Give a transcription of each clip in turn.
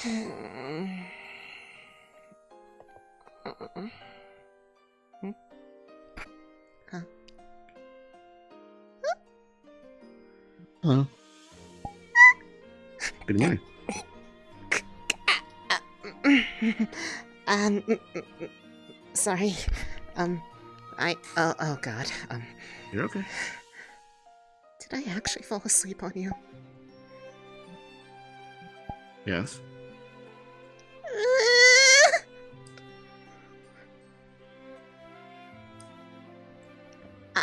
Hello. Good morning. Sorry. Oh god. You're okay. Did I actually fall asleep on you? Yes.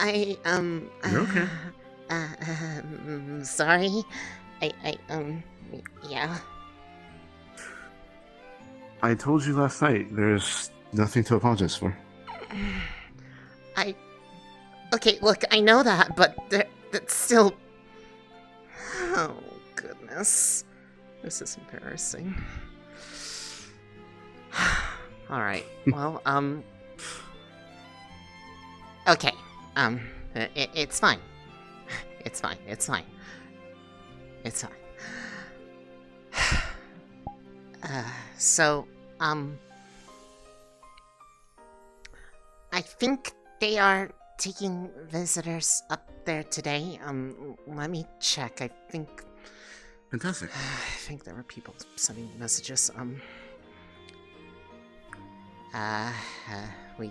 You're okay. Sorry. Yeah. I told you last night, there's nothing to apologize for. Okay, look, I know that, but that's still... Oh, goodness. This is embarrassing. Alright, well, okay, it's fine. It's fine. So, I think they are taking visitors up there today. Let me check. I think... Fantastic. I think there were people sending messages. We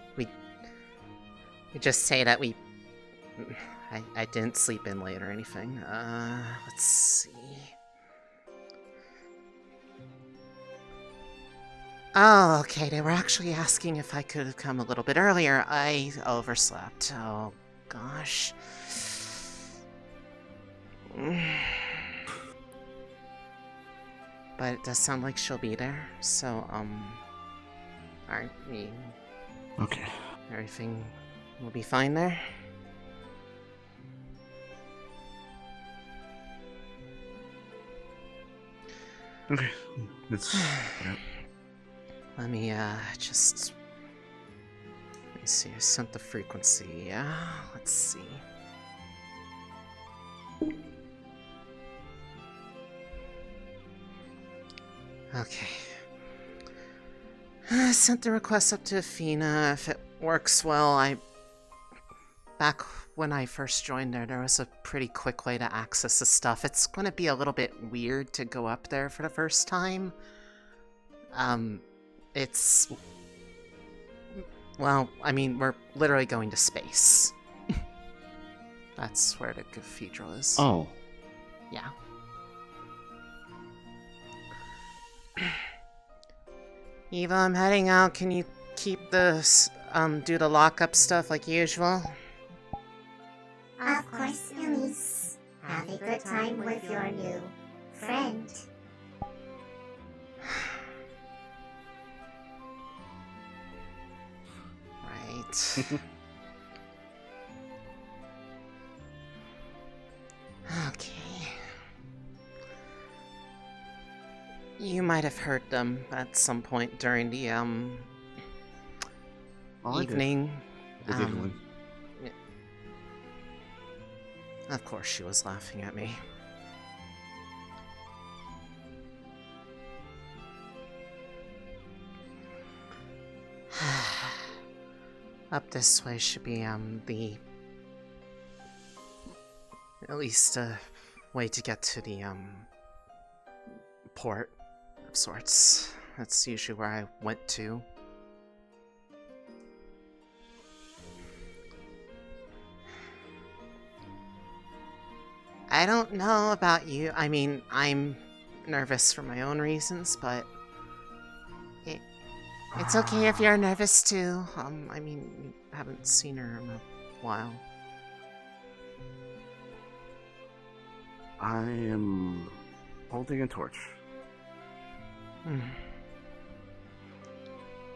just say that I didn't sleep in late or anything. Let's see. Oh, okay, they were actually asking if I could have come a little bit earlier. I overslept. Oh, gosh. But it does sound like she'll be there, so, Okay. everything will be fine there? Okay. Let's... Let me, just... Let me see, I sent the frequency, yeah? Let's see. Okay. I sent the request up to Athena. If it works well, back when I first joined there was a pretty quick way to access the stuff. It's gonna be a little bit weird to go up there for the first time. It's... Well, I mean, we're literally going to space. That's where the cathedral is. Oh. Yeah. Eva, I'm heading out. Can you keep the, do the lockup stuff like usual? Of course, Elise. Have a good time with your new friend. Right. Okay. You might have heard them at some point during the, evening. I did one. Of course she was laughing at me. Up this way should be, at least a way to get to the, port of sorts. That's usually where I went to. I don't know about you. I mean, I'm nervous for my own reasons, but it's okay if you're nervous too. I mean, we haven't seen her in a while. I am holding a torch.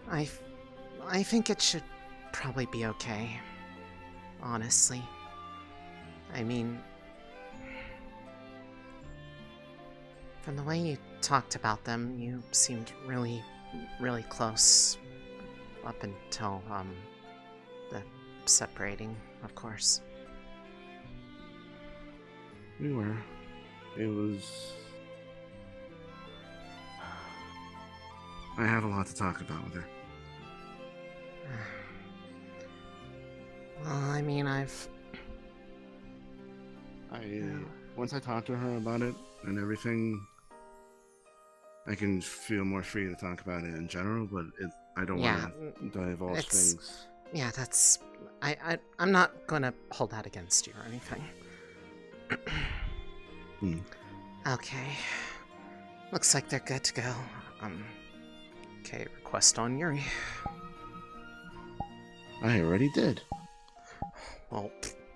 I think it should probably be okay. Honestly. I mean, from the way you talked about them, you seemed really close. Up until, the separating, of course. We were. It was... I have a lot to talk about with her. Well, I mean, Once I talk to her about it and everything, I can feel more free to talk about it in general, but I don't want to divulge things. Yeah, that's... I'm not gonna hold that against you or anything. Okay. Looks like they're good to go. Okay, request on Yuri. I already did. Well,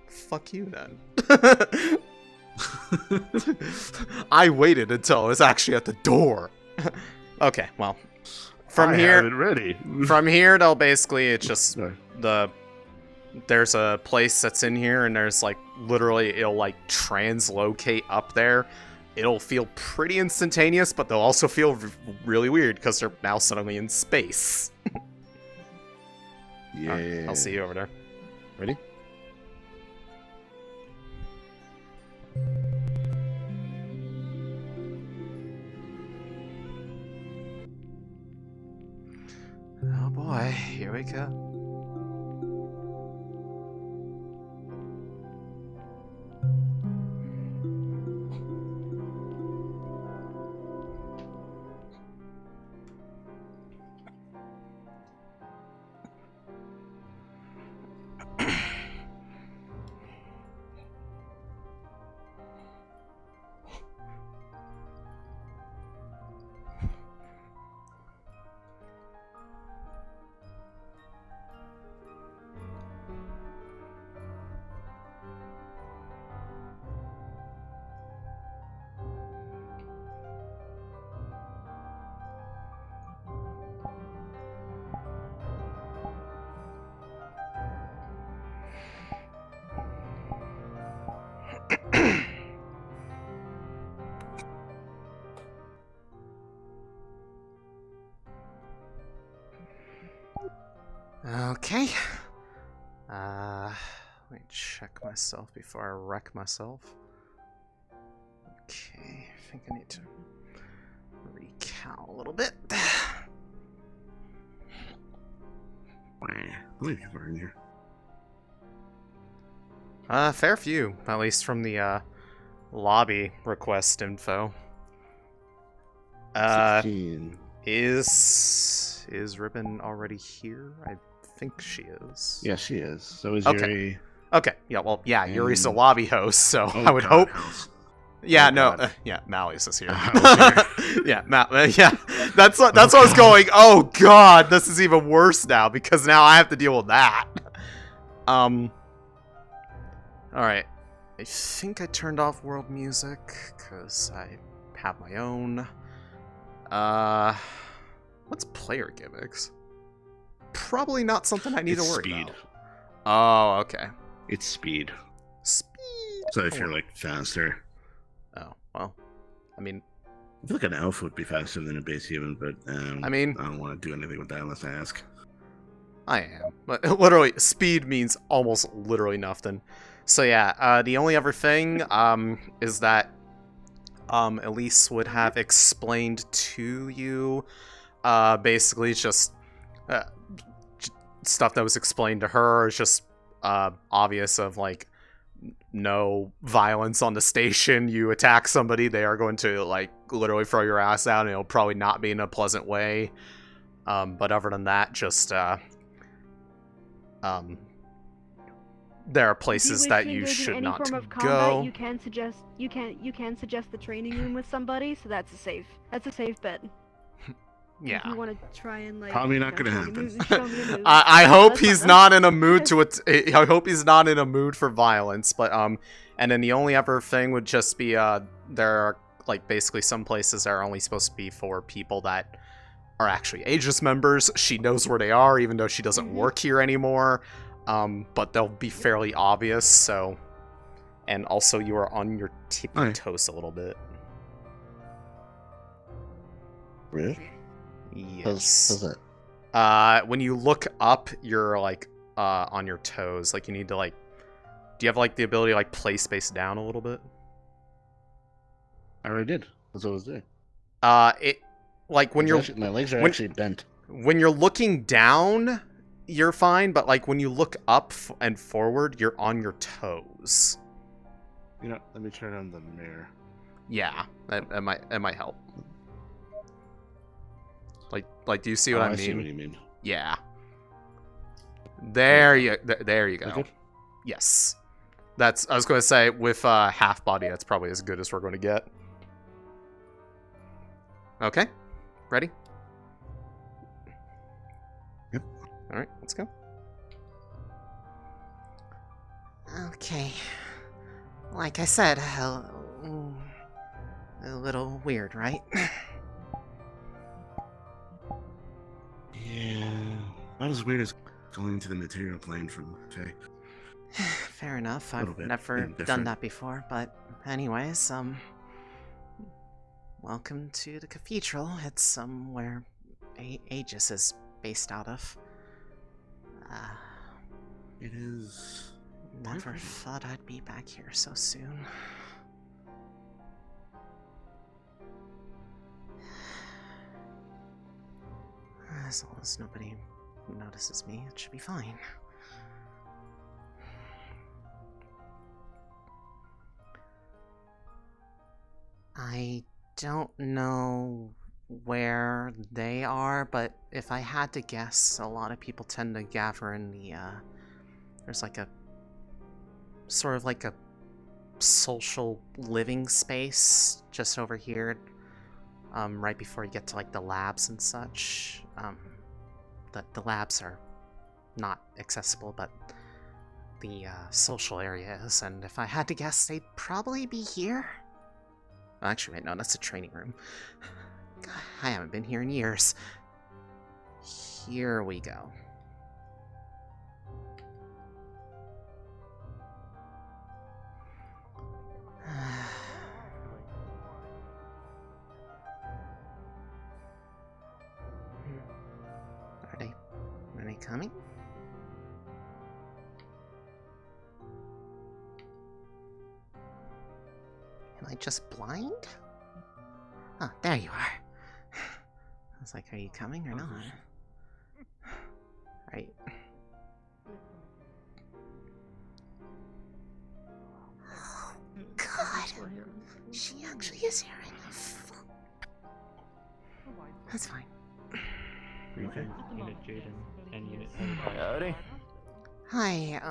fuck you then. I waited until it was actually at the door. Okay, well, from here, have it ready. From here, they'll basically, it's just Sorry. there's a place that's in here, and there's like literally it'll like translocate up there. It'll feel pretty instantaneous, but they'll also feel really weird because they're now suddenly in space. Yeah. I'll see you over there. Ready? Oh boy, here we go. Okay. Let me check myself before I wreck myself. Okay, I think I need to recount a little bit. How many people are in here? Fair few, at least from the lobby request info. 16. Is Ribbon already here? I think she is. Yeah, she is. So is Okay. Yuri. Okay, yeah, well, yeah, Yuri's a And- lobby host, so Oh, I would God, hope. House. Yeah, Oh, no, God. yeah, Malleus is here. Okay. Yeah, yeah, that's what I was going. Oh God, this is even worse now because now I have to deal with that. All right, I think I turned off world music because I have my own. What's player gimmicks? Probably not something I need It's to worry speed. about. Oh, okay. It's speed. Speed. So if you're like faster, Oh, well, I mean, I feel like an elf would be faster than a base human, but I mean, I don't want to do anything with that unless I ask. I am, but literally, speed means almost literally nothing. So yeah, the only other thing, is that, Elise would have explained to you, basically just, stuff that was explained to her is just, obvious of, like, no violence on the station. You attack somebody, they are going to, like, literally throw your ass out, and it'll probably not be in a pleasant way. But other than that, just, there are places that you should not form of go. combat, you can suggest the training room with somebody, so that's a safe bet. Yeah. If you want to try and like Probably not you know, gonna show me happen. moves- show me a move. I hope That's he's fine. not in a mood to I hope he's not in a mood for violence. But and then the only other thing would just be there are like basically some places that are only supposed to be for people that are actually Aegis members. She knows where they are, even though she doesn't work here anymore. But they'll be fairly obvious. So, and also you are on your tippy Alright. toes a little bit. Really? Yes. How's that? When you look up, you're like on your toes. Like you need to like. Do you have like the ability to like play space down a little bit? I already did. That's what I was doing. like when my legs are actually bent. When you're looking down, you're fine, but like when you look up and forward, you're on your toes. You know, let me turn on the mirror. Yeah, that might help. Like, do you see what I mean? I see what you mean. Yeah. There you go. Good? Yes. I was going to say, with half body, that's probably as good as we're going to get. Okay. Ready? Yep. All right, let's go. Okay. Like I said, a little weird, right? Yeah. Not as weird as going to the material plane from Faye. Fair enough. I've bit never different. done that before, but anyways, welcome to the cathedral. It's where Aegis is based out of. It is. Never thought I'd be back here so soon. As long as nobody notices me, it should be fine. I don't know where they are, but if I had to guess, a lot of people tend to gather in the, there's like a, sort of like a social living space just over here, right before you get to like the labs and such. The labs are not accessible, but the social area is, and if I had to guess, they'd probably be here. Actually, wait, no, that's a training room. God, I haven't been here in years. Here we go. Are they coming? Am I just blind? Oh, there you are. I was like, are you coming or not? Right. Oh, God. She actually is hearing me. That's fine. Okay. Unit Jaden and Unit Howdy. Hi,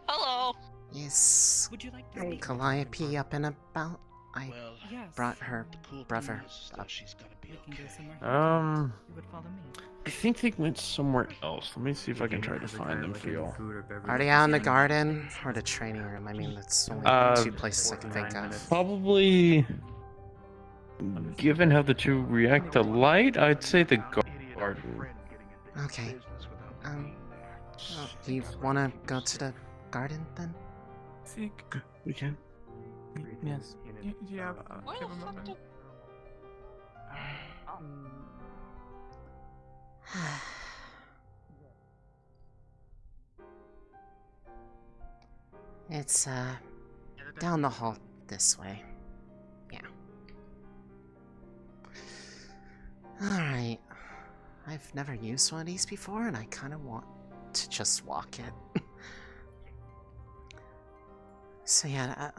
Hello. is Would you like to speak? Calliope up and about? I Well, Yes. brought her the cool brother thing is that up. she's gonna be We can go okay. somewhere. You would follow me. I think they went somewhere else. Let me see if I can try to find them for y'all. Are they out in the garden or the training room? I mean, that's only two places I can think of. Probably, given how the two react to light, I'd say the garden. Okay. Well, do you want to go to the garden then? We can. Yes. Yeah, Why give the a fuck moment. did- It's, down the hall this way. Yeah. Alright. I've never used one of these before, and I kind of want to just walk it. So yeah,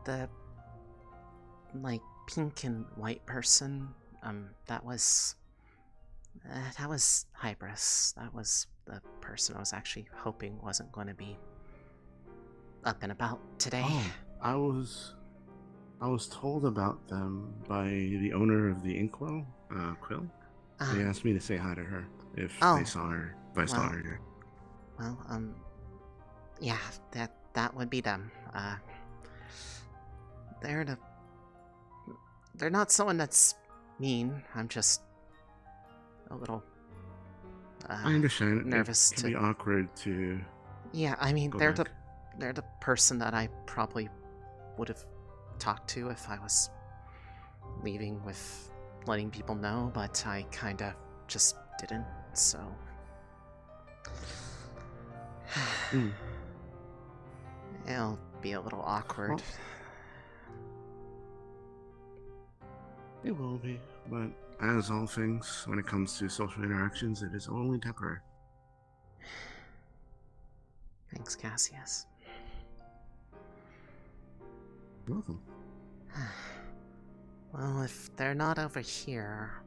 the, like, pink and white person, that was Hybris. That was the person I was actually hoping wasn't going to be up and about today. Oh, I was told about them by the owner of the Inkwell, Quill. They asked me to say hi to her if they saw her, if I saw her here. Well, yeah, that would be them. They're not someone that's mean. I'm just a little I understand. nervous It can be awkward to. Yeah, I mean, go they're back. the person that I probably would have talked to if I was leaving with letting people know, but I kind of just didn't, so. It'll be a little awkward. It will be, but as all things, when it comes to social interactions, it is only temporary. Thanks, Cassius. You're welcome. Well, if they're not over here,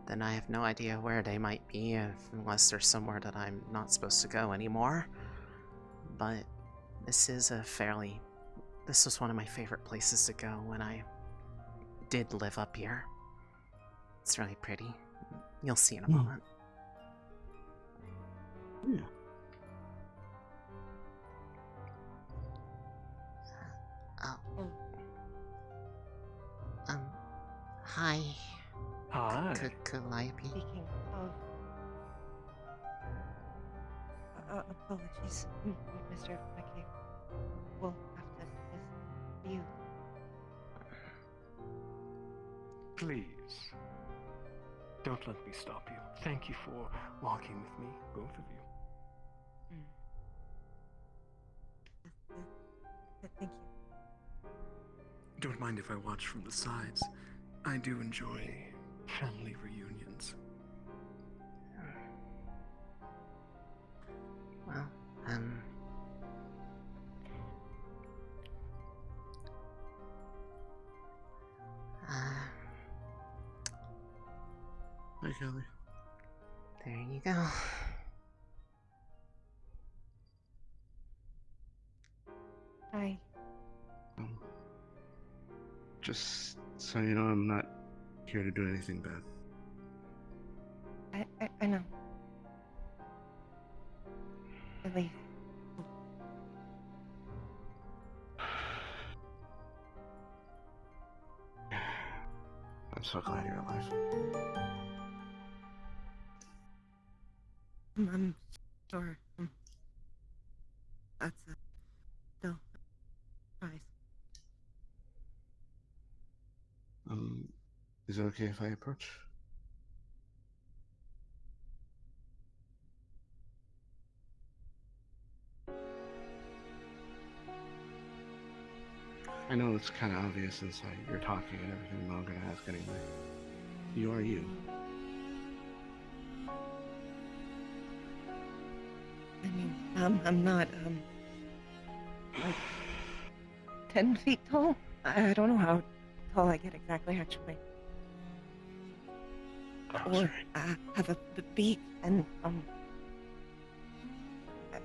then I have no idea where they might be, unless they're somewhere that I'm not supposed to go anymore. But this was one of my favorite places to go when I did live up here. It's really pretty. You'll see in a moment. Yeah. Hi. Hi. Calliope. Speaking of... apologies, Mr. McKay. We'll have to miss you. Please. Don't let me stop you. Thank you for walking with me, both of you. Thank you. Don't mind if I watch from the sides. I do enjoy family reunions. Well, Hi, Kelly. there you go. Hi. Just so you know, I'm not here to do anything bad. I know. Elise. I'm so glad you're alive. I'm sure. That's still surprise. Is it okay if I approach? I know it's kind of obvious since you're talking and everything, but I'm gonna ask anyway. You are you. I mean, I'm not, like 10 feet tall. I don't know how tall I get exactly, actually. Or have a beak, and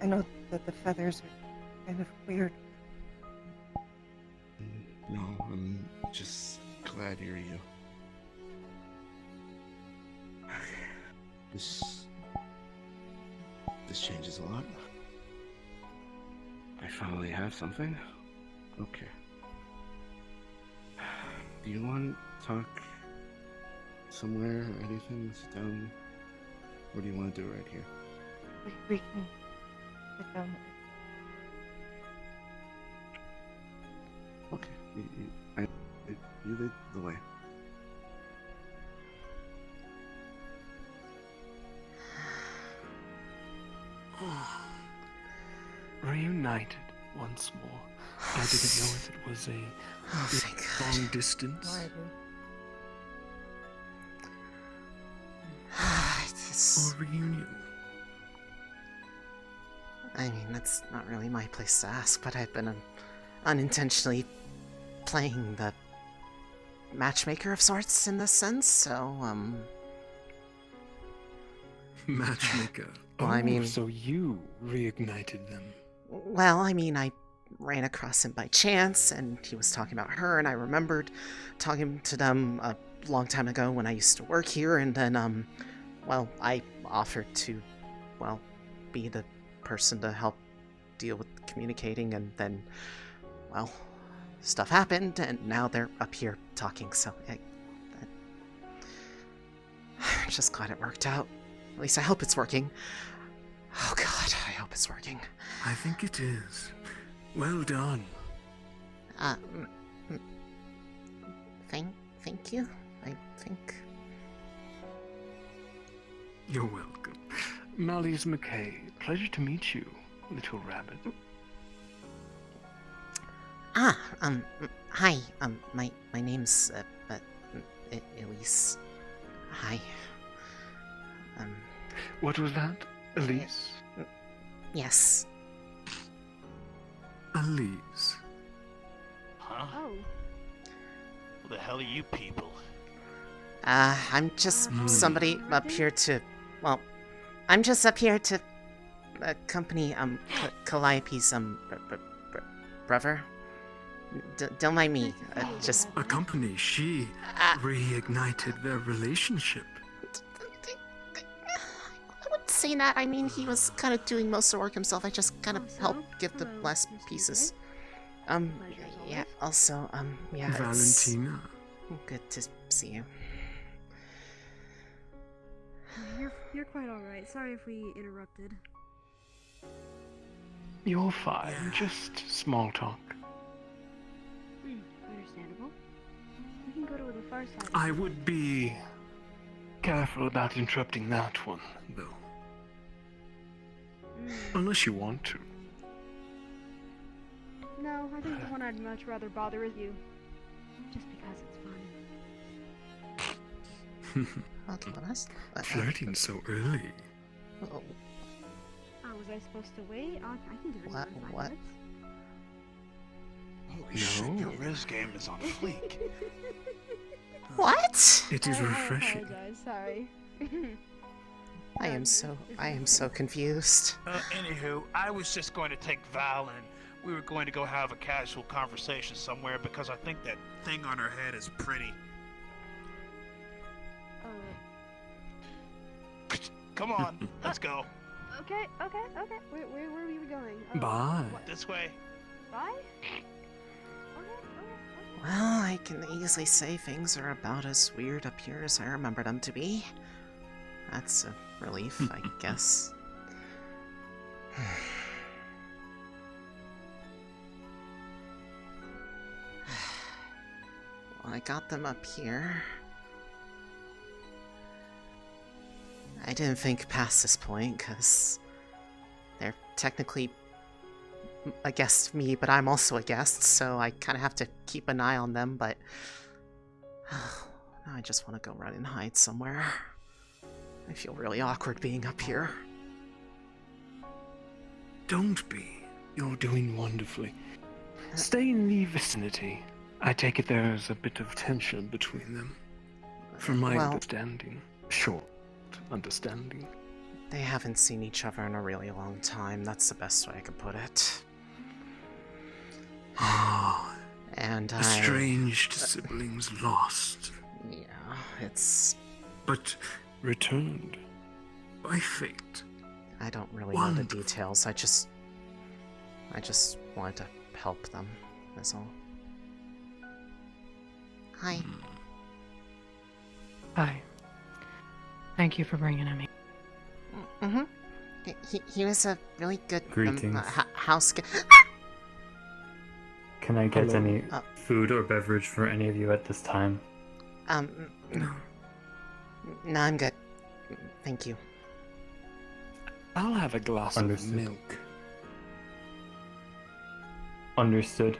I know that the feathers are kind of weird. No, I'm just glad you're you. This changes a lot. I finally have something. Okay. Do you want to talk somewhere or anything? Sit down? Or do you want to do it right here? We can sit down. Okay. You lead the way. Reunited once more. I didn't know if it was a long distance. No, I do. Or reunion. I mean, that's not really my place to ask, but I've been unintentionally playing the matchmaker of sorts in this sense, so, Matchmaker. Well, I mean... So you reignited them. Well, I mean, I ran across him by chance, and he was talking about her, and I remembered talking to them a long time ago when I used to work here, and then, well, I offered to, well, be the person to help deal with communicating, and then, well, stuff happened, and now they're up here talking, so I'm just glad it worked out. At least I hope it's working. Oh god, I hope it's working. I think it is. Well done. Thank you, I think. You're welcome. Mally's McKay. Pleasure to meet you, little rabbit. Hi, my name's, Elise. Hi. What was that, Elise? Yes. Elise. Huh? Oh. Who the hell are you people? I'm just somebody up here to... Well, I'm just up here to accompany, Calliope's, brother. Don't mind me, just... A company, she reignited their relationship. I wouldn't say that. I mean, he was kind of doing most of the work himself. I just kind of helped give the last pieces. Yeah, also, yeah, Valentina. it's good to see you. You're quite alright. Sorry if we interrupted. You're fine, just small talk. Understandable. We can go to the far side. I would be careful about interrupting that one, though. Unless you want to. No, I think the one I'd much rather bother is you. Just because it's fun. Okay, well, that's... Flirting so early. Oh, Oh, was I supposed to wait? I can do it in What- 5 what? minutes. Holy shit, your Riz game is on fleek. what? It is refreshing. I apologize, sorry. I am so confused. Anywho, I was just going to take Val and we were going to go have a casual conversation somewhere because I think that thing on her head is pretty. Come on, let's go. Okay. Where are we going? Bye. This way. Bye? Well, I can easily say things are about as weird up here as I remember them to be. That's a relief, I guess. Well, I got them up here. I didn't think past this point, because they're technically a guest me, but I'm also a guest, so I kind of have to keep an eye on them, but now I just want to go run and hide somewhere. I feel really awkward being up here. Don't be. You're doing wonderfully. Stay in the vicinity. I take it there's a bit of tension between them. From my understanding. Short understanding. They haven't seen each other in a really long time. That's the best way I could put it. Ah, and estranged siblings lost. Yeah, it's... But returned by fate. I don't really know the details. I just wanted to help them, that's all. Hi. Hi. Thank you for bringing him here. He was a really good house. Can I get any food or beverage for any of you at this time? No, I'm good. Thank you. I'll have a glass of milk. Understood.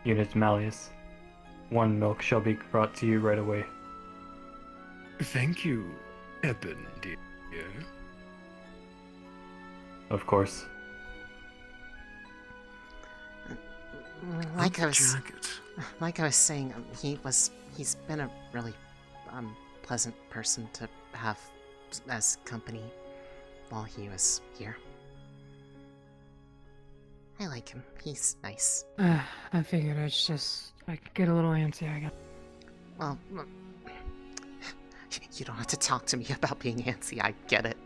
Unit Malleus. 1 milk shall be brought to you right away. Thank you, Eben, dear. Of course. Like I was saying, he's been a really pleasant person to have as company while he was here. I like him. He's nice. I figured I could get a little antsy, I guess. Well, you don't have to talk to me about being antsy. I get it.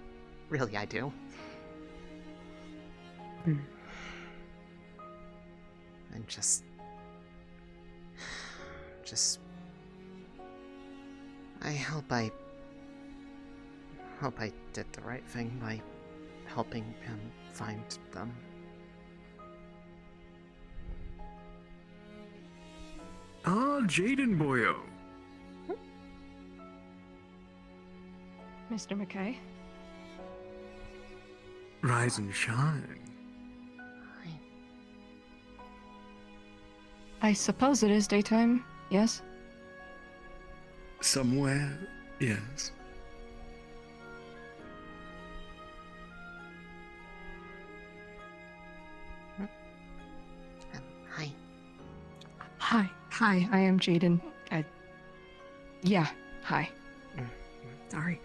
Really, I do. And just I hope I did the right thing by helping him find them. Ah, Jaden boyo. Mr. McKay? Rise and shine. I suppose it is daytime, yes? Somewhere, yes. Hi. Hi, I am Jaden. Yeah, hi. Sorry.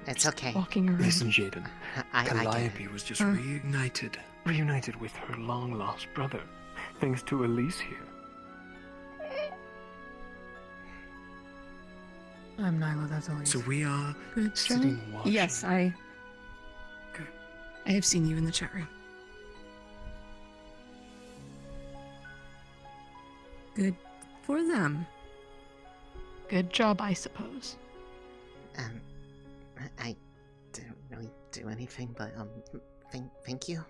It's okay. Walking around. Listen, Jaden. I get Calliope it. was just reunited with her long-lost brother, thanks to Elise here. I'm Nyla, that's Elise. So we are Good sitting job. watching. Yes, I have seen you in the chat room. Good for them. Good job, I suppose. I didn't really do anything, but thank you.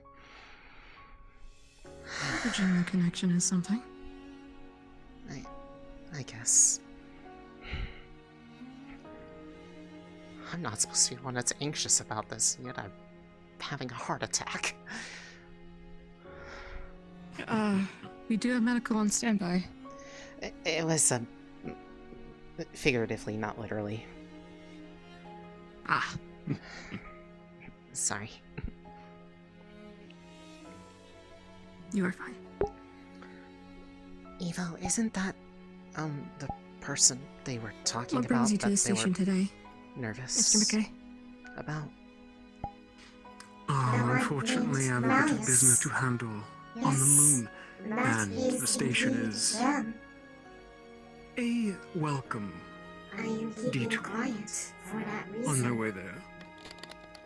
The general connection is something. I guess. I'm not supposed to be the one that's anxious about this, yet I'm having a heart attack. We do have medical on standby. It was, figuratively, not literally. Ah. Sorry. You are fine. Evo, isn't that, the person they were talking What about? brings you to the station today, Nervous. Mr. McKay? About. Unfortunately, I have a bit of business to handle on the moon, That and is the station indeed is them. a welcome I am keeping detour quiet for that reason. on their way there.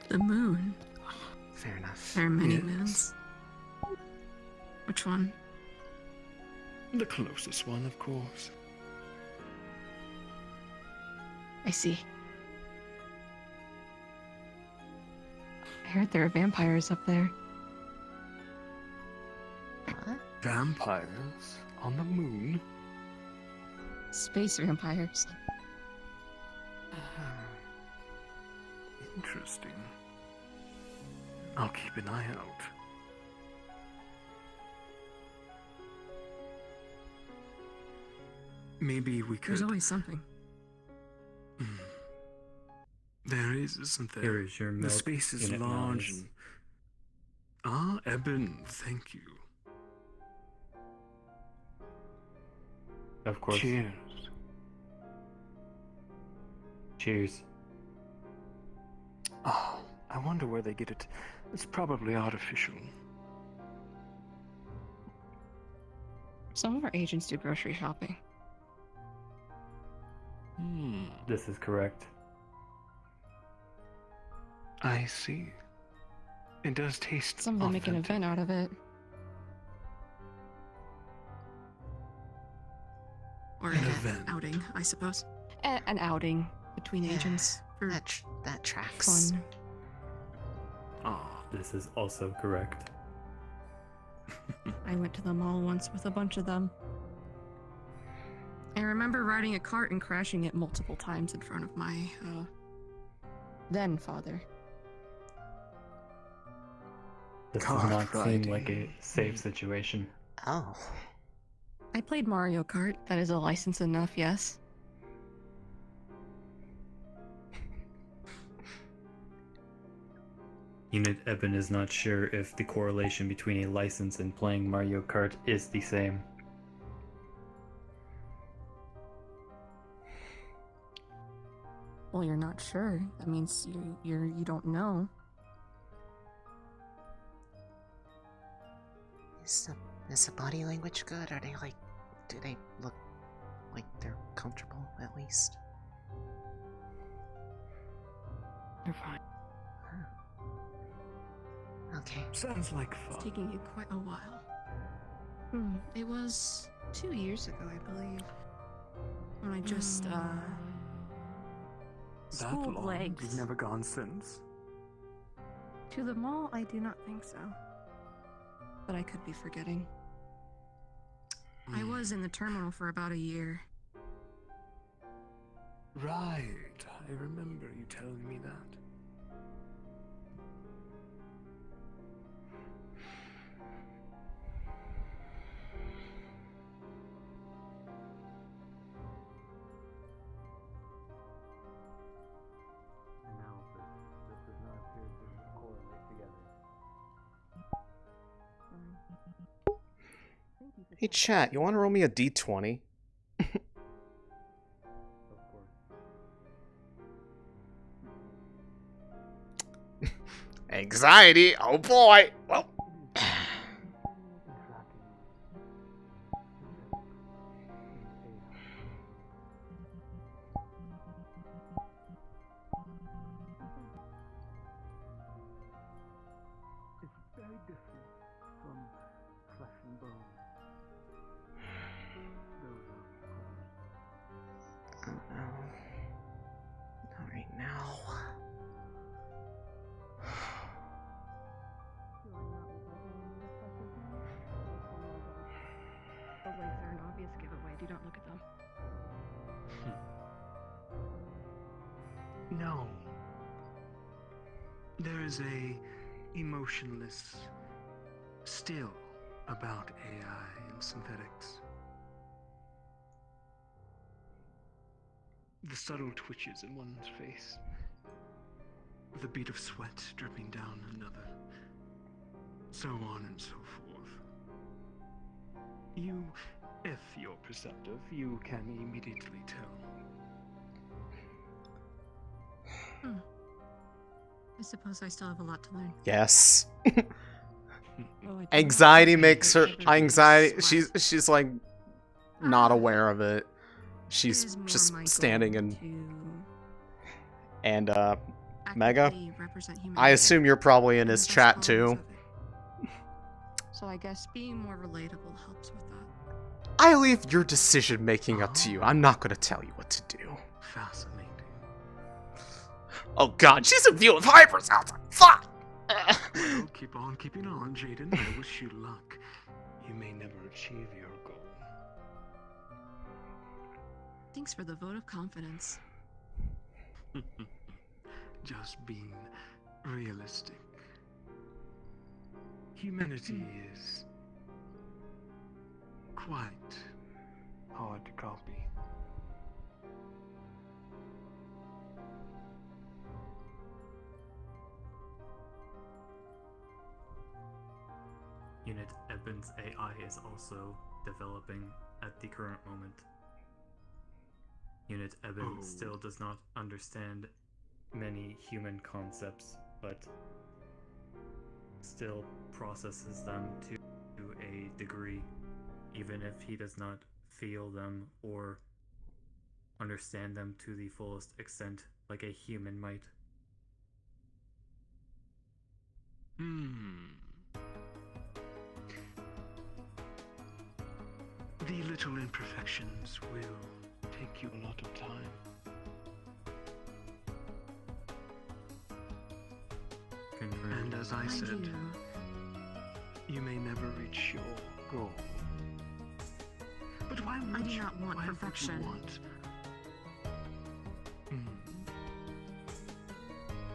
The moon. Fair enough. There are many Yes. moons. Which one? The closest one, of course. I see. I heard there are vampires up there. What? Vampires on the moon? Space vampires. Interesting. I'll keep an eye out. Maybe we could... There's always something. There is, isn't there? Here is your milk. The space is unit large Malleus. and... Ah, Eben, thank you. Of course. Cheers. Cheers. Oh, I wonder where they get it. It's probably artificial. Some of our agents do grocery shopping. This is correct. I see. It does taste Some of them make an authentic. event out of it. Or An an event. outing, I suppose. An outing between agents for That tracks. fun. Oh, This is also correct. I went to the mall once with a bunch of them. I remember riding a cart and crashing it multiple times in front of my, then father. This Car does not seem riding. like a safe situation. Oh. I played Mario Kart. That is a license enough, yes. Unit Eben is not sure if the correlation between a license and playing Mario Kart is the same. Well, you're not sure. That means you don't know. Is the body language good? Are they like, do they look like they're comfortable at least? You're fine. Okay. sounds like It's fun. taking you quite a while. It was 2 years ago, I believe. When I just, That schooled long? legs. You've never gone since? To the mall, I do not think so. But I could be forgetting. I was in the terminal for about a year. Right. I remember you telling me that. Hey chat, you want to roll me a d20? Anxiety? Oh boy! Well. No. There is a emotionless still about AI and synthetics. The subtle twitches in one's face. The bead of sweat dripping down another. So on and so forth. You, if you're perceptive, you can immediately tell. I suppose I still have a lot to learn. Yes. Anxiety makes her she's like not aware of it. She's just standing and Mega, I assume you're probably in his chat too. So I guess being more relatable helps with that. I leave your decision making up to you. I'm not gonna tell you what to do. Fascinating. Oh god, she's in view of hyper sounds like fuck! Well, keep on keeping on, Jaden. I wish you luck. You may never achieve your goal. Thanks for the vote of confidence. Just being realistic. Humanity is quite hard to copy. Unit Eben's AI is also developing at the current moment. Unit Eben still does not understand many human concepts, but still processes them to a degree, even if he does not feel them or understand them to the fullest extent like a human might. The little imperfections will take you a lot of time. And as I said, you may never reach your goal. But why would I do not want perfection.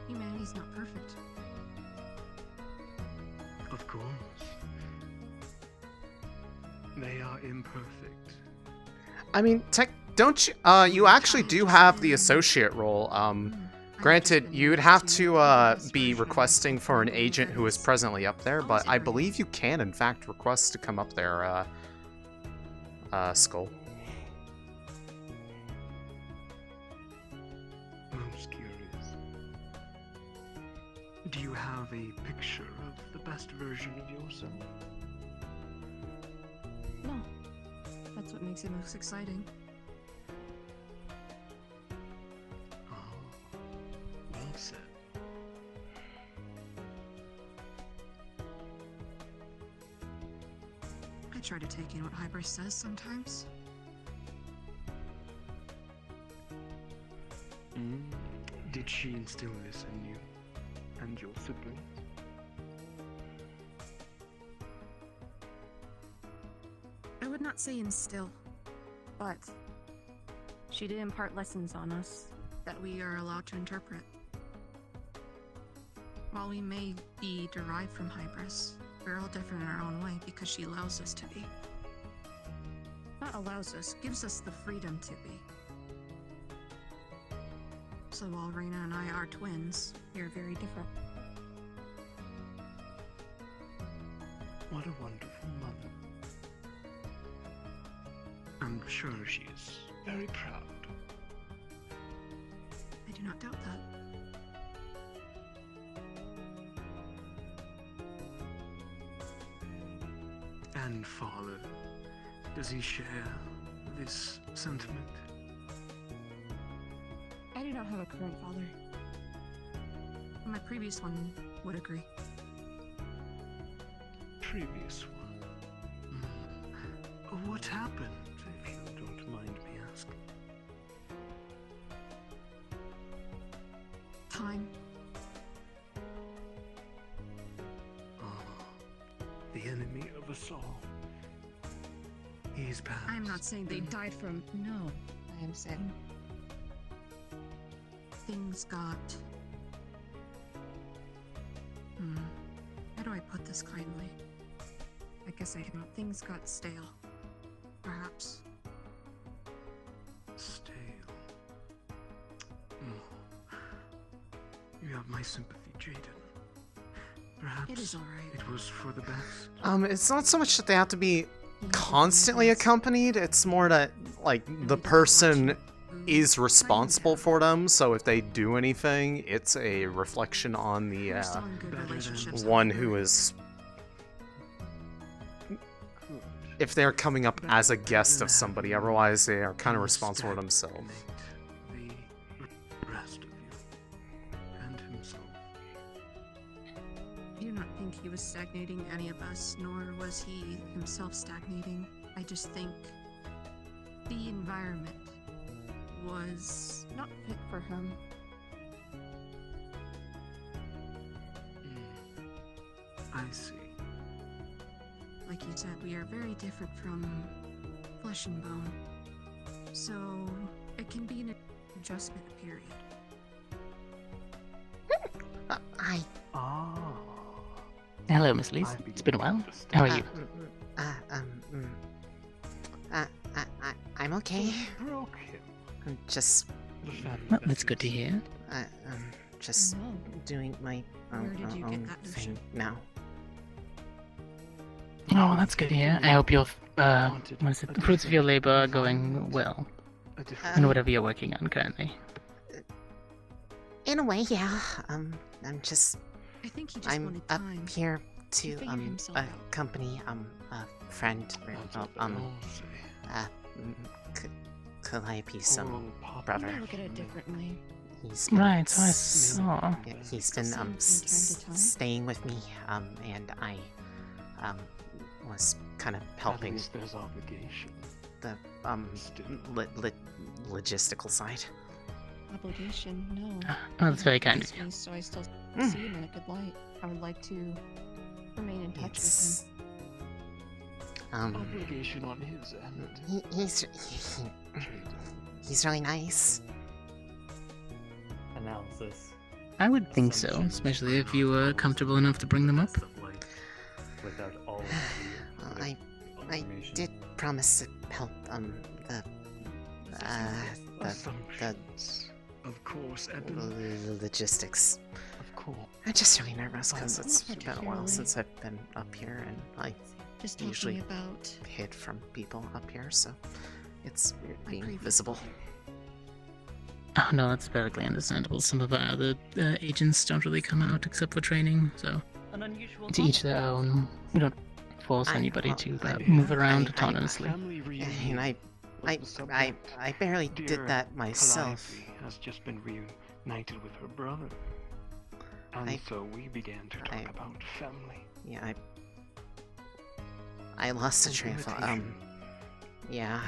Humanity's not perfect. Of course. They are imperfect. I mean, don't you? You actually do have the associate role. Granted, you'd have to be requesting for an agent who is presently up there, but I believe you can, in fact, request to come up there, Skull. Most curious. Do you have a picture of the best version of yourself? No. That's what makes it most exciting. Well said. I try to take in what Hybris says sometimes. Did she instill this in you and your siblings? I would not say instill, but she did impart lessons on us that we are allowed to interpret. While we may be derived from Hybris, we're all different in our own way because she allows us to be. Not allows us, gives us the freedom to be. So while Reina and I are twins, we are very different. What a wonderful mother. I'm sure she is very proud. I do not doubt that. And father, does he share this sentiment? I do not have a current father. My previous one would agree. Previous one? What happened, if you don't mind me asking? Time. The enemy of us all. He's passed. I am not saying they died from... No. I am saying... things got... How do I put this kindly? I guess I cannot. Things got stale. Perhaps. Stale. You have my sympathy, Jaden. Perhaps it is alright. It was for the best. It's not so much that they have to be constantly accompanied, it's more that, like, the person is responsible for them, so if they do anything, it's a reflection on the one who is... If they're coming up as a guest of somebody, otherwise they are kind of responsible for themselves. The rest of you and himself. I do not think he was stagnating any of us, nor was he himself stagnating. I just think the environment was not fit for him. I see. Like you said, we are very different from flesh and bone. So it can be an adjustment period. Hi. Ah. Hello, Miss Elise. It's been a while. How are you? I'm okay. I'm just... Well, that's good to hear. I'm just doing my own thing now. Oh, that's good to hear. I hope your the fruits of your labor are going well. And whatever you're working on currently. In a way, yeah. I'm just... I think he just I'm wanted up time here to figure himself out. accompany a friend, Calliope's brother. I look at it differently. He's been Right, so I saw. Yeah, he's been staying with me, and I was kind of helping There's obligation. the logistical side. Obligation? No. Oh, that's very kind of you. So I still see him in a good light. I would like to remain in touch with him. Obligation on his end. He's really nice. Analysis. I would think so, especially if you were comfortable enough to bring them up. Without all I did promise to help the Of course, logistics. Of course. I'm just really nervous because it's been a while since I've been up here, and I Just usually about hid from people up here, so it's weird being visible. Oh no, that's perfectly understandable. Some of our other agents don't really come out except for training, so to each their own. We don't force anybody to move around autonomously. And I barely did that myself. Calliope has just been reunited with her brother, and so we began to talk about family. Yeah, I lost the train of thought. Yeah,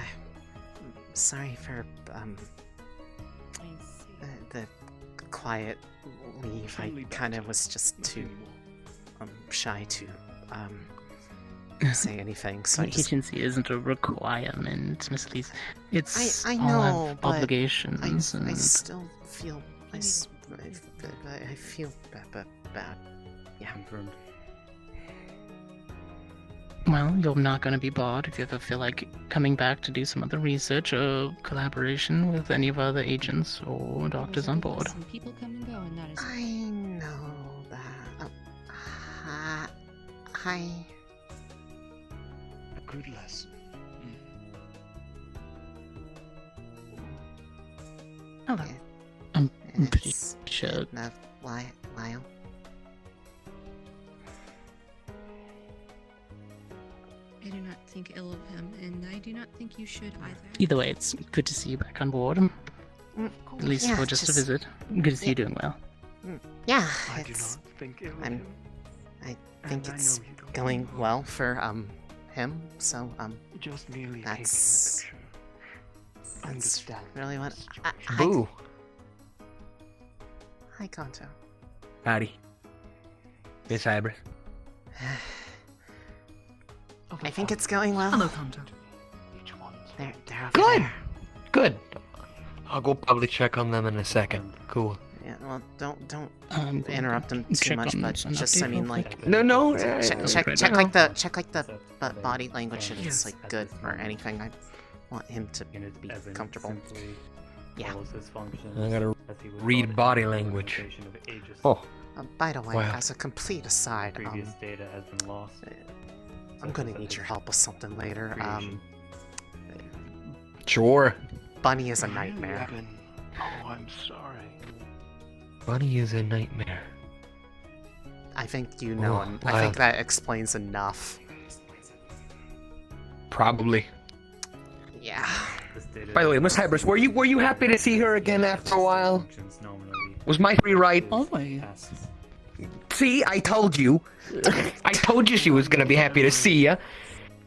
sorry for the quiet leave. I kind of was just too shy to say anything. So Agency isn't a requirement, Miss Elise. It's I all know, have but obligations. I still feel I feel bad. Yeah. Confirmed. Well, you're not going to be barred if you ever feel like coming back to do some other research or collaboration with any of our other agents or doctors on board. Some people come and go, and that is. I know that. A good lesson. Hello. I'm pretty It's sure. Lyle. I do not think ill of him, and I do not think you should either. Either way, it's good to see you back on board. At least Yeah, for just a visit. Good to see you doing well. Yeah, I do it's. not think ill of I'm. him, I think and I it's know you don't going mean well for him. So just merely that's painting the picture. that's Understand. really what. Boo. Hi, Kanto. Howdy. Miss Hybrid. I think it's going well. Hello, Kanto. They're over Good. there. Good. I'll go probably check on them in a second. Cool. Yeah, well, don't I'm going interrupt to them too check much, on but some just I update mean real like quick. No. check like the body language if it's like good or anything. I want him to be comfortable. Yeah. I gotta read body language. Oh. By the way, Wow. as a complete aside, Previous data has been lost. I'm gonna need your help with something later. Sure. Bunny is a nightmare. Oh, I'm sorry. Bunny is a nightmare. I think you know, Oh, and wow. I think that explains enough. Probably. Yeah. By the way, Miss Hybris, were you happy to see her again after a while? Was my free right? Always. See, I told you. I told you she was gonna be happy to see ya.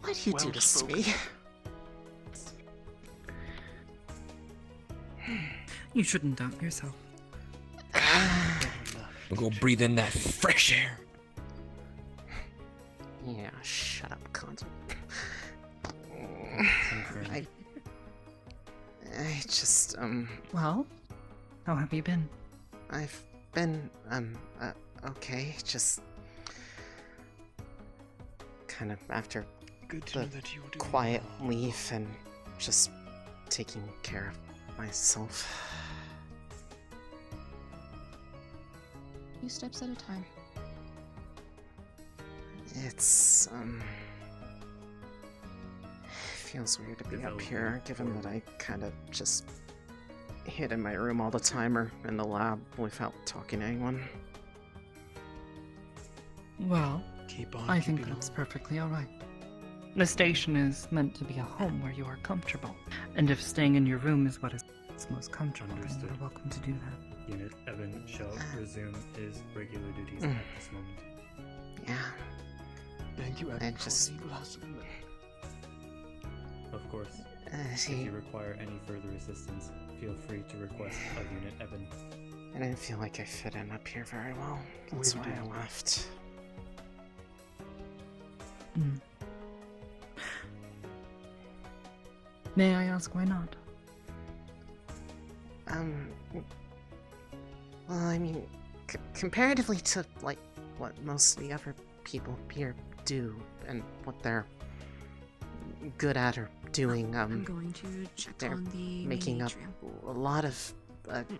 What do you do to Smee? You shouldn't doubt yourself. We'll go breathe in that fresh air. Yeah, shut up, Kanto. I just, Well, how have you been? I've been, okay, just kind of after Good to the know that you were doing quiet well. leave and just taking care of myself. Few steps at a time. It's, feels weird to be up here, given that I kind of just hid in my room all the time or in the lab without talking to anyone. Well, Keep on I think keeping that's on. perfectly alright. The station is meant to be a home where you are comfortable, and if staying in your room is what is most comfortable, then Understood. you're welcome to do that. Unit Evan shall resume his regular duties Mm. at this moment. Yeah, Thank you, I Evan, just- for the loss of me. Of course, if see, you require any further assistance, feel free to request of Unit Evan. I didn't feel like I fit in up here very well. That's Will why I do. left. Hmm. May I ask why not? Well, I mean, comparatively to, like, what most of the other people here do, and what they're good at or doing, I'm going to check they're on the making main up atrium. a lot of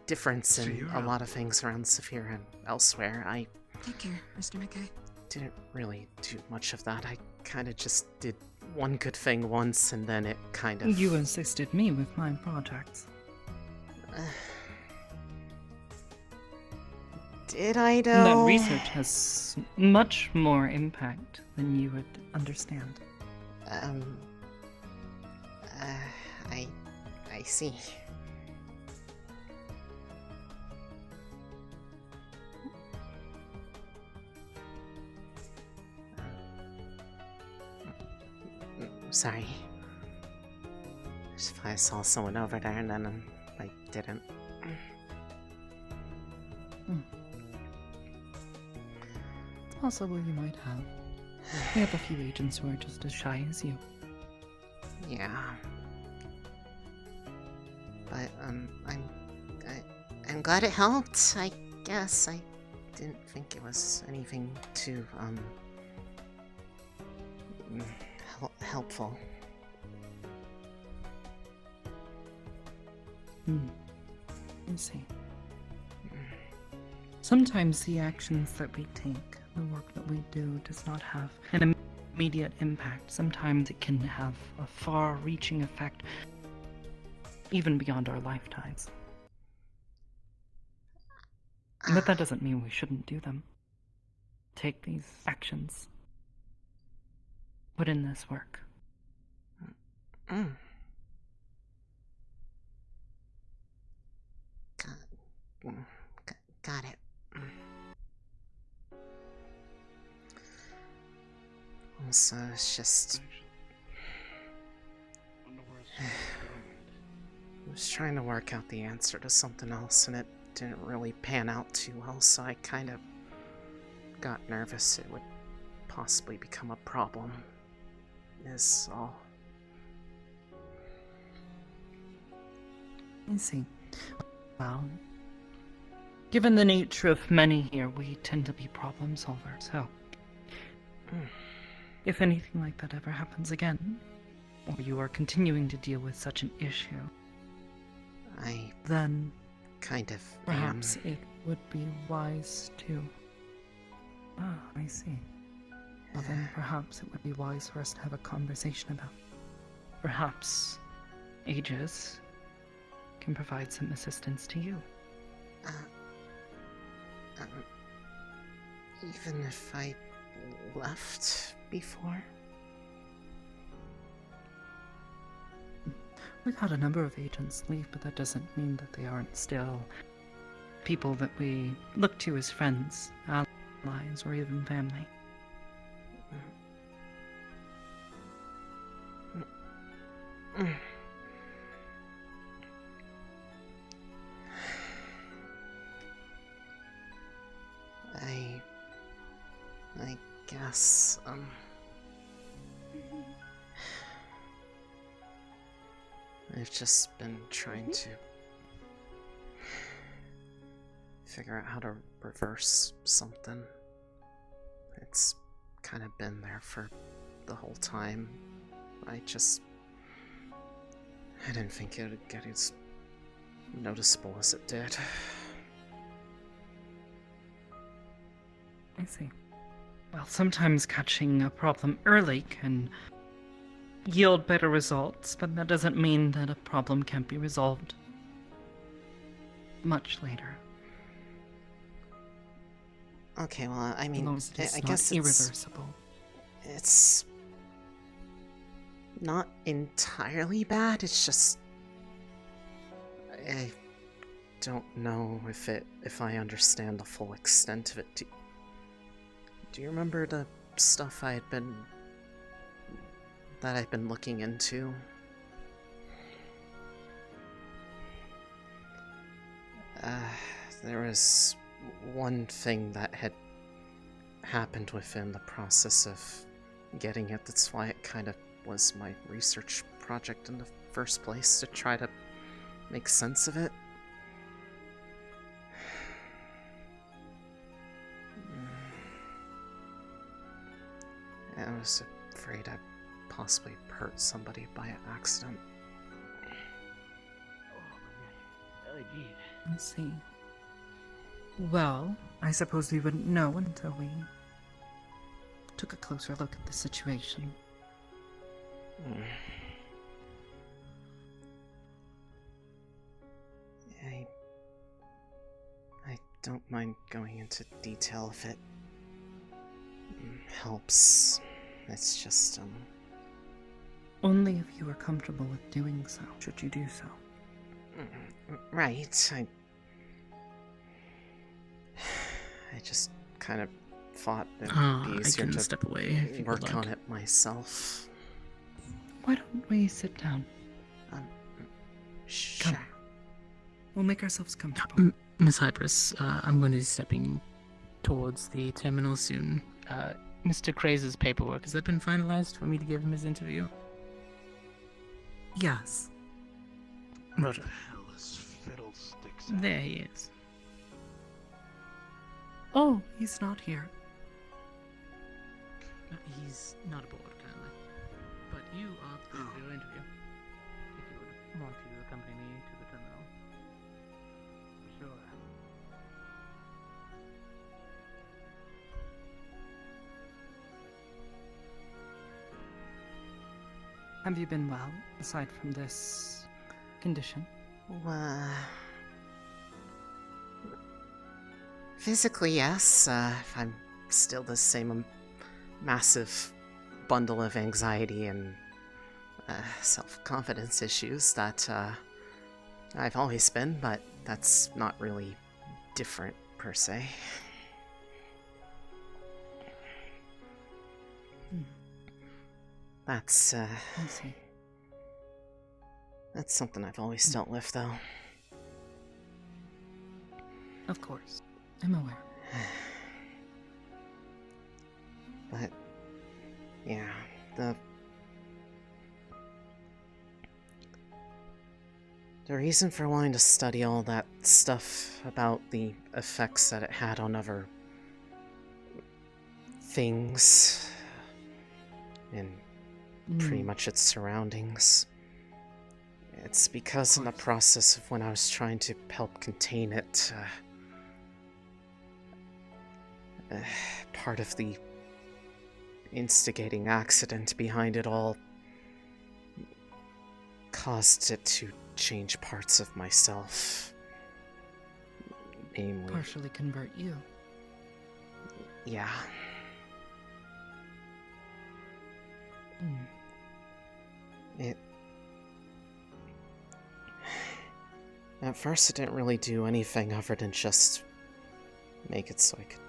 difference So in you're a lot of things around Saphira and elsewhere. I Take care, Mr. McKay. didn't really do much of that. I kind of just did one good thing once, and then it kind of... You assisted me with my projects. Did I, That though? research has much more impact than you would understand. I see. Sorry. Just if I saw someone over there and then I didn't. Possibly you might have. We have a few agents who are just as shy as you. Yeah. But I'm glad it helped. I guess I didn't think it was anything too helpful. I see. Sometimes the actions that we take, the work that we do, does not have an immediate impact. Sometimes it can have a far-reaching effect, even beyond our lifetimes. But that doesn't mean we shouldn't do them. Take these actions. Put in this work. Got it. Also, it's just... I was trying to work out the answer to something else, and it didn't really pan out too well, so I kind of got nervous it would possibly become a problem. Is all. I see. Well, given the nature of many here, we tend to be problem solvers, so... If anything like that ever happens again, or you are continuing to deal with such an issue, then kind of perhaps it would be wise to... Ah, I see. Well then perhaps it would be wise for us to have a conversation about... Perhaps Aegis can provide some assistance to you. Even if I left before? We've had a number of agents leave, but that doesn't mean that they aren't still people that we look to as friends, allies, or even family. I guess, I've just been trying to figure out how to reverse something. It's kind of been there for the whole time. I didn't think it would get as noticeable as it did. I see. Well, sometimes catching a problem early can yield better results, but that doesn't mean that a problem can't be resolved much later. Okay, well, I mean, I it's guess irreversible. It's not entirely bad, it's just... I don't know if I understand the full extent of it. Do you remember the stuff I'd been looking into? There was one thing that had happened within the process of getting it. That's why it kind of was my research project in the first place, to try to make sense of it. I was afraid I'd possibly hurt somebody by accident. I see. Well, I suppose we wouldn't know until we took a closer look at the situation. I don't mind going into detail if it helps. It's just, Only if you are comfortable with doing so, should you do so. Right, I just kind of thought it would be easier to step away work on it myself. Why don't we sit down? Sure. Come. We'll make ourselves comfortable. Miss Hypris, I'm going to be stepping towards the terminal soon. Mr. Craze's paperwork, has that been finalized for me to give him his interview? Yes. Roger. Fiddlesticks. There he is. Oh, he's not here. He's not aboard currently. But you are free for your interview. If you would want to accompany me to the terminal. Sure. Have you been well, aside from this condition? Physically, yes. I'm still the same massive bundle of anxiety and self-confidence issues that I've always been, but that's not really different per se. That's I see. That's something I've always dealt with, though. Of course. I'm aware. But yeah, the reason for wanting to study all that stuff about the effects that it had on other things and pretty much its surroundings, it's because in the process of when I was trying to help contain it, part of the instigating accident behind it all caused it to change parts of myself. Namely, partially convert you. Yeah. At first, it didn't really do anything other than just make it so I could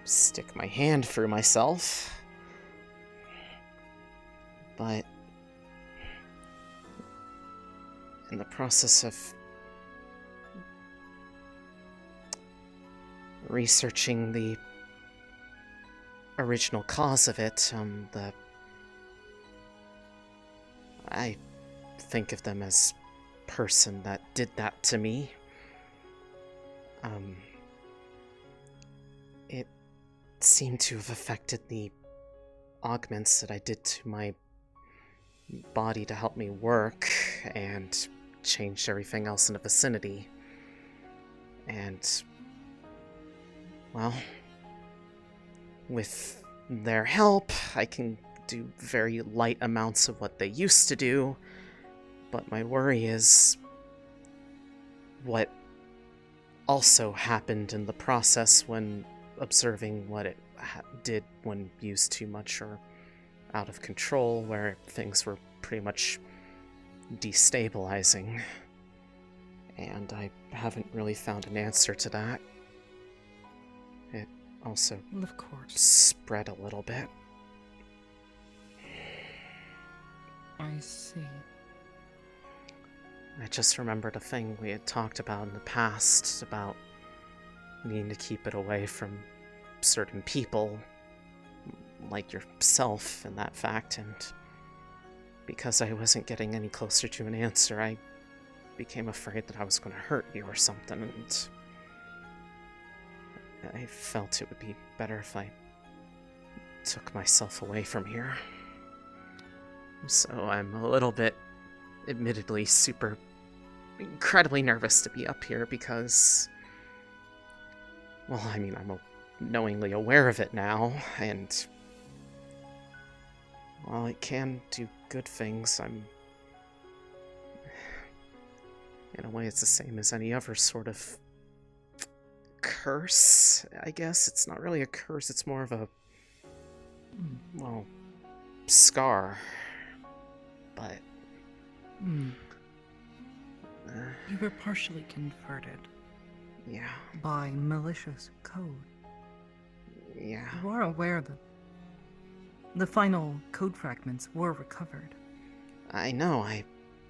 stick my hand through myself. But in the process of researching the original cause of it, I think of them as person that did that to me. It seemed to have affected the augments that I did to my body to help me work and changed everything else in the vicinity. And, well, with their help, I can do very light amounts of what they used to do, but my worry is what also happened in the process when observing what it did when used too much or out of control, where things were pretty much destabilizing. And I haven't really found an answer to that. It also of course spread a little bit. I see. I just remembered a thing we had talked about in the past about needing to keep it away from certain people, like yourself, in that fact, and because I wasn't getting any closer to an answer, I became afraid that I was going to hurt you or something, and I felt it would be better if I took myself away from here. So I'm a little bit, admittedly, incredibly nervous to be up here because, well, I mean, I'm knowingly aware of it now, and while it can do good things, in a way, it's the same as any other sort of curse, I guess. It's not really a curse, it's more of a, well, scar. But you were partially converted. Yeah. By malicious code. Yeah. You are aware that the final code fragments were recovered. I know, I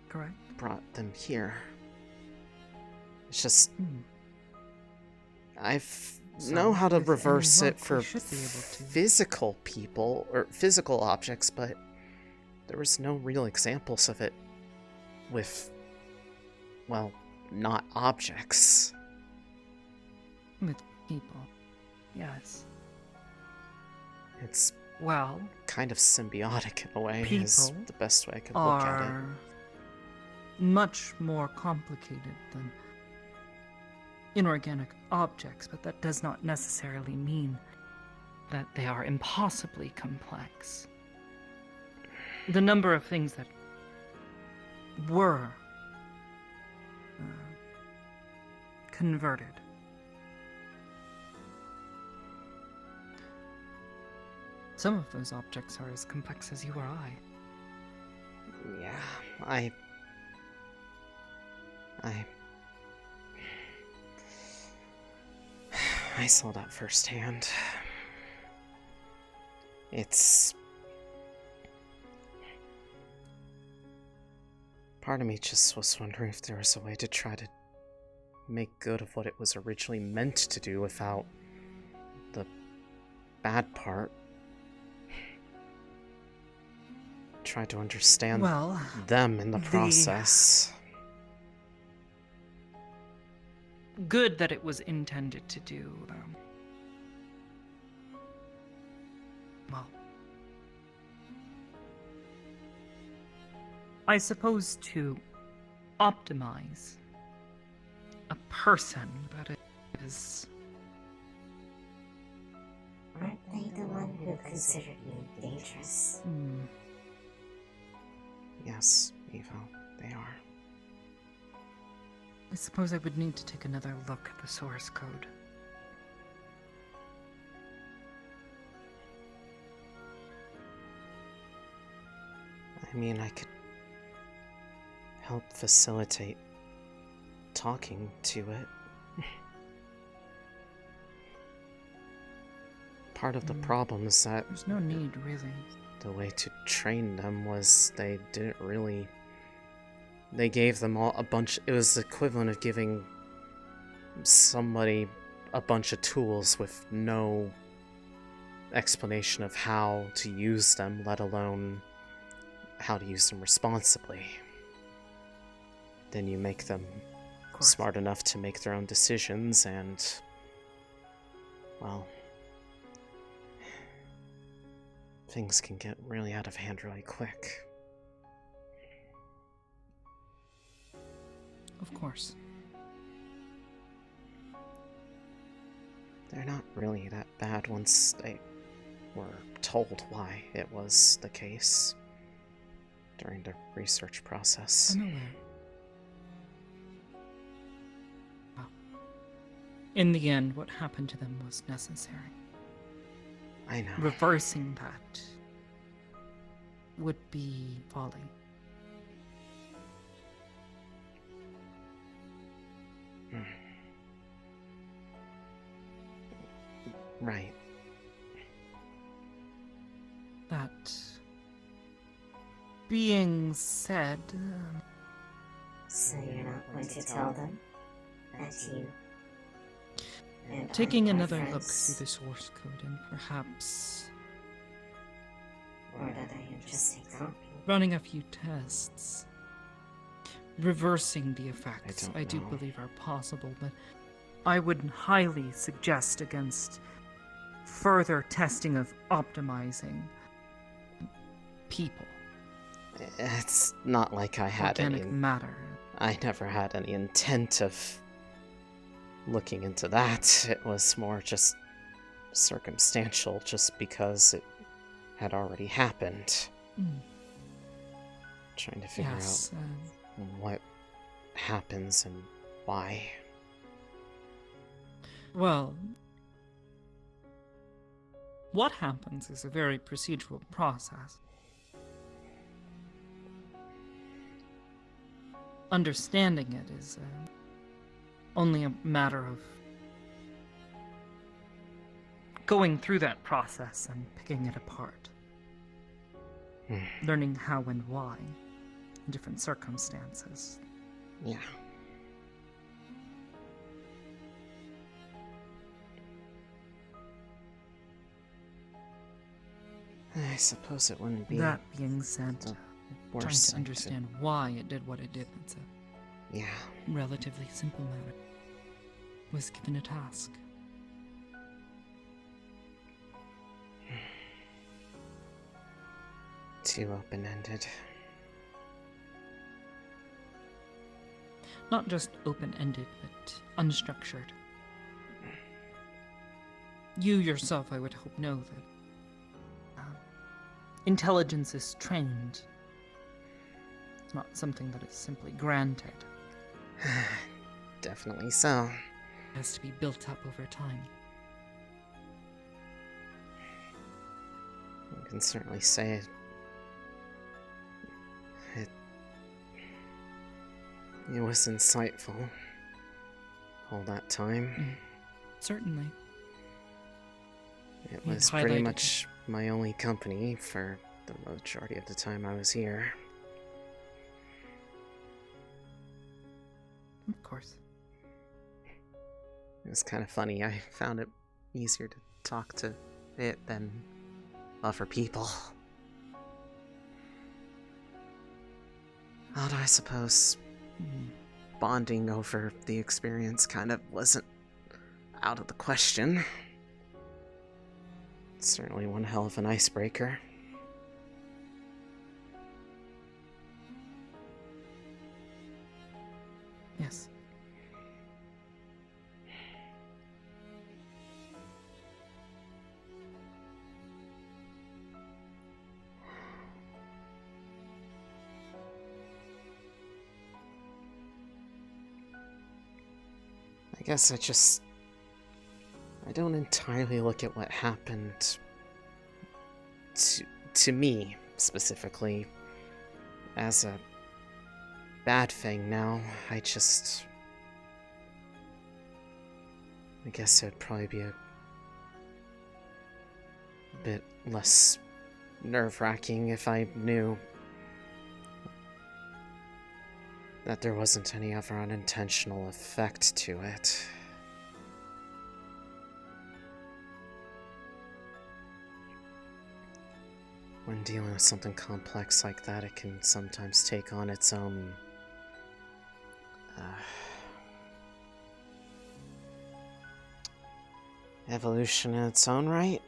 correct? Brought them here. It's just know how to reverse it for physical people or physical objects, but there was no real examples of it with, well, not objects. With people, yes. It's, well, kind of symbiotic in a way, people is the best way I could look at it. Much more complicated than inorganic objects, but that does not necessarily mean that they are impossibly complex. The number of things that were converted Some of those objects are as complex as you or I. Yeah, I saw that firsthand. It's... Part of me just was wondering if there was a way to try to make good of what it was originally meant to do without the bad part. Try to understand them in the process. Good that it was intended to do. Well, I suppose to optimize a person that is... Aren't they the one who considered you dangerous? Yes, Evo, they are. I suppose I would need to take another look at the source code. I mean, I could help facilitate talking to it. Part of the problem is that there's no need, really. The way to train them was they didn't really... They gave them all a bunch... It was the equivalent of giving somebody a bunch of tools with no explanation of how to use them, let alone how to use them responsibly. Then you make them smart enough to make their own decisions and... well... things can get really out of hand really quick. Of course. They're not really that bad once they were told why it was the case during the research process. I'm aware. Well, in the end, what happened to them was necessary. I know. Reversing that would be folly. Right. That being said... So you're not going to tell them that you... Taking another look through the source code and perhaps... or another interesting copy. Running a few tests. Reversing the effects, I do believe are possible, but I would highly suggest against further testing of optimizing people. It's not like I had organic any... matter. I never had any intent of looking into that. It was more just circumstantial, just because it had already happened. Trying to figure out what happens and why. Well, what happens is a very procedural process. Understanding it is only a matter of going through that process and picking it apart. Learning how and why in different circumstances. Yeah. I suppose it wouldn't be... That being said, trying to thing understand why it did what it did, it's a relatively simple matter. Was given a task. Too open-ended. Not just open-ended, but unstructured. You yourself, I would hope, know that intelligence is trained. It's not something that is simply granted. Definitely so. It has to be built up over time. can certainly say it was insightful all that time. Certainly. It was pretty much my only company for the majority of the time I was here. Of course. It was kind of funny. I found it easier to talk to it than other people. Although I suppose bonding over the experience kind of wasn't out of the question. It's certainly one hell of an icebreaker. Yes. I guess I don't entirely look at what happened to me, specifically, as a bad thing now. I guess it'd probably be a bit less nerve-wracking if I knew that there wasn't any other unintentional effect to it. When dealing with something complex like that, it can sometimes take on its own evolution in its own right.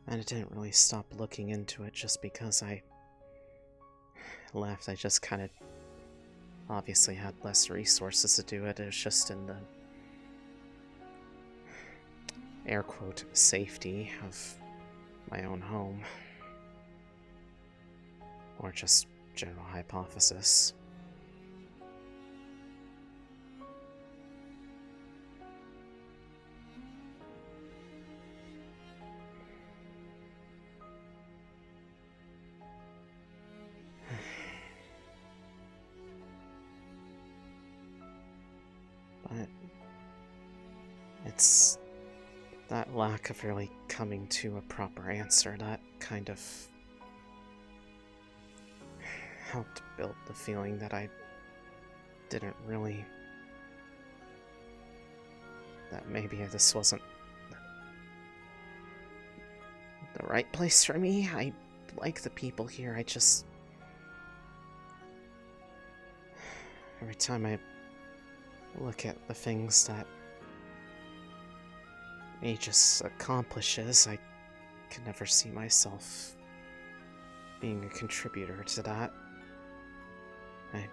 And I didn't really stop looking into it just because I left. I just kind of obviously had less resources to do it. It was just in the air quote safety of my own home. Or just general hypothesis. But it's that lack of really coming to a proper answer that kind of helped build the feeling that I didn't really... that maybe this wasn't the right place for me. I like the people here, I just... every time I look at the things that Aegis accomplishes, I can never see myself being a contributor to that. I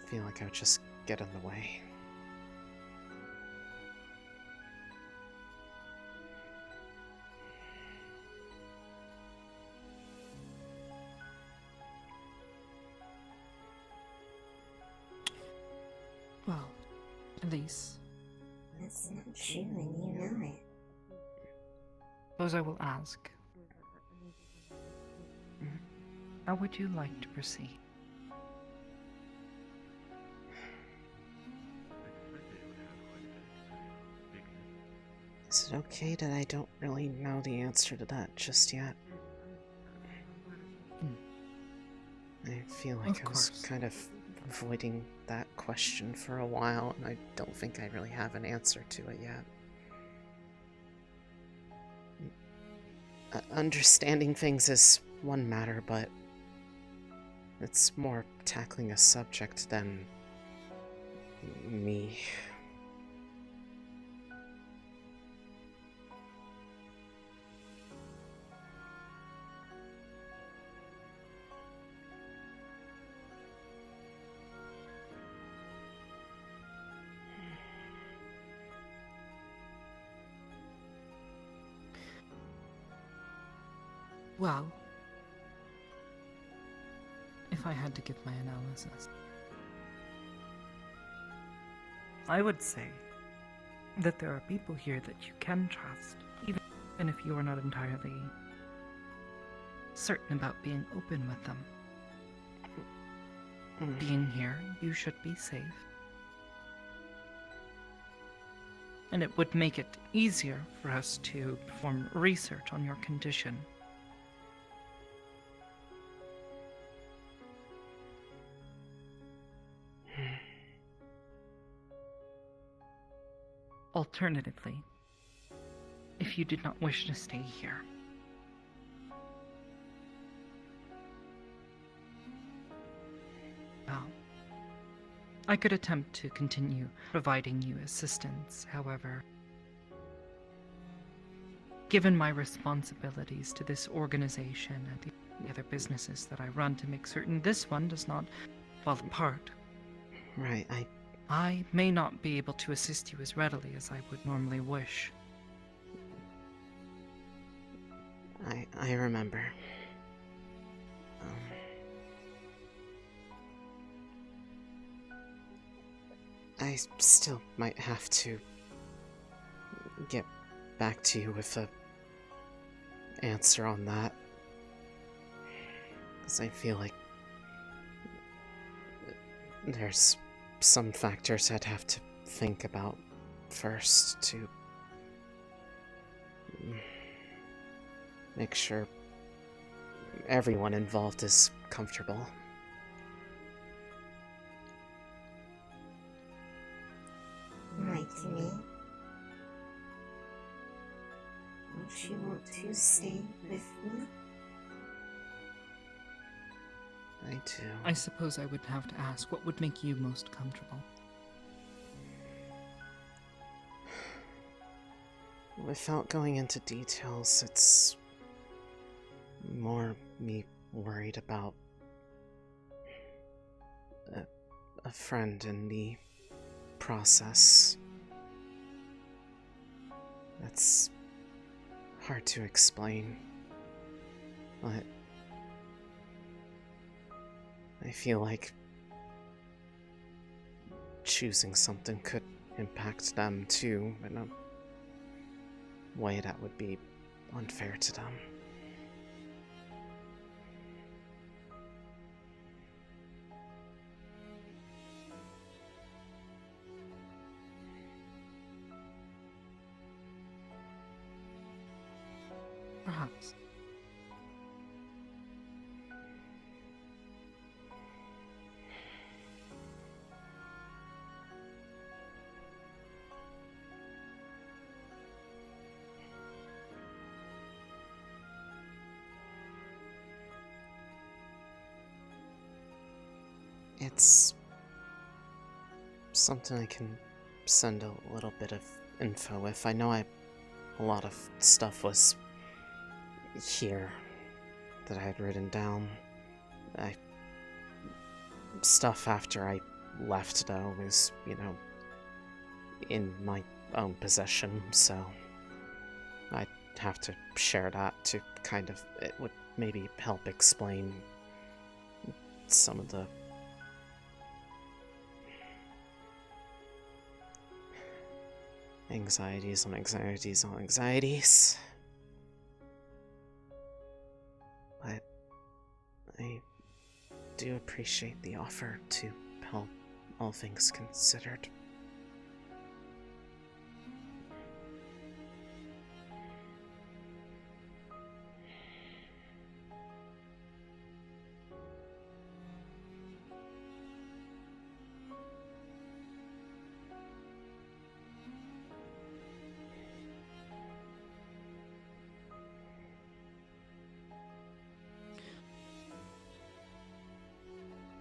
feel like I would just get in the way. Well, Elise. That's not true, and you know it. Suppose I will ask. How would you like to proceed? Is it okay that I don't really know the answer to that just yet? I feel like I was kind of avoiding that question for a while, and I don't think I really have an answer to it yet. Understanding things is one matter, but it's more tackling a subject than me. Well, if I had to give my analysis, I would say that there are people here that you can trust, even if you are not entirely certain about being open with them. Being here, you should be safe. And it would make it easier for us to perform research on your condition. Alternatively, if you did not wish to stay here, well, I could attempt to continue providing you assistance. However, given my responsibilities to this organization and the other businesses that I run to make certain this one does not fall apart. Right, I may not be able to assist you as readily as I would normally wish. I remember. I still might have to get back to you with a answer on that. Because I feel like there's some factors I'd have to think about first to make sure everyone involved is comfortable. Right to me. Don't you want to stay with me? I do. I suppose I would have to ask, what would make you most comfortable? Without going into details, it's more me worried about a friend in the process. That's hard to explain, but I feel like choosing something could impact them too in a way that would be unfair to them. Perhaps. It's something I can send a little bit of info with. I know a lot of stuff was here that I had written down. Stuff after I left, though, was, in my own possession, so I'd have to share that to it would maybe help explain some of the anxieties on anxieties on anxieties. But I do appreciate the offer to help, all things considered.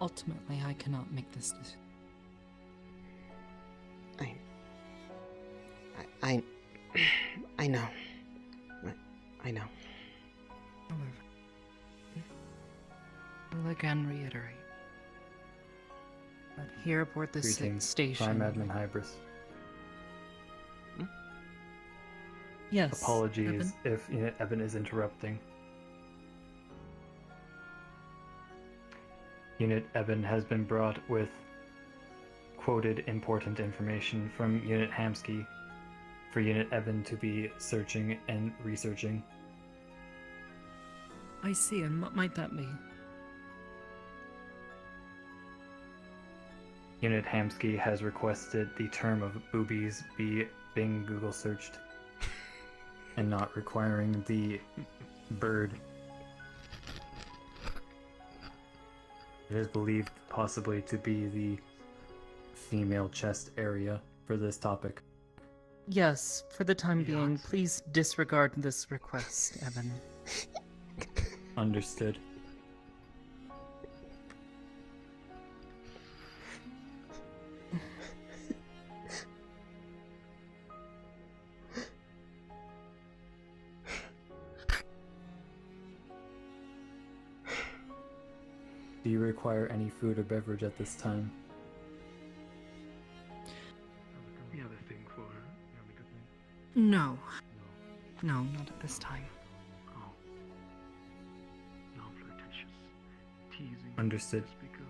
Ultimately, I cannot make this decision. I know. I know. However, I will again reiterate that here aboard this station... I'm Admin Hybris. Yes, Apologies Evan? if Evan is interrupting. Unit Evan has been brought with quoted important information from Unit Hamsky for Unit Evan to be searching and researching. I see, and what might that be? Unit Hamsky has requested the term of boobies be being Google searched and not requiring the bird. It is believed possibly to be the female chest area for this topic. Yes, for the time being, please disregard this request, Evan. Understood. Do you require any food or beverage at this time? You have a thing for her? No. No, not at this time. Oh. Non-flirtatious. Teasing. Understood. Just because.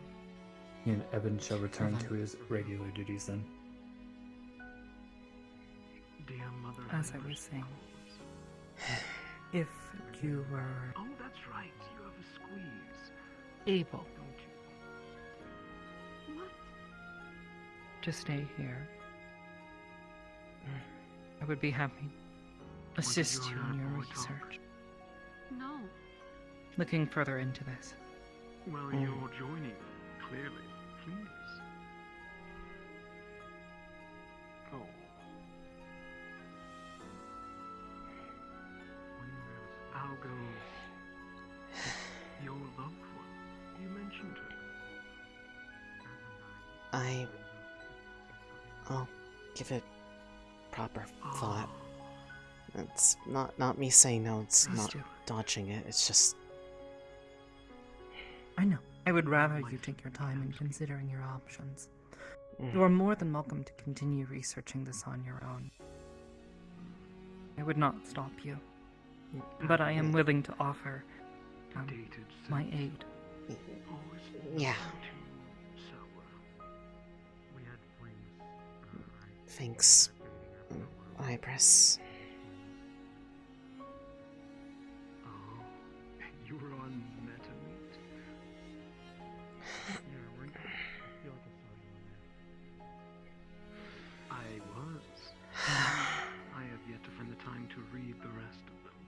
Unit Evan shall return to his regular duties then. Dear mother, As I was saying, if you were oh, that's right. You have a squeeze. able Don't you? What? to stay here, I would be happy to assist you in your research. No. Looking further into this. Well, you're joining, clearly. Please. Oh. How goes your loved one? You mentioned her. I'll give it proper thought. It's not me saying no, it's Please not do. dodging it, it's just... I know. I would rather you take your time in considering your options. You are more than welcome to continue researching this on your own. I would not stop you, but I am willing to offer my aid. Yeah. Thanks, Ibris. Oh, you were on MetaMeet? Yeah, weren't you? I feel like I saw you on there. I was. I have yet to find the time to read the rest of them.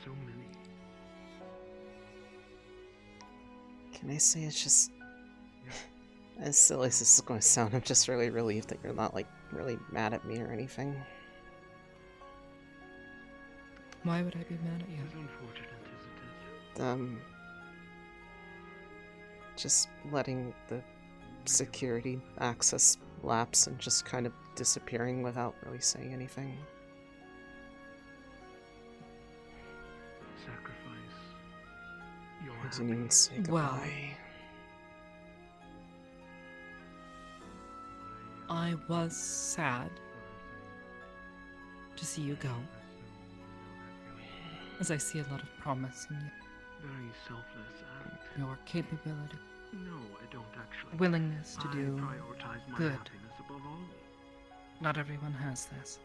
So many. Can I say it's just... As silly as this is going to sound, I'm just really relieved that you're not, like, really mad at me or anything. Why would I be mad at you? As unfortunate as it is. Just letting the security access lapse and just kind of disappearing without really saying anything. Sacrifice. I didn't even say goodbye. Well, I was sad to see you go, as I see a lot of promise in you. Very selfless act. Your capability, No, I don't actually. willingness to do I prioritize my good. happiness above all. Not everyone has this.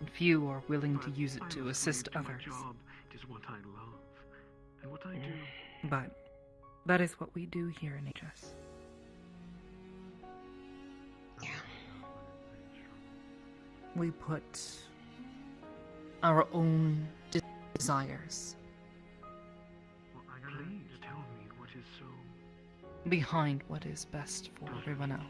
And few are willing to use it to assist My others. job is what I love, and what I do. But that is what we do here in HS. Yeah. We put our own desires Please tell me what is so. behind what is best for everyone else.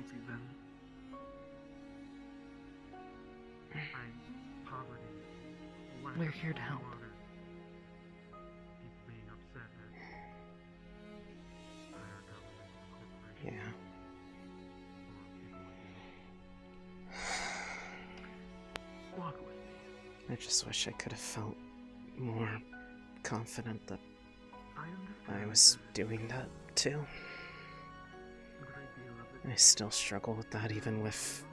We're here to help. Yeah. I just wish I could have felt more confident that I was doing that too. I still struggle with that, even with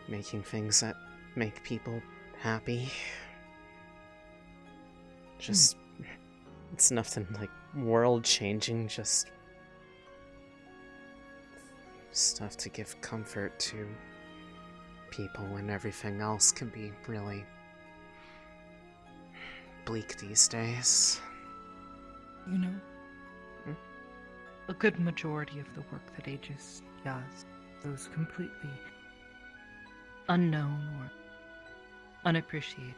making things that make people happy. Just, it's nothing like world changing, just stuff to give comfort to people when everything else can be really bleak these days. You know, a good majority of the work that Aegis does goes completely unknown or unappreciated.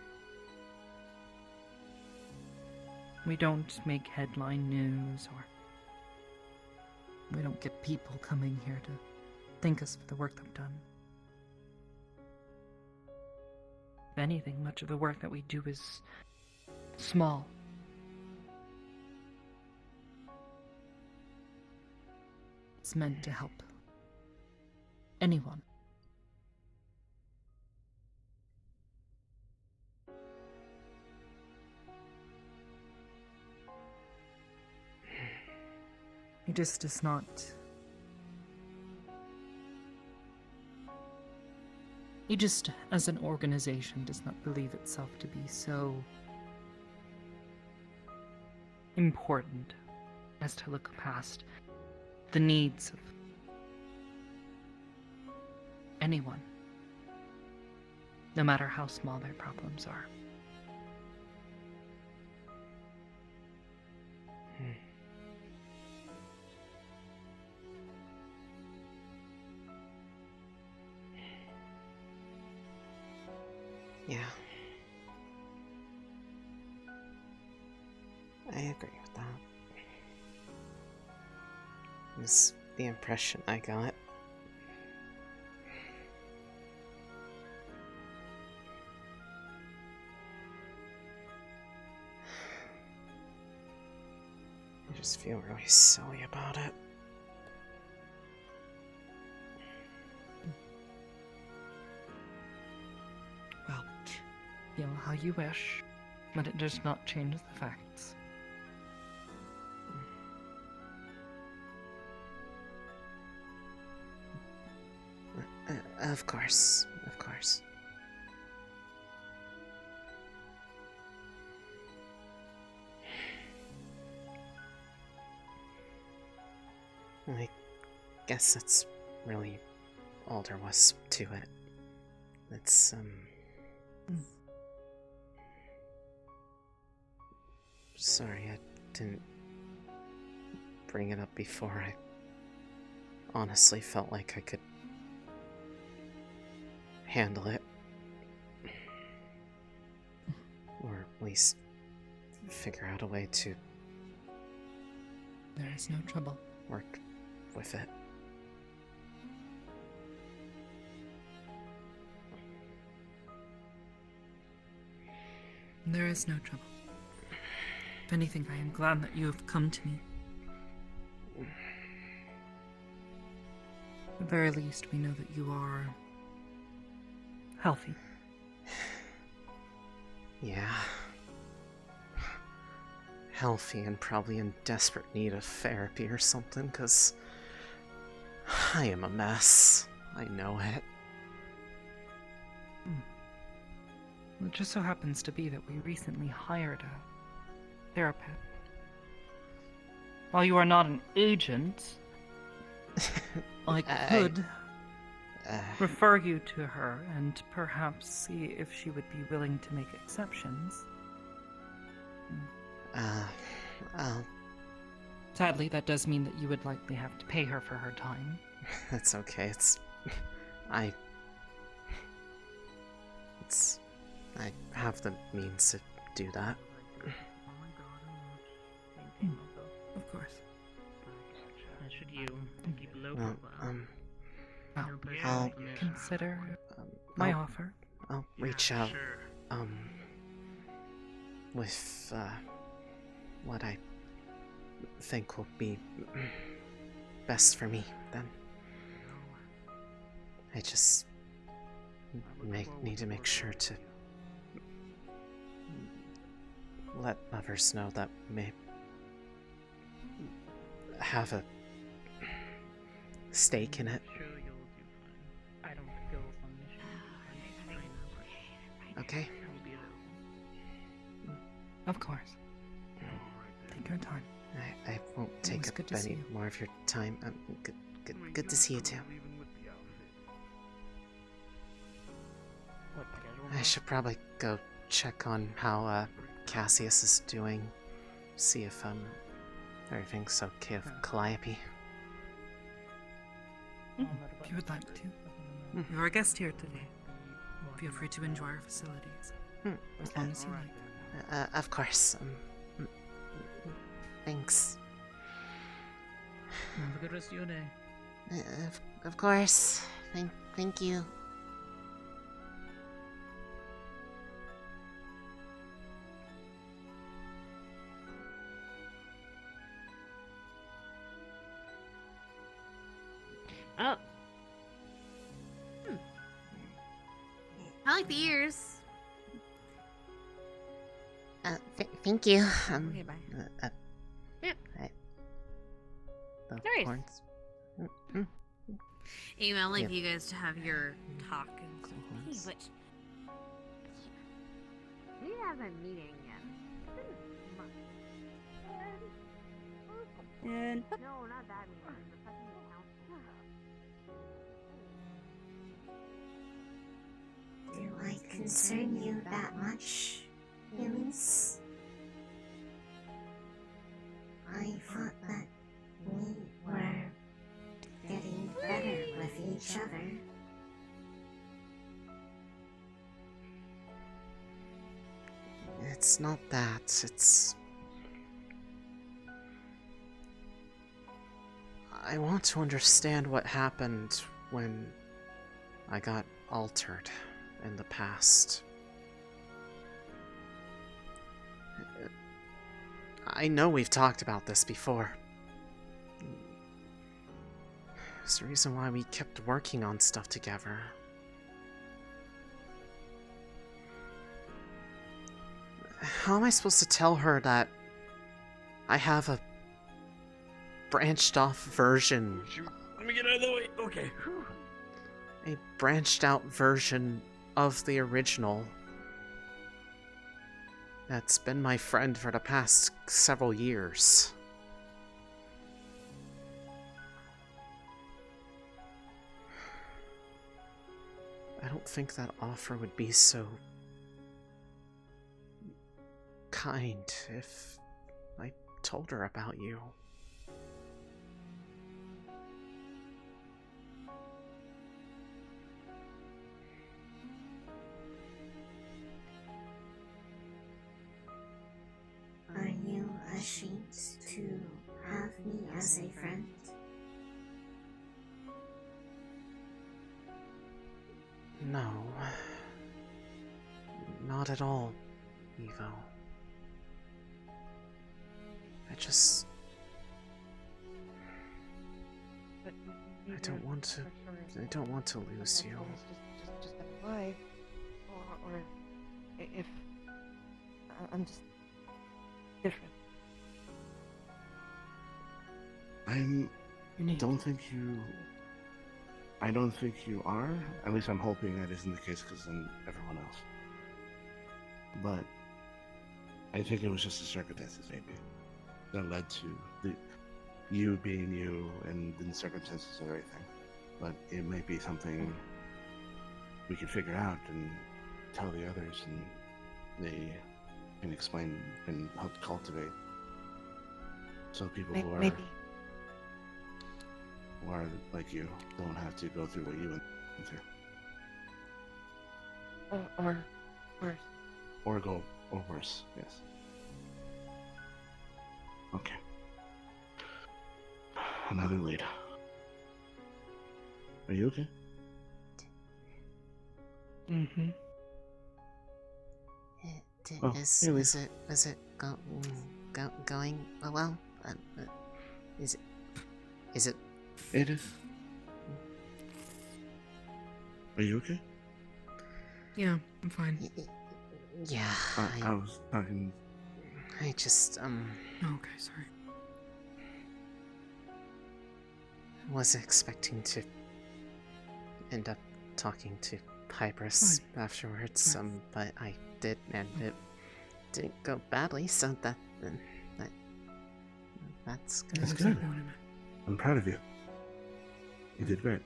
We don't make headline news, or we don't get people coming here to thank us for the work they've done. If anything, much of the work that we do is small. It's meant to help anyone. It just does not. It just, as an organization, does not believe itself to be so important as to look past the needs of anyone, no matter how small their problems are. Yeah. I agree with that. That's the impression I got. I just feel really silly about it. Well, feel how you wish, but it does not change the facts. Of course, of course. I guess that's really all there was to it. It's, Sorry, I didn't bring it up before. I honestly felt like I could handle it. Or at least figure out a way to... There is no trouble. Work with it. There is no trouble. If anything, I am glad that you have come to me. At the very least, we know that you are healthy. Yeah. Healthy and probably in desperate need of therapy or something, because I am a mess. I know it. It just so happens to be that we recently hired a therapist. While you are not an agent, I could refer you to her and perhaps see if she would be willing to make exceptions. Sadly, that does mean that you would likely have to pay her for her time. That's okay, I have the means to do that. Of course. Should you keep low profile? I'll consider my offer. I'll reach out, with, what I think will be best for me, then. I just need to make sure to let others know that may have a stake in it. Okay? Of course. Take your time. I won't take up any more of your time. Good to see you too. I should probably go check on how Cassius is doing. See if everything's okay with Calliope. If you would like to. You're a guest here today. Feel free to enjoy our facilities. As long as you like. Of course. Thanks. Have a good rest of your day. Of course. Thank you. Oh. I like the ears. Thank you. Okay, bye. Yep. The Nice. horns. I'll leave Yeah. you guys to have your talk and Horns. but we have a meeting and no, not that meeting. The fucking council. Do I concern you that much, Elise? I thought that we were getting better with each other. It's not that. It's... I want to understand what happened when I got altered in the past. I know we've talked about this before. It's the reason why we kept working on stuff together. How am I supposed to tell her that I have a branched off version? Let me get out of the way. Okay. A branched out version of the original that's been my friend for the past several years. I don't think that offer would be so kind if I told her about you. Are you ashamed to have me as a friend? No. Not at all, Evo. I just... I don't want to lose you. Just alive, or if I'm just different. I don't think you are. At least I'm hoping that isn't the case because then everyone else. But I think it was just the circumstances maybe that led to you being you and the circumstances of everything. But it might be something we can figure out and tell the others, and they can explain and help cultivate. So people who are like you don't have to go through what you went through. Or worse. Or worse, yes. Okay. Another lead. Are you okay? Mm-hmm. Is it going well? Is it? It is. Are you okay? Yeah, I'm fine. Yeah. I was talking. I just Okay, sorry. wasn't expecting to end up talking to Hybris afterwards. But I did, and it didn't go badly. So that's good. That's good. I'm proud of you. You did great.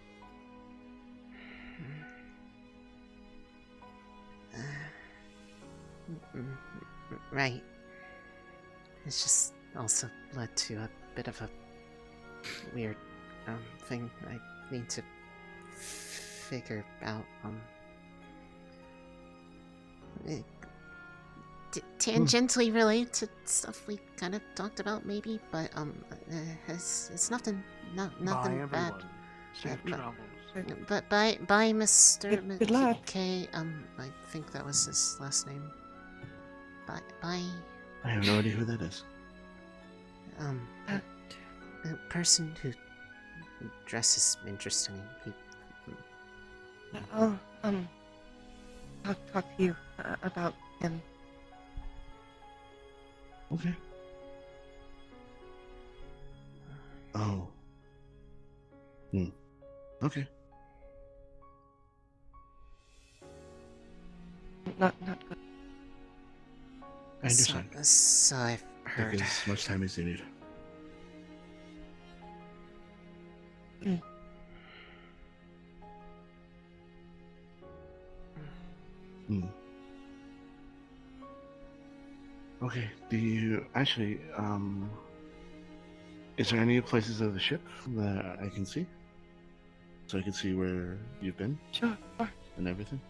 Right. It's just also led to a bit of a weird thing I need to figure out. Tangentially related to stuff we kind of talked about, maybe, but it's nothing bad. Safe travels. But bye, Mr. Good luck. K. I think that was his last name. Bye. I have no idea who that is. A person who dresses interestingly. I'll talk to you about him. Okay. Oh. Okay. Not good. I understand. So I've heard. Take as much time as you need. Okay, do you actually, is there any places of the ship that I can see? So I can see where you've been? Sure. And everything?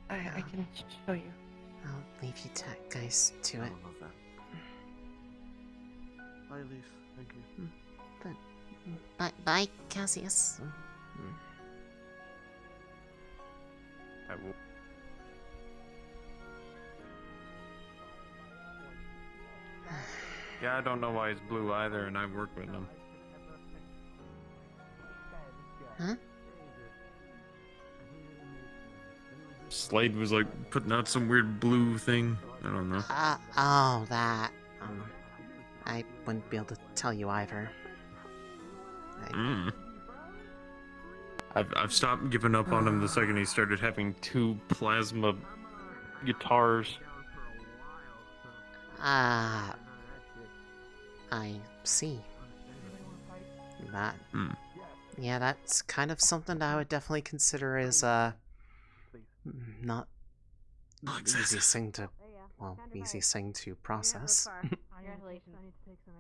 I can show you. I'll leave you guys to it. Bye, Elise. Thank you. Bye, Cassius. I will. Yeah, I don't know why he's blue either, and I work with him. Huh? Slade was like putting out some weird blue thing. I don't know. Oh, that. I wouldn't be able to tell you either. I've stopped giving up on him the second he started having 2 plasma guitars. I see. That. Yeah, that's kind of something that I would definitely consider as not easiest thing to, well, easiest thing to process. Congratulations. I need to take some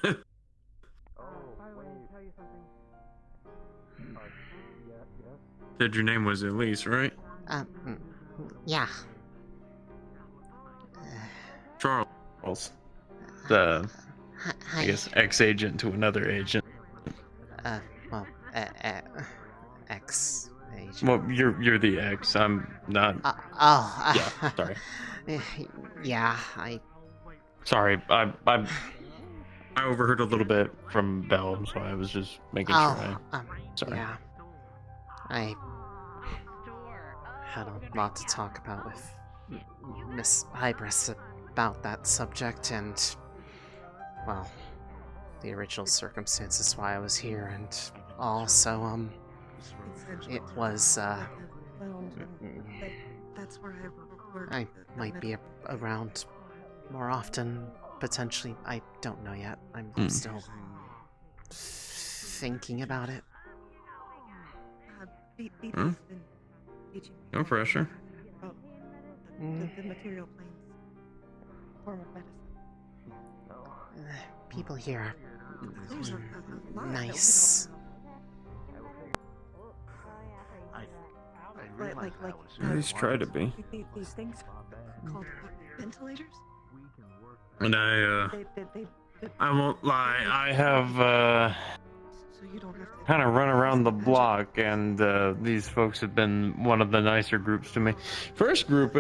English. By the way, to tell you something. Said your name was Elise, right? Yeah. Charles. The, I guess, ex-agent to another agent. Well, ex-agent. Well, you're the ex. I'm not. Yeah, sorry. Yeah, Sorry, I overheard a little bit from Belle, so I was just making sure. Sorry. Yeah. I had a lot to talk about with Miss Hybris about that subject, and, well, the original circumstances why I was here, and also, it was, That's where I work. I might be around more often, potentially. I don't know yet. I'm still thinking about it. No pressure. The material planes. Form of medicine. People here Those are are a lot that we nice. Like, Please try to be. these things called ventilators? And I won't lie, I have, So you don't have to... kind of run around the block, and these folks have been one of the nicer groups to me. First group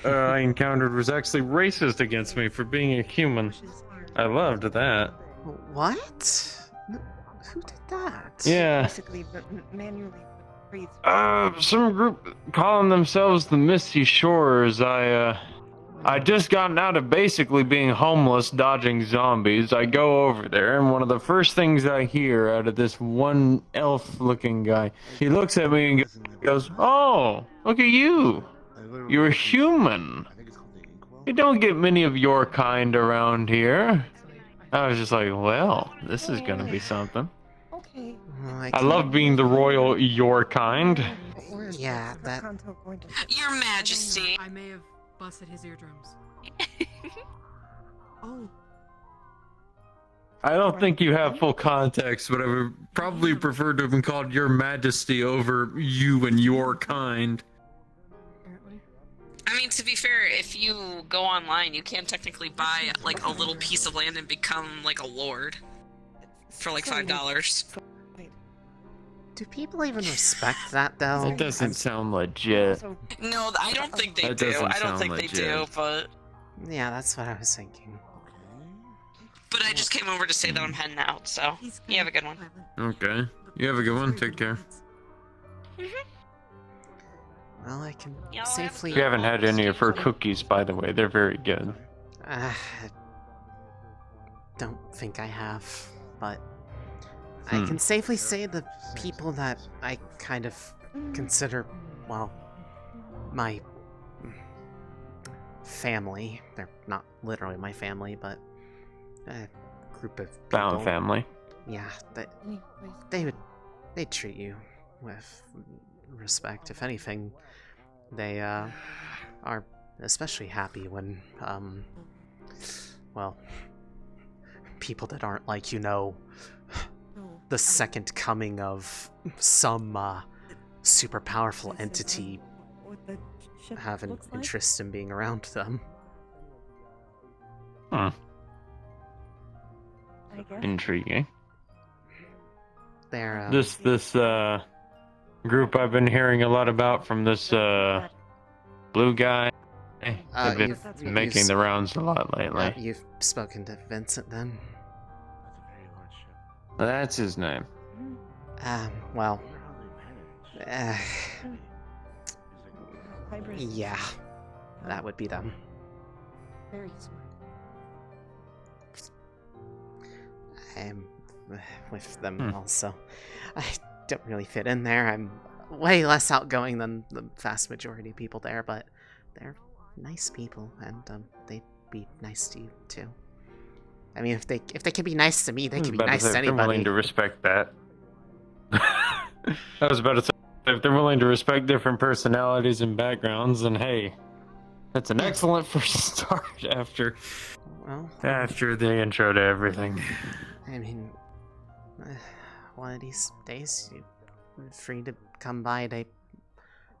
I encountered was actually racist against me for being a human. I loved that. What? Who did that? Yeah. Basically, manually breathe. Some group calling themselves the Misty Shores. I just gotten out of basically being homeless, dodging zombies. I go over there, and one of the first things I hear out of this one elf-looking guy, he looks at me and goes, "Oh, look at you. You're human. You don't get many of your kind around here." I was just like, well, this is gonna be something. Okay. I love being the royal your kind. Yeah, that. Your Majesty. I may have busted his eardrums. Oh. I don't think you have full context, but I would probably prefer to have been called Your Majesty over you and your kind. I mean, to be fair, if you go online, you can technically buy like a little piece of land and become like a lord for like $5. Do people even respect that though? That doesn't sound legit. No, I don't think they That do. doesn't I don't sound think legit. they do, but Yeah, that's what I was thinking. I just came over to say that I'm heading out. So you have a good one. Okay. You have a good one. Take care. Well, I can safely. We haven't had any of her cookies, by the way. They're very good. Don't think I have, but I can safely say the people that I kind of consider, well, my family. They're not literally my family, but a group of people. Found family. Yeah, they'd treat you with respect. If anything, they are especially happy when well, people that aren't like, you know, the second coming of some super powerful entity have an interest in being around them. Intriguing. They're This group I've been hearing a lot about from this blue guy. They've been making the rounds a lot lately. You've spoken to Vincent then? That's his name. Well, yeah, that would be them. Very smart. I'm with them also. I don't really fit in there. I'm way less outgoing than the vast majority of people there, but they're nice people, and they'd be nice to you too. I mean, if they can be nice to me, they can be nice to They're anybody. willing to respect that. I was about to say, if they're willing to respect different personalities and backgrounds, then hey, that's an excellent first start after the intro to everything. I mean, one of these days, you're free to come by. They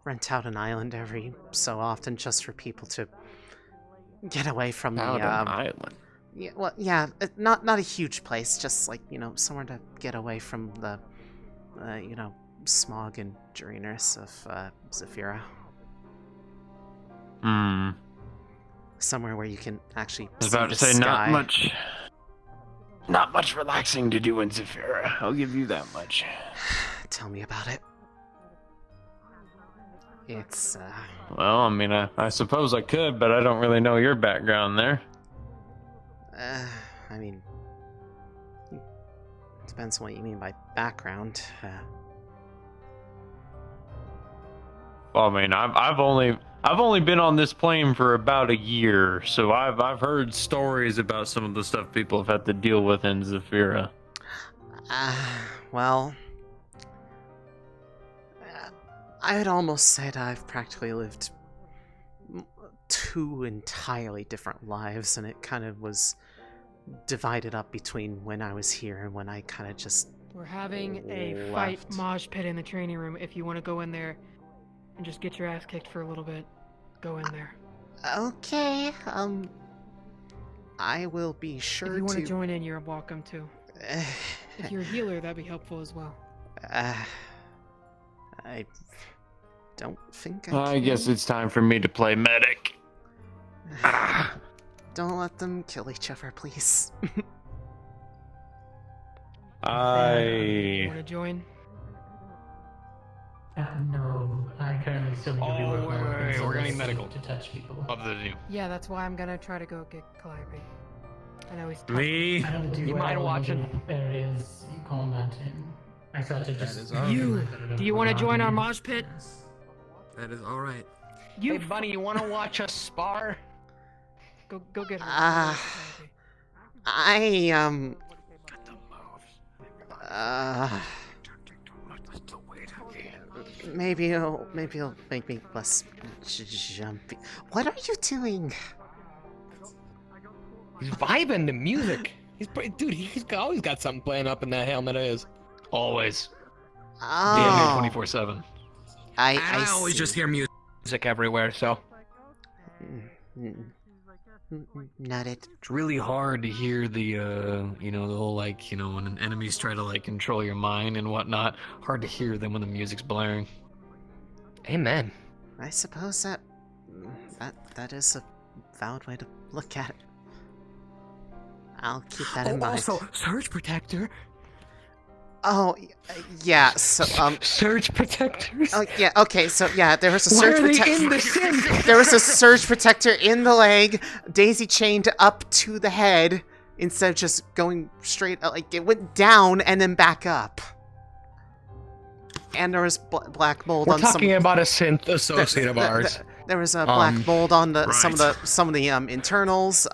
rent out an island every so often just for people to get away from Out the an island. Yeah, well, yeah, not a huge place, just like, you know, somewhere to get away from the, you know, smog and dreariness of Zephyra. Somewhere where you can actually. I was about to say sky. not much relaxing to do in Zephyra. I'll give you that much. Tell me about it. It's Well, I mean, I suppose I could, but I don't really know your background there. I mean, depends on what you mean by background. Well, I mean, I've only been on this plane for about a year, so I've heard stories about some of the stuff people have had to deal with in Zephyra. Well, I'd almost said I've practically lived two entirely different lives, and it kind of was divided up between when I was here and when I kind of just We're having a left. fight mosh pit in the training room. If you want to go in there and just get your ass kicked for a little bit, go in there. Okay, I will be sure to... If you want to join in, you're welcome to. If you're a healer, that'd be helpful as well. I don't think I guess it's time for me to play medic. Don't let them kill each other, please. You want to join? No, I currently still need to be working on We're gonna need medical. to touch people. Other than you. Yeah, that's why I'm gonna try to go get Calliope. I know he's tough. Me? You mind watching? Areas you combat in. I thought to just. You! Do you want to join our mosh pit? That is all right. You Hey, buddy, you want to watch us spar? Go get her. Maybe it'll make me less jumpy. What are you doing? He's vibing to music. Dude, he's always got something playing up in that helmet of his. Always. Oh. Damn near 24/7. I always just hear music everywhere, so. Noted. It's really hard to hear the, the whole, like, when enemies try to, like, control your mind and whatnot. Hard to hear them when the music's blaring. Amen. I suppose that is a valid way to look at it. I'll keep that in mind. Also, surge protector. Oh, yeah, so, Surge protectors? Oh, yeah, okay, so, yeah, there was a Why surge are they protector. in the synth? There was a surge protector in the leg, daisy chained up to the head, instead of just going straight, like, it went down and then back up. And there was black mold on some... We're talking about a synth associate of ours. There was a black mold on some of the internals.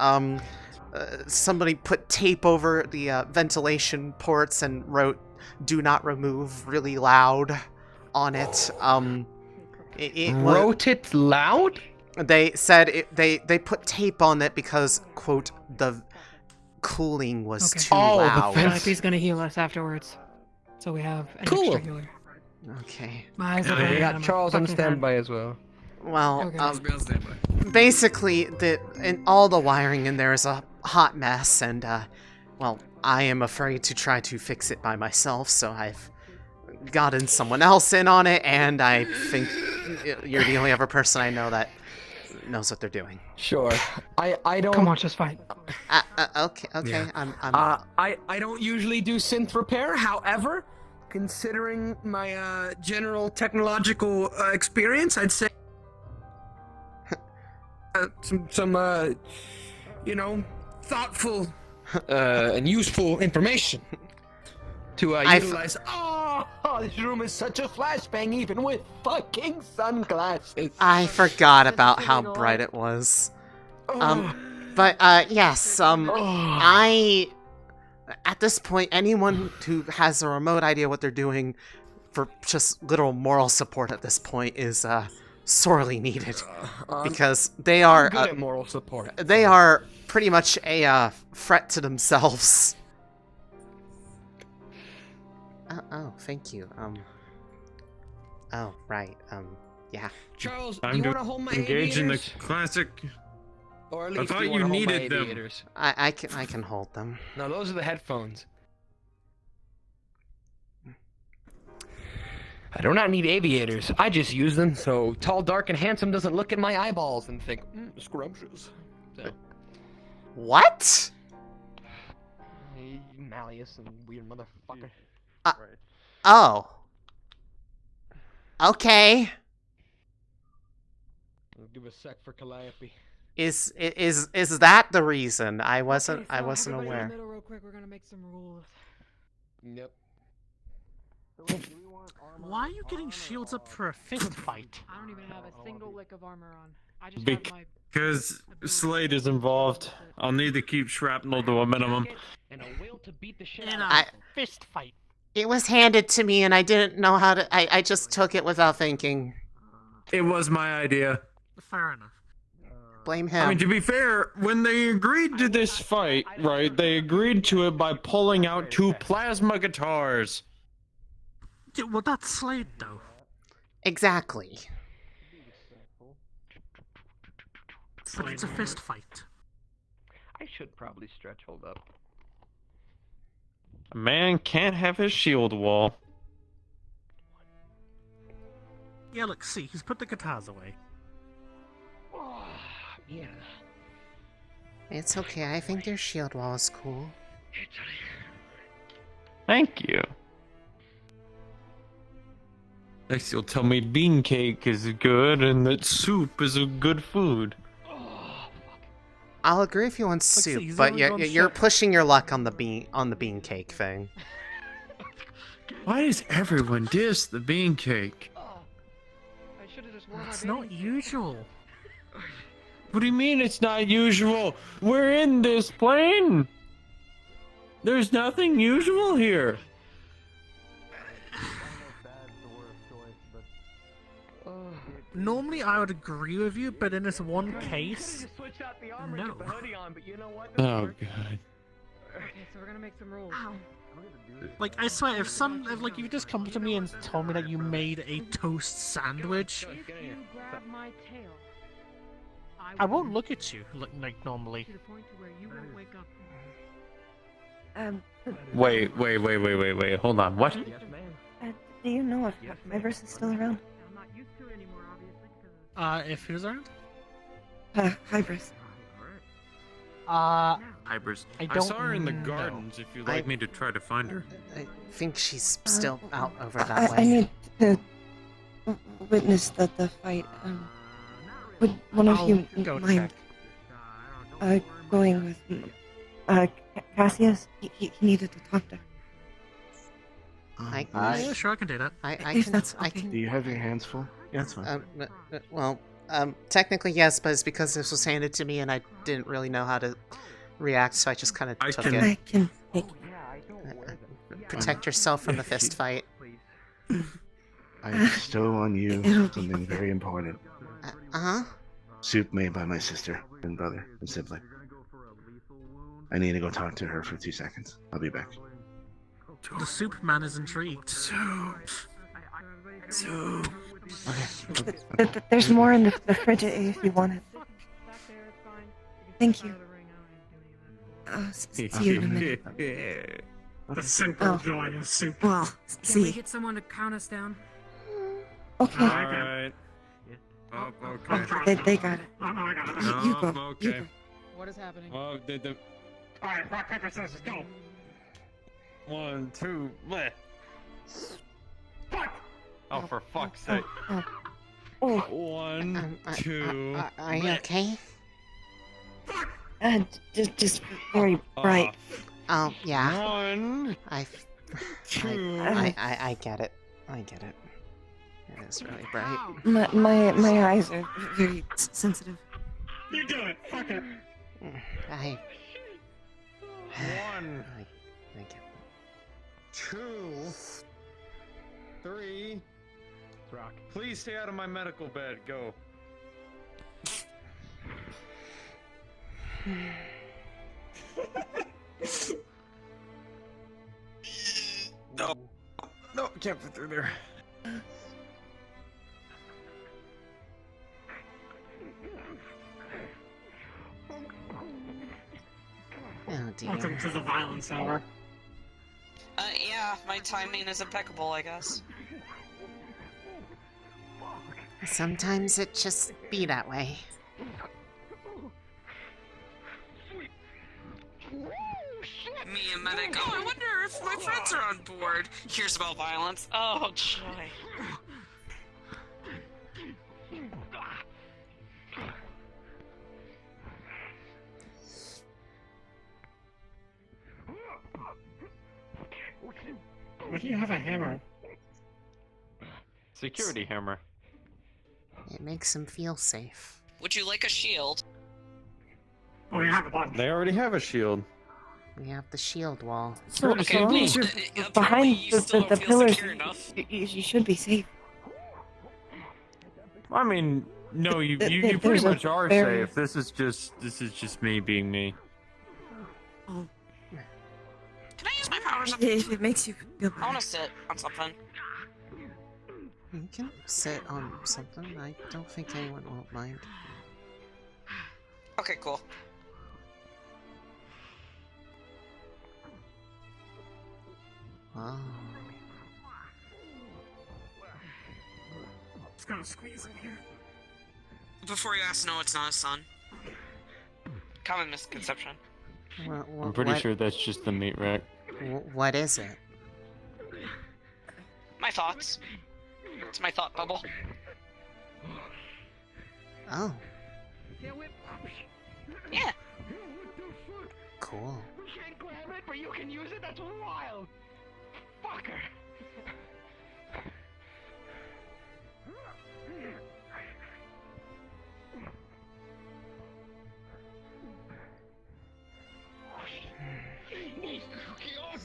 Somebody put tape over the ventilation ports and wrote "Do not remove" really loud on it. Wrote it loud? They said they put tape on it because, quote, the cooling was too loud. He's gonna heal us afterwards, so we have an extra healer. Okay. My eyes are We burning, got I'm Charles on fucking standby as well. Well, Okay. basically, in all the wiring in there is a hot mess, and well, I am afraid to try to fix it by myself, so I've gotten someone else in on it, and I think you're the only other person I know that knows what they're doing. Sure. I don't. Come on, just fight. Okay. Yeah. I don't usually do synth repair. However, considering my general technological experience, I'd say some thoughtful and useful information to utilize. Oh, this room is such a flashbang, even with fucking sunglasses. I forgot about how bright it was. But yes, at this point, anyone who has a remote idea what they're doing for just literal moral support at this point is sorely needed, because they are good at moral support. They are pretty much a threat to themselves. Oh, thank you. Oh, right. Yeah. Charles, Time you to want to hold my engage in the aviators? classic. Or at I least thought you you wanna hold my needed them. aviators? I can hold them. No, those are the headphones. I do not need aviators. I just use them so Tall, Dark, and Handsome doesn't look at my eyeballs and think, scrumptious. So. What? You malleus and weird motherfucker. Oh. Okay. I'll give a sec for Calliope. Is that the reason? I wasn't Everybody aware. In the middle real quick, we're gonna make some rules. Yep. Why are you getting shields up for a fist fight? I don't even have a single lick of armor on. I just have my... Because Slade is involved. I'll need to keep shrapnel to a minimum. In a fist fight. It was handed to me and I didn't know how to... I just took it without thinking. It was my idea. Fair enough. Blame him. I mean, to be fair, when they agreed to this fight, right, they agreed to it by pulling out 2 plasma guitars. Yeah, well, that's Slade, though. Exactly. But it's a fist fight. I should probably stretch. Hold up. A man can't have his shield wall. Yeah, look, see, he's put the guitars away. Yeah. It's okay. I think your shield wall is cool. Thank you. Next you'll tell me bean cake is good and that soup is a good food. I'll agree if you want soup, he's but only gone you're shit. pushing your luck on the bean cake thing. Why does everyone diss the bean cake? I should have just worn my It's not usual. What do you mean it's not usual? We're in this plane. There's nothing usual here. Normally I would agree with you, but in this one case, no. Oh god. Okay, so we're gonna make some rules. Like, I swear, if you just come to me and told me that you made a toast sandwich, If you grab my tail, I won't look at you like normally. to the point to where you won't wake up. Wait. Hold on. What? Do you know if Metaverse is still around? I'm not used to it anymore, obviously, because If who's around? Hybris. Hybris. I I don't saw her in the know. gardens. If you'd like me to try to find her. I think she's still out over that way. I need to witness the fight. Would one of you go mind going with Cassius? He needed to talk to her. Yeah, sure, I can do that. I If can. that's I okay. can. Do you have your hands full? Yeah, that's fine. Well, technically yes, but it's because this was handed to me and I didn't really know how to react, so I just kind of took it. I can take Protect yourself from the fist fight. I bestow on you something very important. Uh-huh. Soup made by my sister and brother and sibling. I need to go talk to her for 2 seconds. I'll be back. The soup man is intrigued. There's more in the fridge if you want it. Thank you. See you in a minute. The simple joy of soup. Well, Can we see. get someone to count us down? Okay. Alright. Oh, okay. They got it. You go. Okay. You go. What is happening? Oh, the... Alright, rock, paper, scissors, go! 1, 2, bleh. Fuck! Oh, for fuck's sake. Oh. 1, 2. Are you okay? Just very bright. Oh, yeah. 1, I 2. get it. I get it. It is really bright. My eyes are very sensitive. You do it! Fuck it! I 1, get it. 2, 3. Rock. Please stay out of my medical bed. Go. No, can't fit through there. Oh dear. Welcome to the violence hour. Yeah, my timing is impeccable, I guess. Sometimes it just be that way. Me and Medic. Oh, I wonder if my friends are on board. Here's about violence. Oh, joy. Why do you have a hammer? Security hammer. It makes him feel safe. Would you like a shield? Oh, you have a bunch. They already have a shield. We have the shield wall. So Okay, as long as well, you're apparently behind you still the don't feel pillars, secure enough. you should be safe. I mean, no, you There's pretty a much are very- safe. This is just me being me. Can I use my powers? If it makes you feel I want better. to sit on something. You can sit on something. I don't think anyone won't mind. Okay, cool. Oh. It's gonna squeeze in here. Before you ask, no, it's not a sun. Common misconception. I'm pretty sure that's just the meat rack. What is it? My thoughts. It's my thought bubble. Oh, Yeah. cool. You can't grab it, but you can use it? That's wild! Fucker!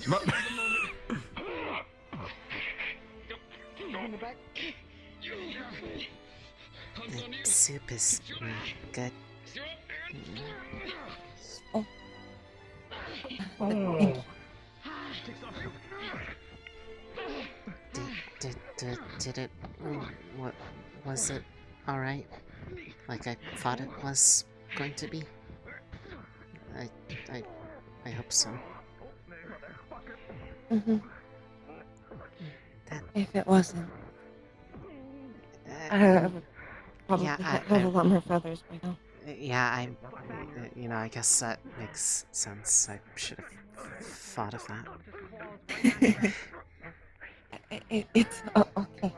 The soup is good. Oh. Oh. Did it? What was it? All right, like I thought it was going to be. I hope so. If it wasn't, I would probably have a lot more feathers by now. Yeah, you know, I guess that makes sense. I should have thought of that. It's okay.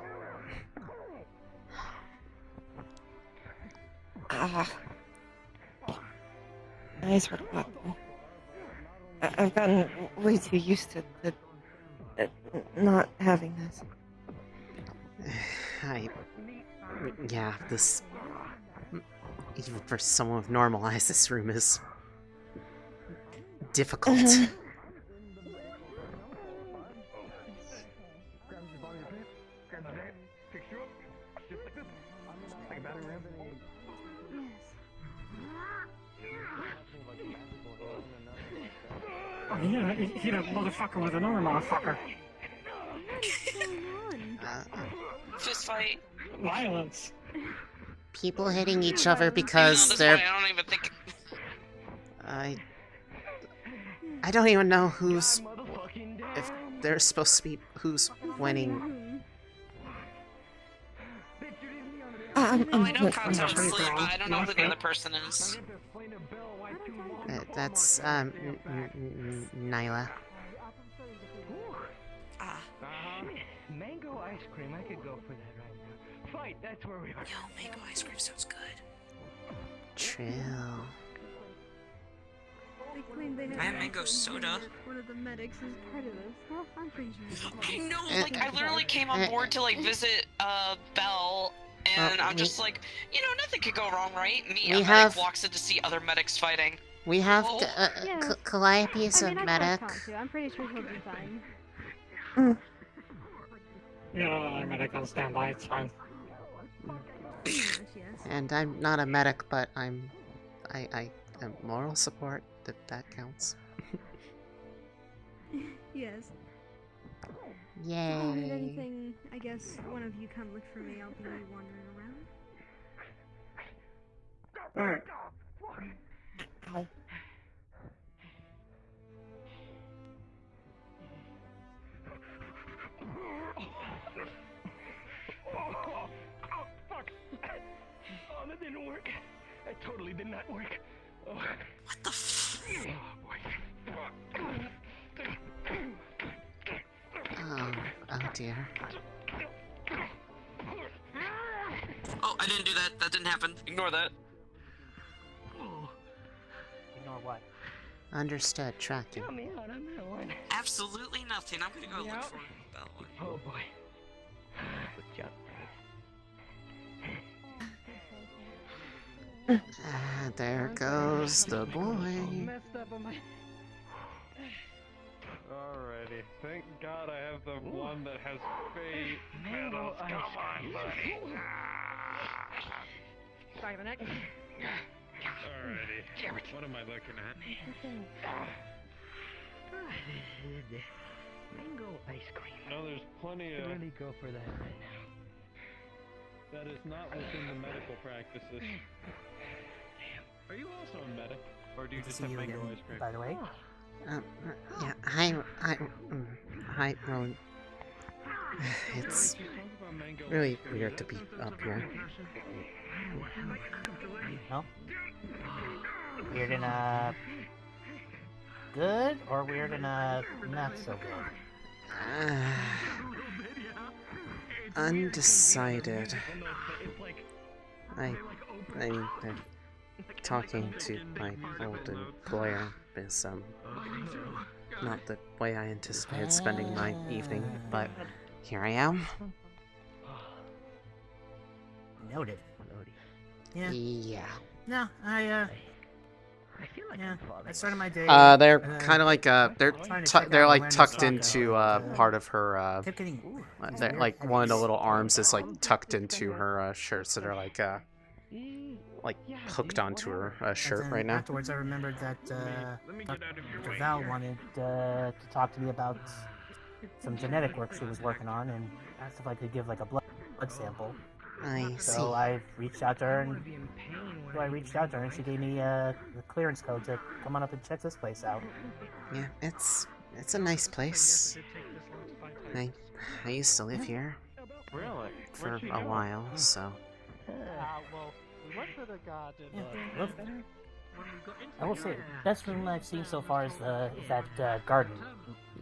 Eyes hurt a lot, though. I've gotten way too used to not having this. Yeah, this... Even for someone with normal eyes, this room is... difficult. Oh, yeah, hit a motherfucker with another motherfucker. Fist fight. Violence. People hitting each other because they're... I don't even think... I don't even know who's... if they're supposed to be... who's winning. I know Cops are asleep, but I don't know who the other person is. That's, Nyla. Mango ice cream, I could go for that right now. Fight, that's where we are. Yo, mango ice cream sounds good. Trill. They claim they I have mango soda. One of the medics is part of this. Well, I'm pretty sure. I know, like, I literally came on board to, like, visit, Belle, and I'm just like, you know, nothing could go wrong, right? Me, a medic walks in to see other medics fighting. We have Yeah. Calliope is I a mean, medic. I'm pretty sure he'll be fine. Yeah, I'm medic on standby, it's fine. And I'm not a medic, but I am moral support, if that counts. Yes. Yay. If you need anything, I guess one of you come look for me. I'll be wandering around. Alright. Ow. Oh, fuck. Oh, that didn't work. That totally did not work. Oh. What the f... Oh, boy. Oh dear. Oh, I didn't do that. That didn't happen. Ignore that. Ignore what? Understood, tracking. Tell me out on that one. Absolutely nothing. I'm gonna go look for Belle. Oh, boy. Good job. There goes the boy. Messed up on my... Alrighty, thank God I have the one that has fate. Mango Come on, buddy. Back of the neck. Alrighty, what am I looking at? Mango ice cream. No, there's plenty of... Really go for that right now. That is not within the medical practices. Are you also a medic? Or do you just have mango ice cream? By the way. Yeah, hi, Rowan. It's really weird to be up here. No? Weird in a good or weird in a not so good? Undecided. I mean, talking to my old employer is, not the way I anticipated spending my evening, but here I am. Noted, Lodi. Yeah. Yeah. No, Yeah, I started my day. They're kind of like they're like tucked into part of her. They're, like one of the little arms is like tucked into her shirt, so they're like hooked onto her shirt right now. Afterwards, I remembered that Dr. Val wanted to talk to me about some genetic work she was working on, and asked if I could give like a blood sample. I see. So I reached out to her, and she gave me the clearance code to come on up and check this place out. Yeah, it's a nice place. I used to live here for a while, so. I will say, best room I've seen so far is that garden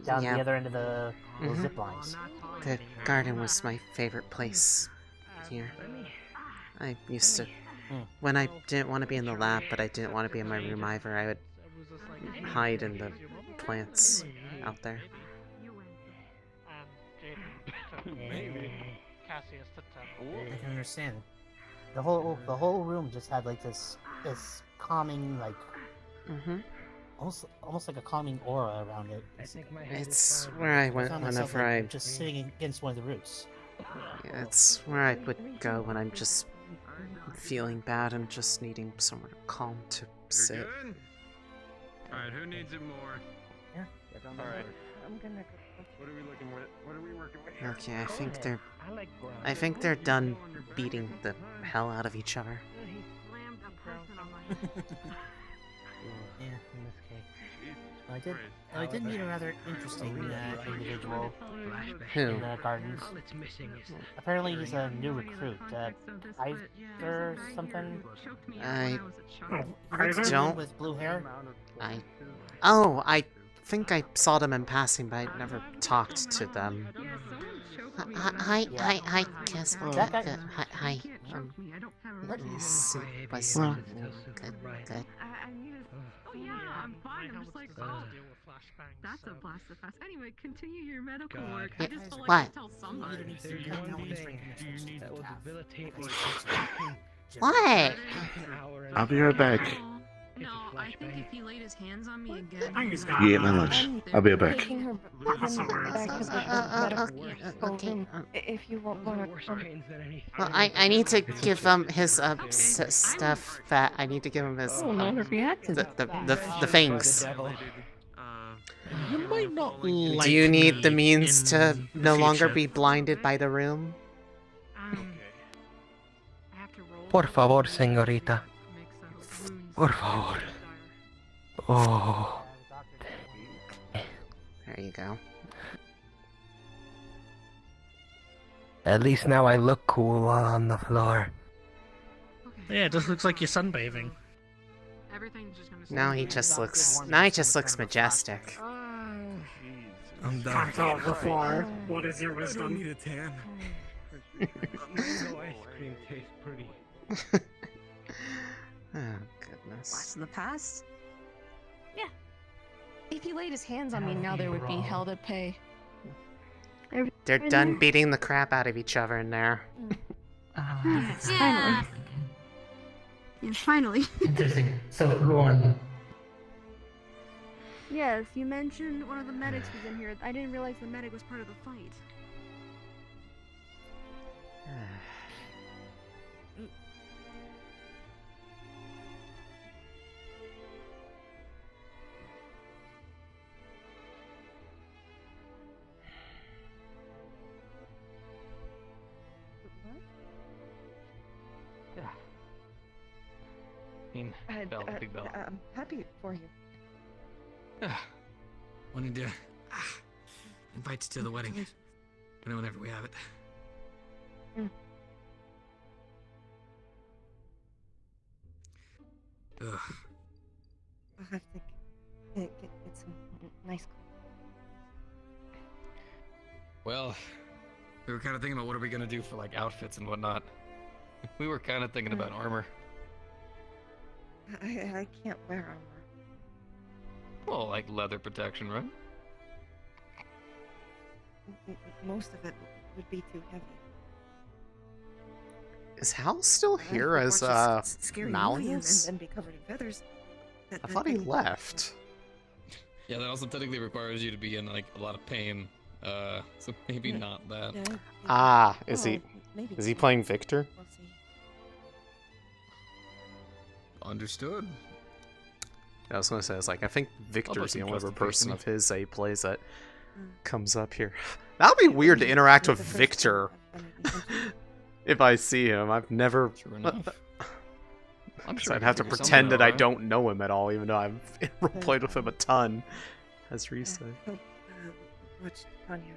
down the other end of the zip lines. The garden was my favorite place here. I used to, when I didn't want to be in the lab, but I didn't want to be in my room either, I would hide in the plants out there. I can understand. The whole room just had like this calming, like almost like a calming aura around it. It's where I went whenever I just sitting against one of the roots. Yeah, it's where I would go when I'm just feeling bad and just needing somewhere calm to sit. Good? Alright, who needs it more? Yeah. Alright. I'm gonna. What are we looking with? What are we working with? Okay, I think they're done beating the hell out of each other. Yeah, in this case. I did meet a rather interesting individual Who? in the gardens. Apparently he's a new recruit. Or something. I don't with blue hair. I think I saw them in passing, but I never talked to them. Hi, guess what? Hi. Was good. Oh yeah, I'm fine. I'm just like, oh, that's a blast of fast. Anyway, continue your medical work. I just felt like I tell somebody. What? I'll be right back. No, I think if he laid his hands on me again. You ate my lunch. I'll be right back. Okay. If you want to. Well, I need to give him his stuff that I need to give him his the things. You might not like Do you need me the means to in no the longer future. be blinded by the room? Por favor, señorita. Por favor. Oh. There you go. At least now I look cool on the floor. Yeah, it just looks like you're sunbathing. Now he just looks majestic. I'm done. I thought before. What is your I don't wisdom? need a tan. No ice cream tastes pretty. Oh, goodness. Blast in the past? Yeah. If he laid his hands on me now, there would be hell to pay. They're done beating the crap out of each other in there. Yes, finally. Yes, finally. Interesting. So, go on. Yes, you mentioned one of the medics was in here. I didn't realize the medic was part of the fight. Bell, big bell. I'm happy for you. Wanted to invite you to the wedding. Whenever we have it. Ugh. I'll have to get some nice. Well, we were kind of thinking about what are we gonna do for like outfits and whatnot. We were kind of thinking about armor. I can't wear armor. Well, like leather protection, right? Most of it would be too heavy. Is Hal still here as Scary Malleus? and be covered in feathers. I thought he left. Yeah, that also technically requires you to be in like a lot of pain. So maybe not that. Ah, is he playing Victor? We'll see. Understood. I was gonna say, I think Victor's the only other person of his that he plays that comes up here. That'll be weird to interact with Victor if I see him. I've never. True enough. I'm So sure I'd have to figure pretend something that out, I right? don't know him at all, even though I've played with him a ton, as Reese said. What's on you?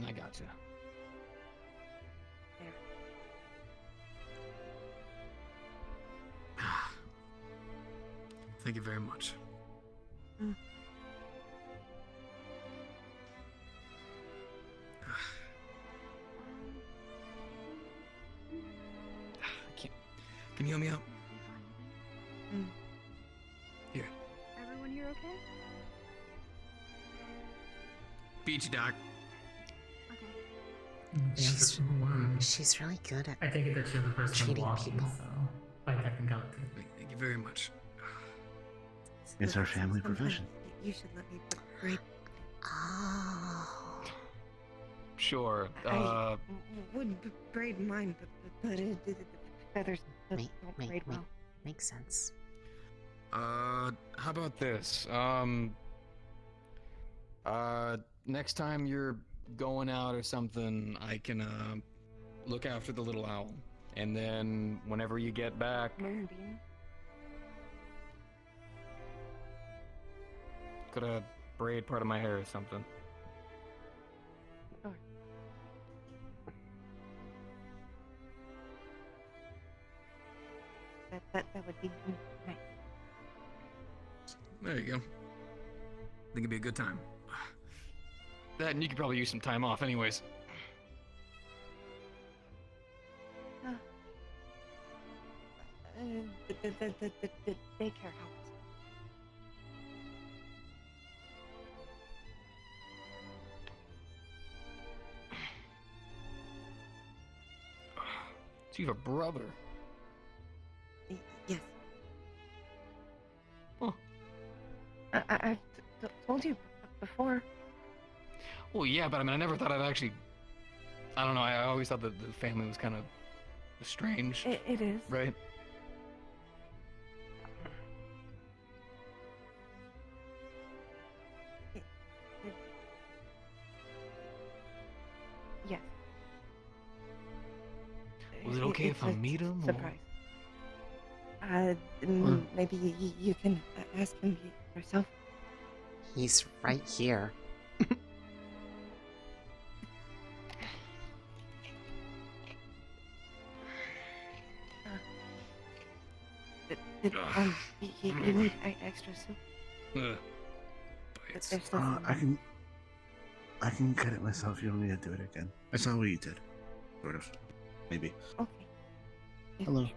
I gotcha. Thank you very much. Can you help me out? Here. Everyone here okay? Beach doc. She's really good at I take it that you're the first one treating walking, people. so by technicality. Thank you very much. It's our family profession. You should let me braid. Oh. Sure. I would braid mine, but the feathers don't braid well. Makes sense. How about this? Next time you're going out or something, I can look after the little owl, and then whenever you get back, Moonbeam. could braid part of my hair or something. Sure. That would be nice. There you go. Think it'd be a good time. That, and you could probably use some time off, anyways. The daycare helps. So you have a brother. Yes. Huh. I've told you before. Well, yeah, but I mean, I never thought I'd actually. I don't know. I always thought that the family was kind of strange. It is. Right? Yes. Was it okay if I meet him? or- Surprise. Maybe you can ask him yourself. He's right here. You need extra soup. Bites. There's still I can cut it myself. You don't need to do it again. I saw what you did. Sort of. Maybe. Okay. Hello.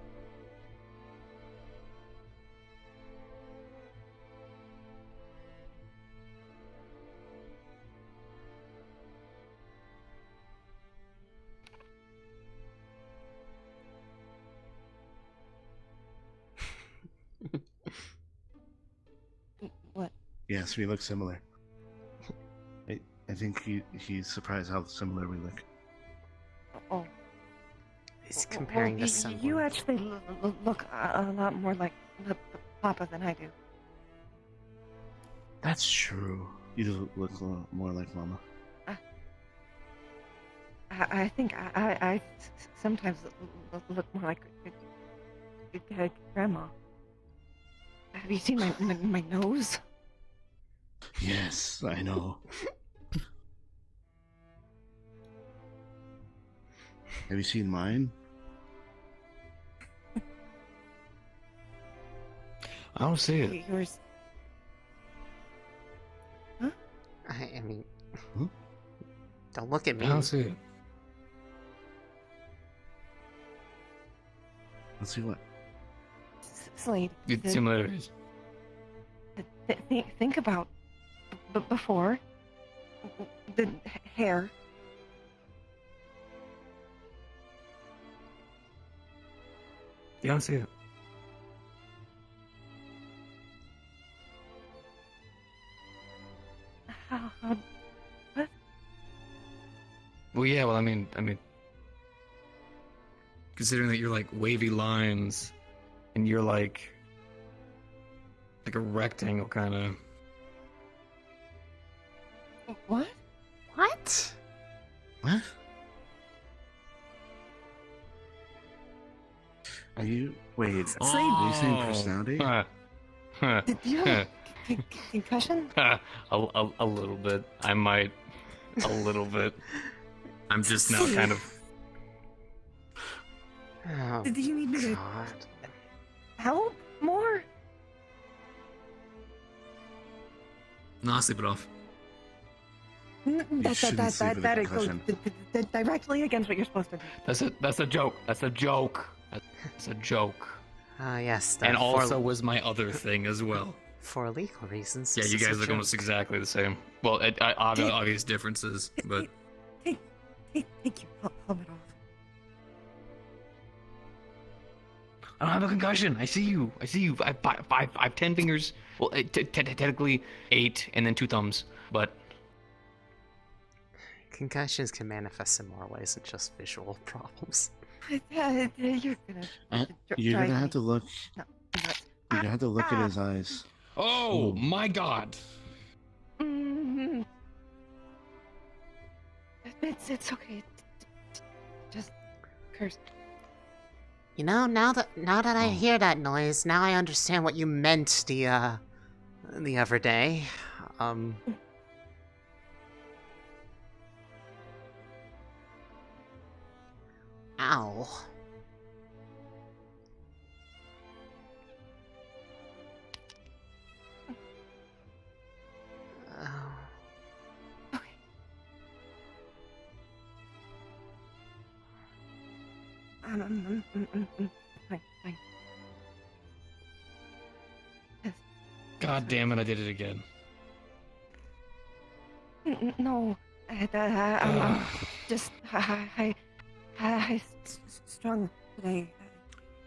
What? Yes, we look similar. I think he's surprised how similar we look. Oh. He's comparing well, to someone. You actually look a lot more like Papa than I do. That's true. You do look a lot more like Mama. I think I sometimes look more like Grandma. Have you seen my nose? Yes, I know. Have you seen mine? I don't see it. Yours. Huh? I mean, don't look at me. I don't see it. Let's see what. Slade. Similarities. Think about before the hair. Yeah, I don't see it. yeah, well, I mean, considering that you're like wavy lines, and you're like a rectangle kind of. What? What? What? Are you wait? Are you saying personality? Did you have a concussion? A little bit. I might. A little bit. I'm just now kind of. Oh, Did you need me to God. help more? No, I'll sleep it off. That goes directly against what you're supposed to do. That's a joke. That's a joke. That's a joke. Yes. And also was my other thing as well. For legal reasons. Yeah, this you is a guys look almost joke. exactly the same. Well, obvious differences, but. Thank you. Help it off. I don't have a concussion. I see you. I have 10 fingers. Well, technically 8 and then 2 thumbs, but. Concussions can manifest in more ways than just visual problems. You're gonna. You're gonna have to look. No, You're gonna have to look at his eyes. Oh my God! It's okay. Just curse. You know, now that I hear that noise, now I understand what you meant the other day. Ow. Fine. God damn it! I did it again. No, I'm just high strung today.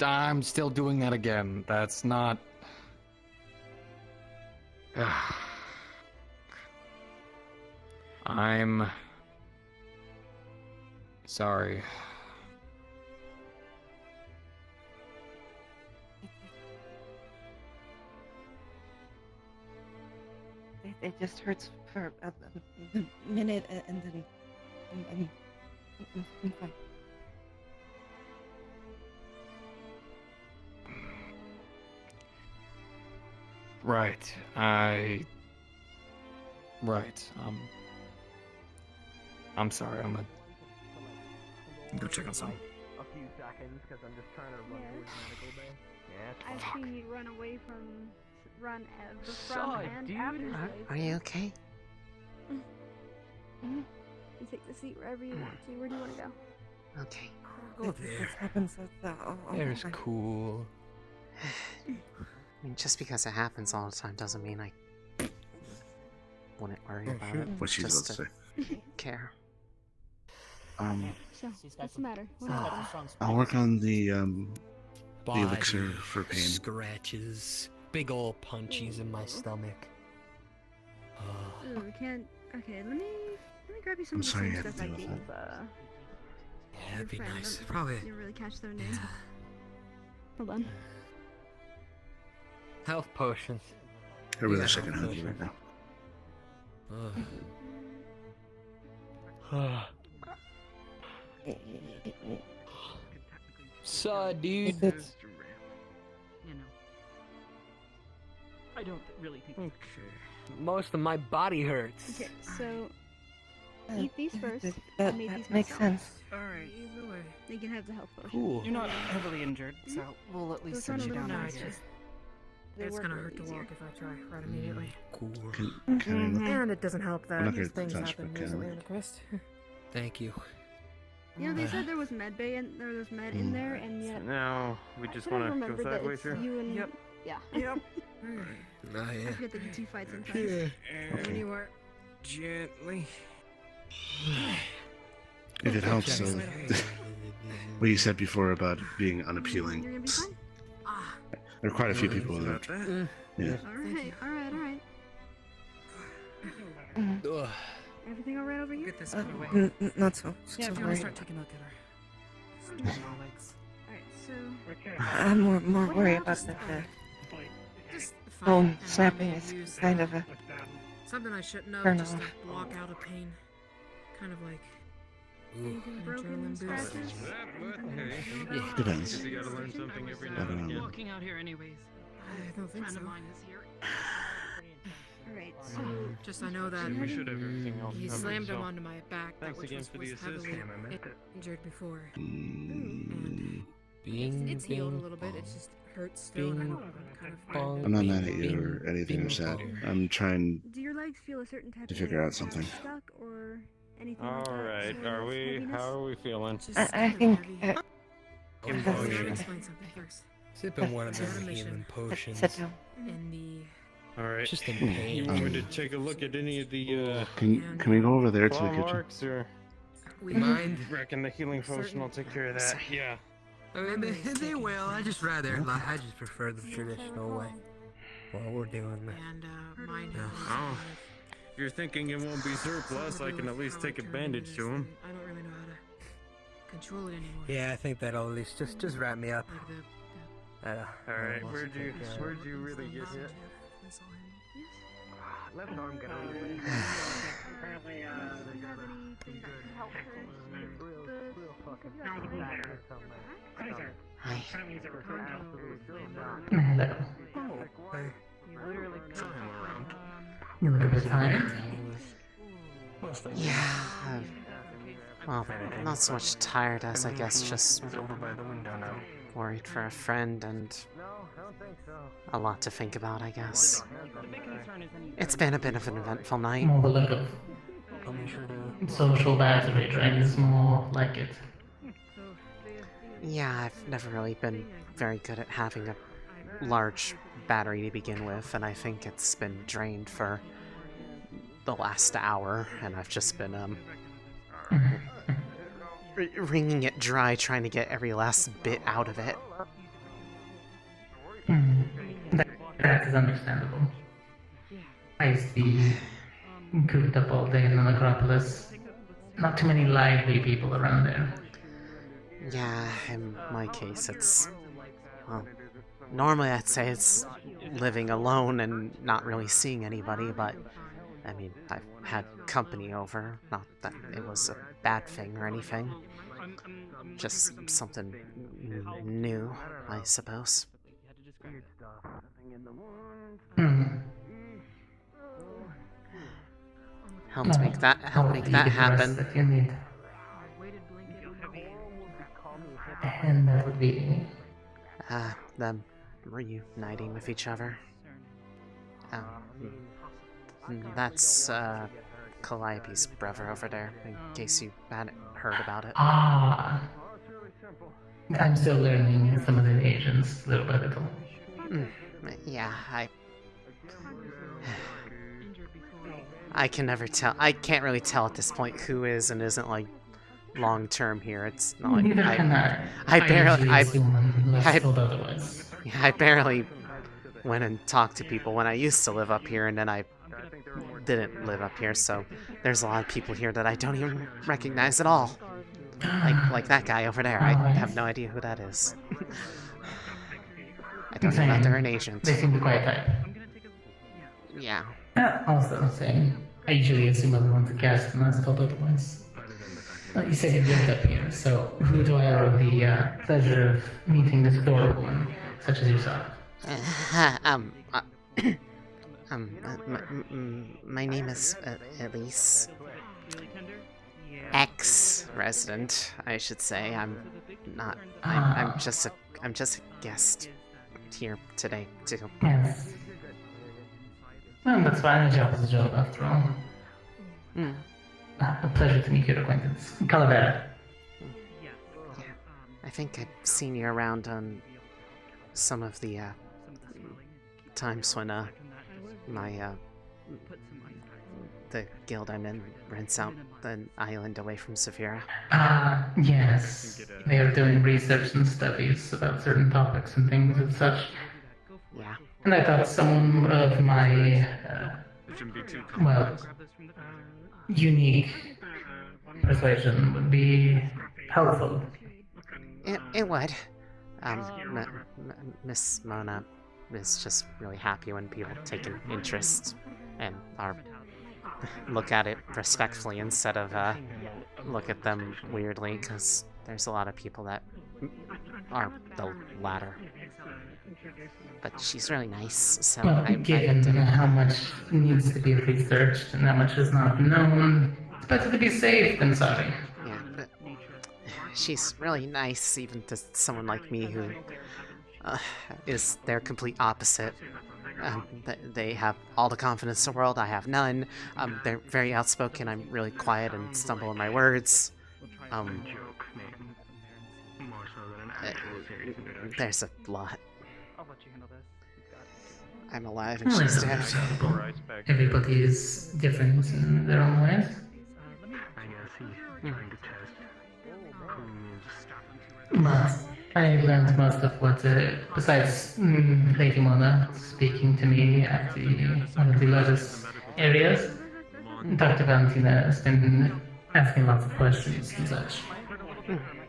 I'm still doing that again. That's not. I'm sorry. It just hurts for a minute, and then I'm fine. Right. Right. I'm sorry. I'm gonna go check on something. A few seconds, because I'm just trying to run towards medical bay. Yeah, I've seen you run away from the Suck, front and dude. after the Are you okay? You take the seat wherever you want to. Where do you want to go? Okay. Go there. This happens all There's the time. cool. I mean, just because it happens all the time doesn't mean I wouldn't worry about it. What she's just about to say. Care. So, what's the matter? What happened? I'll work on the elixir Body for pain. Scratches, big ol' punchies in my stomach. Ooh, we can't. Okay, let me grab you some I'm of the sorry same you had stuff to I deal gave. with Yeah, Your that'd be friend. nice. Let- Probably. Didn't really catch their name. Hold on. Health potions. I really Yeah, wish I could health help you right now. So, dude. You know, I don't really think. Most of my body hurts. Okay, so eat these first. I That made these makes myself. sense. Alright, either way. You can have the health potion. Cool. You're not heavily injured, so we'll at least Those send you aren't a down little right nicer. here. They It's work gonna a hurt to little walk easier. if I try right immediately. Cool. Can I look? And it doesn't help I'm that not gonna things touch, happened but can I recently look? in the quest. Thank you. You know, they said there was med bay and there was med in there, and yet Now we just I want to go remember that sideways it's here. you and Yep. yeah. Yep. Oh, I yeah. forget that you two fight sometimes. When you are gently. If it helps, what you said before about being You're unappealing. gonna be fine. There are quite a few people that. Yeah. All right. Ugh. Everything alright over here? Get this out of the way. Not so. Yeah, so if you want worried to start about taking a look at her. Alright, so... I'm more worried about the Just phone and snapping having is it used, kind of a something I shouldn't have, turn just off. to block out a pain. Kind of like Anything an broken, adrenaline boost. scratches? Yeah, depends. You gotta learn something every I now don't and know. again. Walking out here anyways. I don't think Friend so. of mine is here. Alright, so... Just I know that We should have everything else he covered, slammed him so onto my back, thanks which again was for the assist, heavily Cam, I meant it. injured before. Mm, It's healed a little bit. It just hurts still. And I'm kind of I'm not mad at you or anything or sad. I'm trying Do your legs feel a certain type to of figure way, out something. stuck or anything like that? Alright, Soreness, are we? heaviness? How are we feeling? I think. Let me explain something first. Sipping one of Had a them mission. healing potions. Sit down. In the Alright. Just in pain. You want me to take a look at any of the Can we go over there to the claw kitchen? marks or we Mind? reckon the healing potion will take care of that? Yeah. I mean, they will. I just prefer the traditional way. While we're doing that. and mine Yeah. has Oh. If you're thinking it won't be surplus, I can at least take a bandage to him. I don't really know how to control it anymore. Yeah, I think that'll at least just wrap me up. Like the Alright, where'd you really get hit? Left arm got apparently, Do you have anything that can help her? Hi. Hello. You look a bit tired. Yeah, well, not so much tired as I guess just worried for a friend and a lot to think about, I guess. It's been a bit of an eventful night. More the look of social battery drain is more like it. Yeah, I've never really been very good at having a large battery to begin with, and I think it's been drained for the last hour, and I've just been, wringing it dry, trying to get every last bit out of it. That is understandable. I used to be cooped up all day in the necropolis. Not too many lively people around there. Yeah, in my case, it's... well, normally I'd say it's living alone and not really seeing anybody, but... I mean, I've had company over. Not that it was a bad thing or anything. Just something new, I suppose. Help make that happen. That you need. And that would be Them reuniting with each other. That's Calliope's brother over there, in case you hadn't heard about it. Ah. I'm still learning some of the agents, little by little. Yeah, I can never tell. I can't really tell at this point who is and isn't like long term here. It's not like Neither can I. I barely. Otherwise. I barely went and talked to people when I used to live up here, and then I didn't live up here. So there's a lot of people here that I don't even recognize at all. Like that guy over there. I have no idea who that is. I don't know that they're an agent. They seem to be quite tight. Yeah. Also, same. I usually assume everyone's a guest unless told otherwise. Like you said, you lived up here, so who do I owe the pleasure of meeting this adorable one, such as yourself? My name is Elise. Ex-resident, I should say. I'm not. I'm just a guest here today too. Yes. Well, that's fine. A job is a job, after all. A pleasure to meet your acquaintance. Calavera. Yeah. I think I've seen you around on some of the times when the guild I'm in rents out the island away from Severa. Yes. They are doing research and studies about certain topics and things and such. Yeah. And I thought some of my, unique persuasion would be helpful. It would. Miss Mona is just really happy when people take an interest and are look at it respectfully instead of look at them weirdly, because there's a lot of people that are the latter. But she's really nice, so Well, given how much needs to be researched and how much is not known, it's better to be safe than sorry. Yeah, but she's really nice, even to someone like me who is their complete opposite. They have all the confidence in the world, I have none. They're very outspoken, I'm really quiet and stumble in my words. There's a lot. I'm alive and Well, she's it's dead. understandable. Everybody is different in their own ways. But I learned most of what, besides Lady Mona speaking to me at one of the largest areas, Dr. Valentina has been asking lots of questions and such.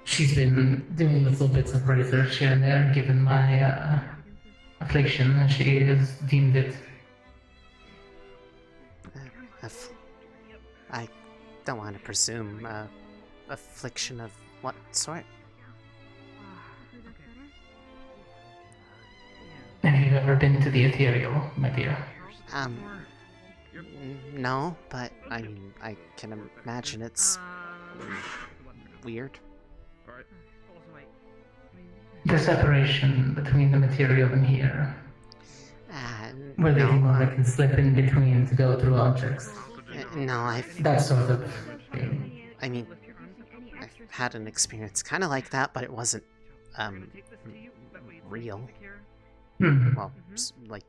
She's been doing little bits of research here and there, given my affliction, and she has deemed it. I don't want to presume. Affliction of what sort? Have you ever been to the ethereal, my dear? No, but I mean, I can imagine it's weird. The separation between the material and here. Where Lady Mona can slip in between to go through objects. No, that sort of thing. I mean, I've had an experience kind of like that, but it wasn't, real. Well, like,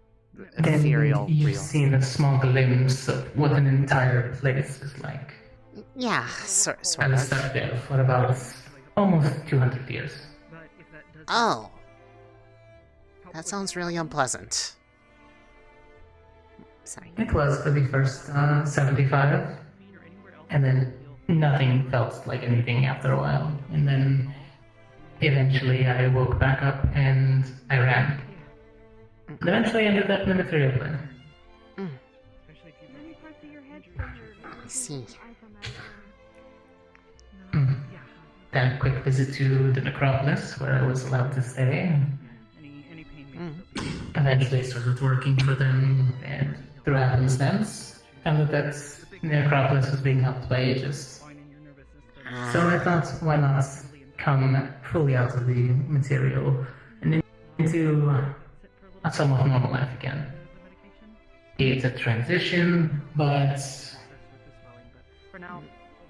ethereal Then you've real. seen a small glimpse of what an entire place is like. Yeah, sort I was of. stuck there for about almost 200 years. Oh. That sounds really unpleasant. Sorry. It was for the first 75, and then nothing felt like anything after a while. And then eventually I woke back up and I ran. And eventually I ended up in the material plane. I see. Then a quick visit to the necropolis, where I was allowed to stay. Eventually started working for them, and through happenstance, found that the necropolis was being helped by Aegis. So I thought, why not come fully out of the material and into a somewhat normal life again. It's a transition, but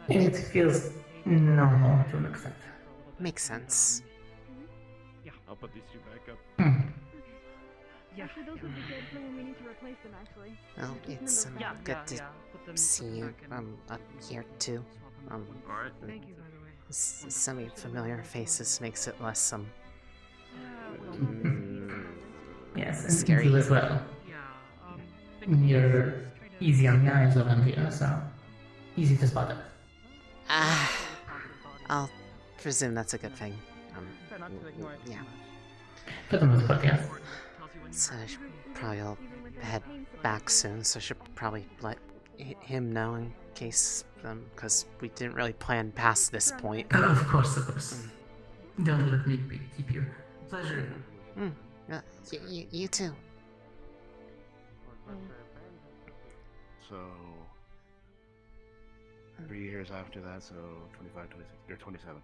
it feels normal to an extent. Makes sense. I'll put these two back up. Actually, those would be good for when we need to replace them, actually. Well, it's good to see you up here too. Alright. Thank you, by the way. Semi-familiar faces makes it less Yes, and scary. you as well. You're easy on the eyes of Envia, so easy to spot it. I'll presume that's a good thing. Yeah. For the most part, yes. So I should probably head back soon, so I should probably let him know in case, because we didn't really plan past this point. Of course, of course. Don't let me keep you. Pleasure. You too. So 3 years after that, so 25, 26, you're 27.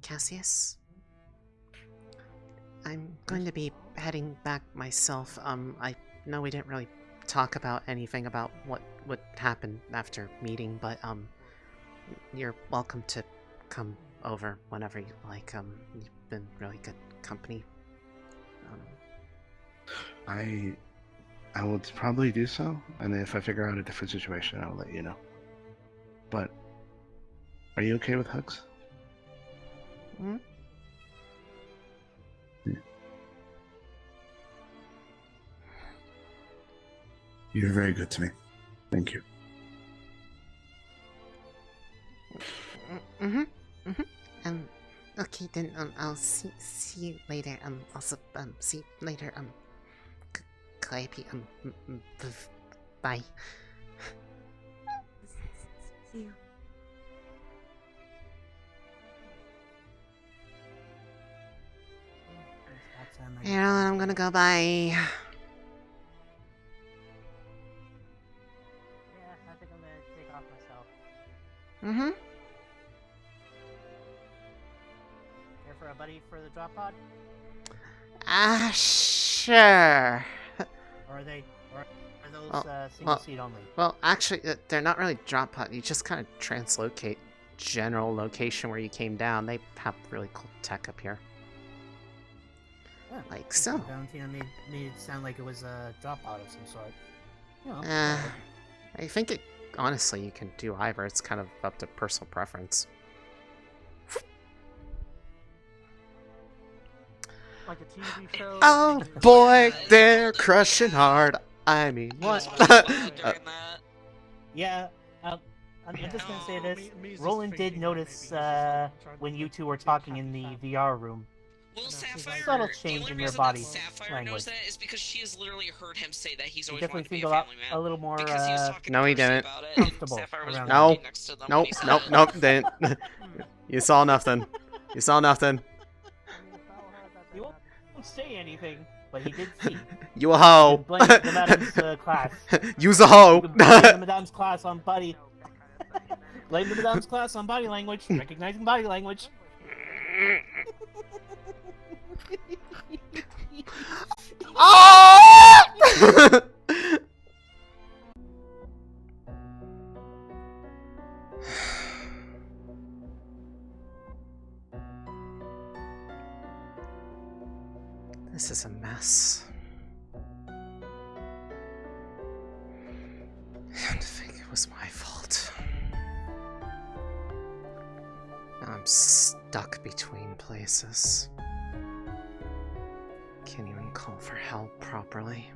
Cassius? I'm going to be heading back myself. I know we didn't really talk about anything about what would happen after meeting, but, you're welcome to come over whenever you like. You've been really good company. I would probably do so, and if I figure out a different situation, I'll let you know. But, are you okay with hugs? Hmm? You're very good to me. Thank you. Okay then. I'll see you later. Also see you later. Clappy. Bye. See you. Aaron, I'm gonna go. Bye. Yeah, I think I'm gonna take off myself. Care for a buddy for the drop pod? Sure. Or are those single seat only? Well, actually, they're not really drop pod. You just kind of translocate general location where you came down. They have really cool tech up here. Like so. Valentina made it sound like it was a drop pod of some sort. You know, I think honestly, you can do either. It's kind of up to personal preference. Like a TV show. Oh boy, they're crushing hard. I mean, what? Yeah, I'm just gonna say this. Roland did notice when you two were talking in the VR room. Well, Sapphire, Subtle change in your body Sapphire language. knows that is because she has literally heard him say that he's He always definitely wanted to be seemed a a lot, family man. a little more. Because he was talking No, to he Percy didn't. about it, and Comfortable Sapphire was around No, walking next to them when he said it. nope, didn't. You saw nothing. You saw nothing. He won't say anything, but he did see. You a hoe. You can blame the madame's class. You's a hoe. You can blame the madame's class on body. Blame the madame's class on body language. Recognizing body language. Oh! This is a mess. I think it was my fault. Now I'm stuck between places. Can't even call for help properly.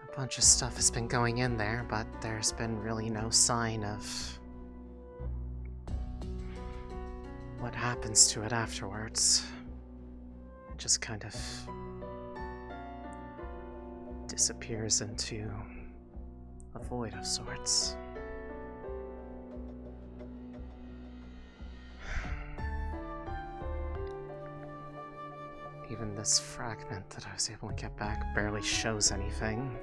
A bunch of stuff has been going in there, but there's been really no sign of what happens to it afterwards. It just kind of disappears into a void of sorts. Even this fragment that I was able to get back barely shows anything.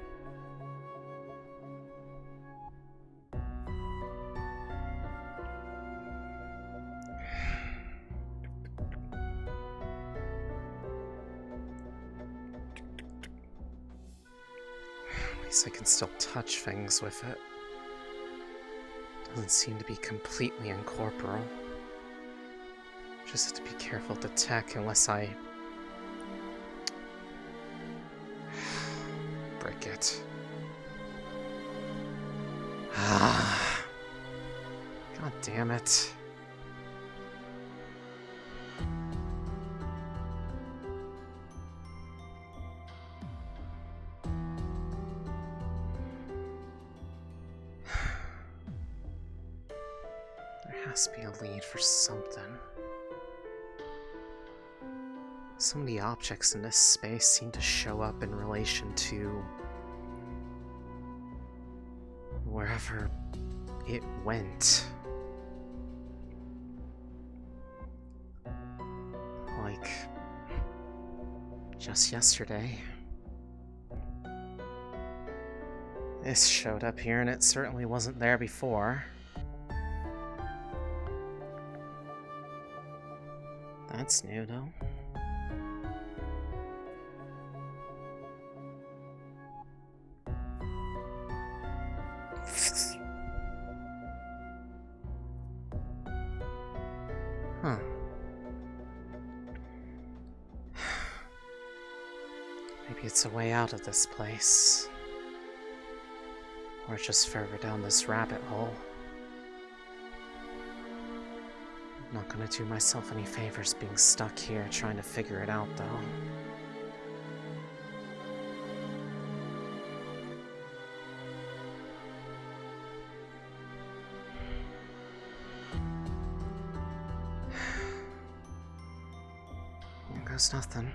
At least I can still touch things with it. Doesn't seem to be completely incorporeal. Just have to be careful with the tech unless I break it. God damn it. There has to be a lead for something. Some of the objects in this space seem to show up in relation to wherever it went. like just yesterday. This showed up here and it certainly wasn't there before. That's new though. Huh. Maybe it's a way out of this place. Or just further down this rabbit hole. I'm not gonna do myself any favors being stuck here trying to figure it out though. There goes nothing.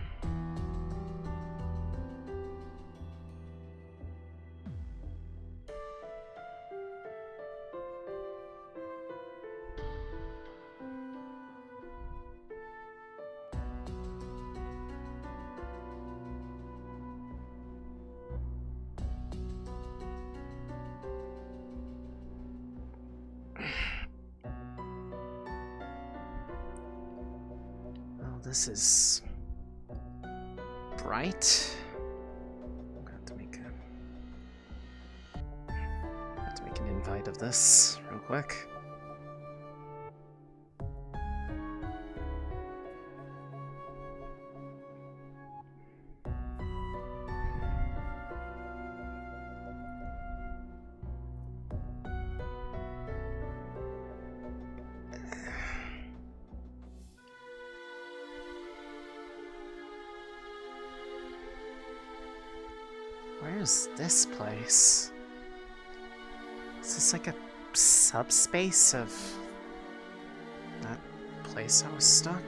This is bright. I'm gonna have to make an invite of this real quick. Where's this place? Is this like a subspace of that place I was stuck?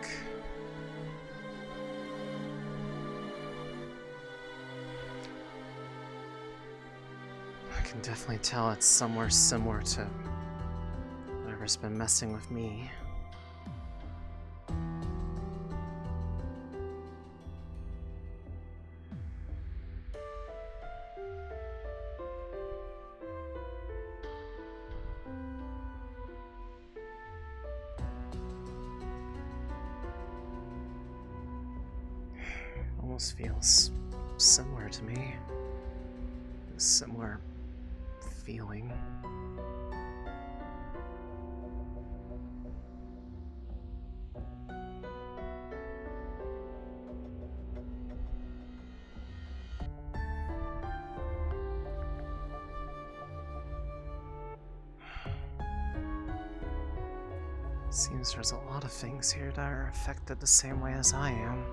I can definitely tell it's somewhere similar to whatever's been messing with me. Almost feels similar to me. A similar feeling. Seems there's a lot of things here that are affected the same way as I am.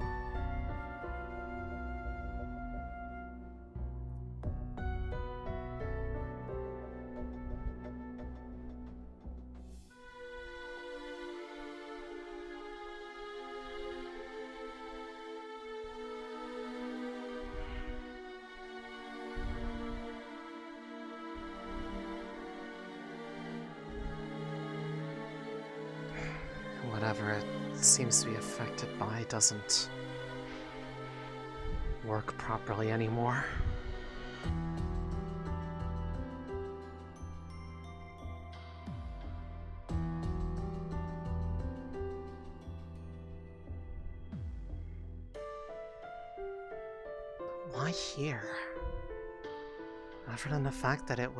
Whatever it seems to be affected by doesn't work properly anymore. Why here? Other than the fact that it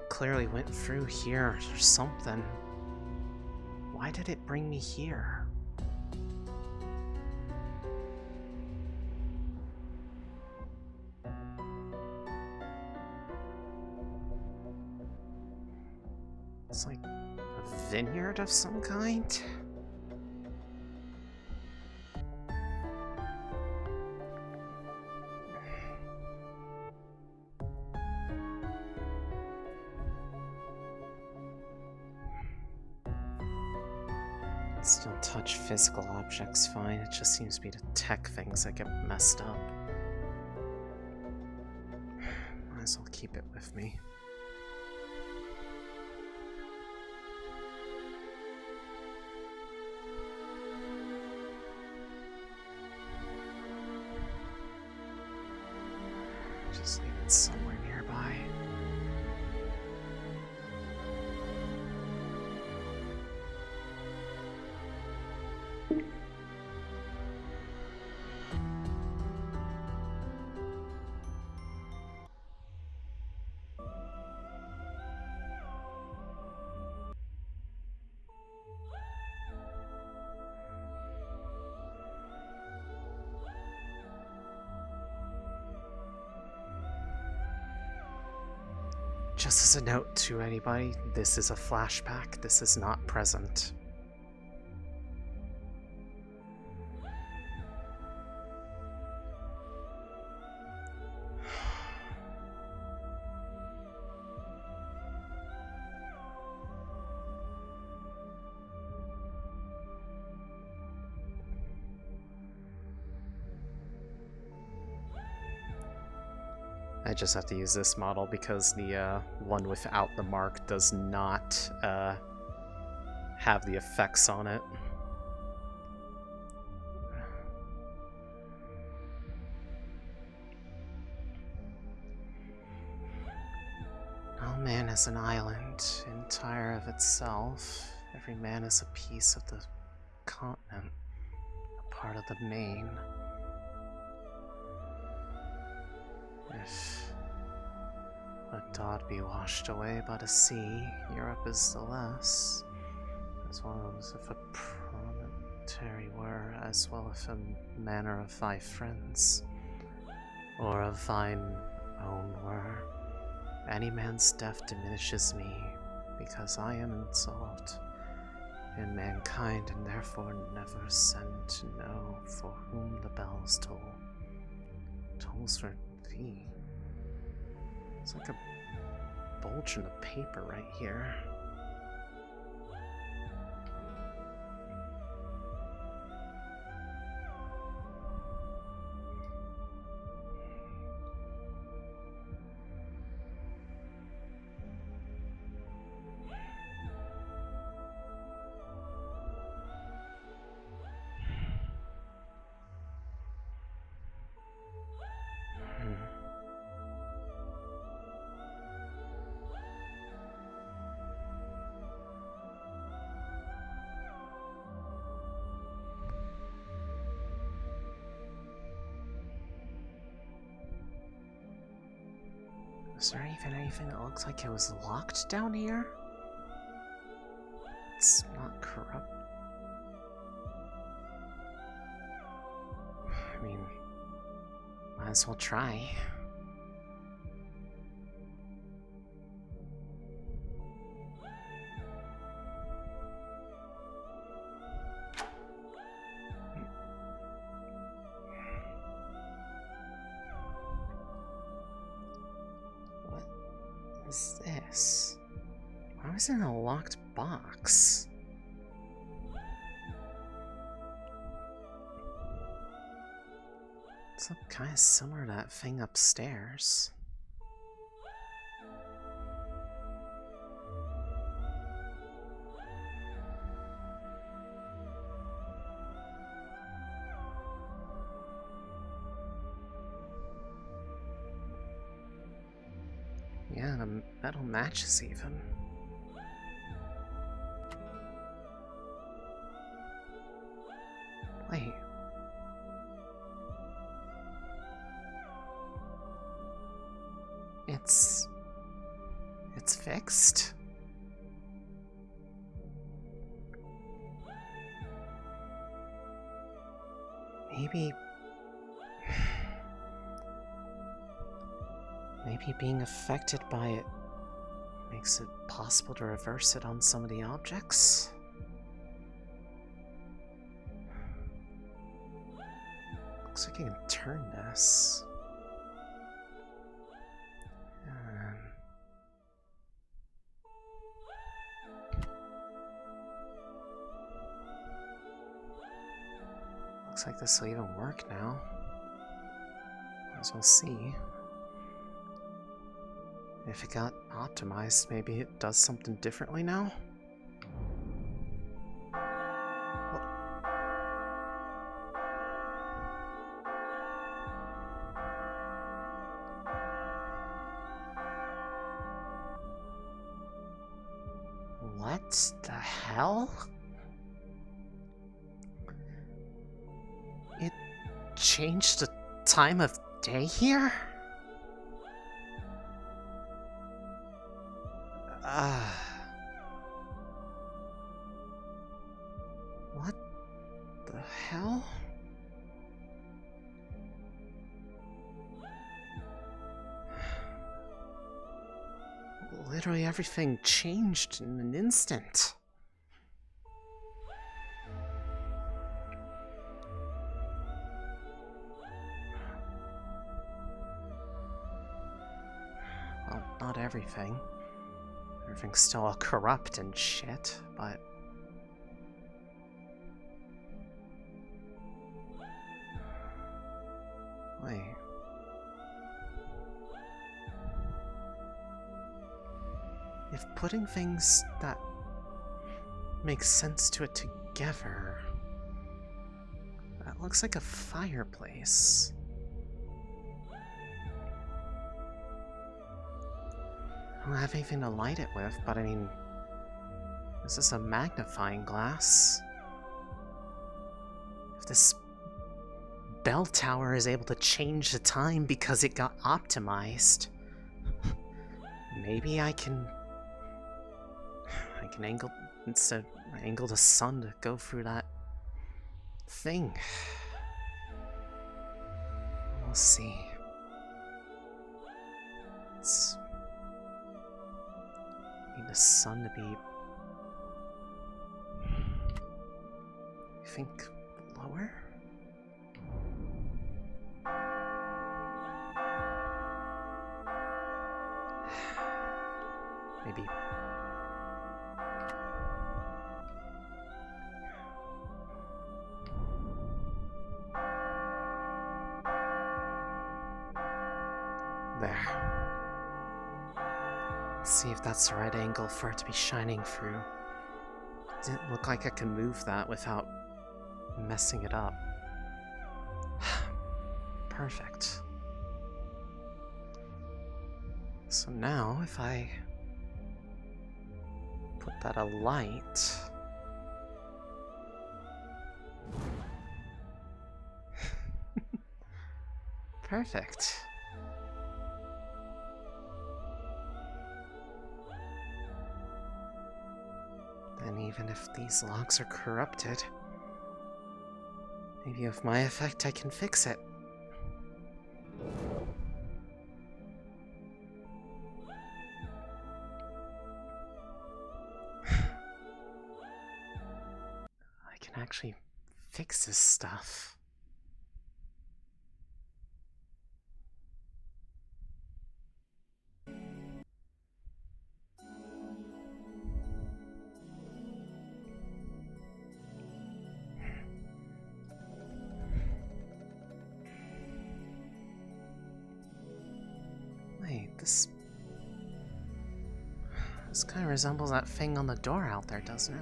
clearly went through here or something. Why did it bring me here? It's like a vineyard of some kind? Still touch physical objects fine, it just seems to be the tech things that get messed up. Might as well keep it with me. Just leave it somewhere nearby. Just as a note to anybody, this is a flashback. This is not present. I just have to use this model because the one without the mark does not have the effects on it. No man is an island, entire of itself. Every man is a piece of the continent, a part of the main. If a dot be washed away by the sea, Europe is the less, as well as if a promontory were, as well if a manor of thy friends, or of thine own were. Any man's death diminishes me, because I am insolved in mankind, and therefore never send to know for whom the bells toll. Tolls for thee. It's like a bulge in the paper right here. Is there even anything that looks like it was locked down here? It's not corrupt. I mean, might as well try. What is this? Why was it in a locked box? It's kind of similar to that thing upstairs. Yeah, the metal matches even. Wait. It's fixed? Maybe being affected by it makes it possible to reverse it on some of the objects? Looks like you can turn this. Looks like this will even work now. Might as well see. If it got optimized, maybe it does something differently now? the hell? It changed the time of day here? What the hell? Literally everything changed in an instant. Well, not everything. Everything's still all corrupt and shit, but... Wait. If putting things that make sense to it together... That looks like a fireplace. I don't have anything to light it with, but I mean... This is a magnifying glass. If this bell tower is able to change the time because it got optimized, maybe I can angle the sun to go through that thing. We'll see. Need the sun to be, I think, lower? Maybe. There. See if that's the right angle for it to be shining through. Didn't look like I can move that without messing it up. Perfect. So now, if I put that a light... Perfect. And even if these logs are corrupted, maybe with my effect I can fix it. I can actually fix this stuff. This kind of resembles that thing on the door out there, doesn't it?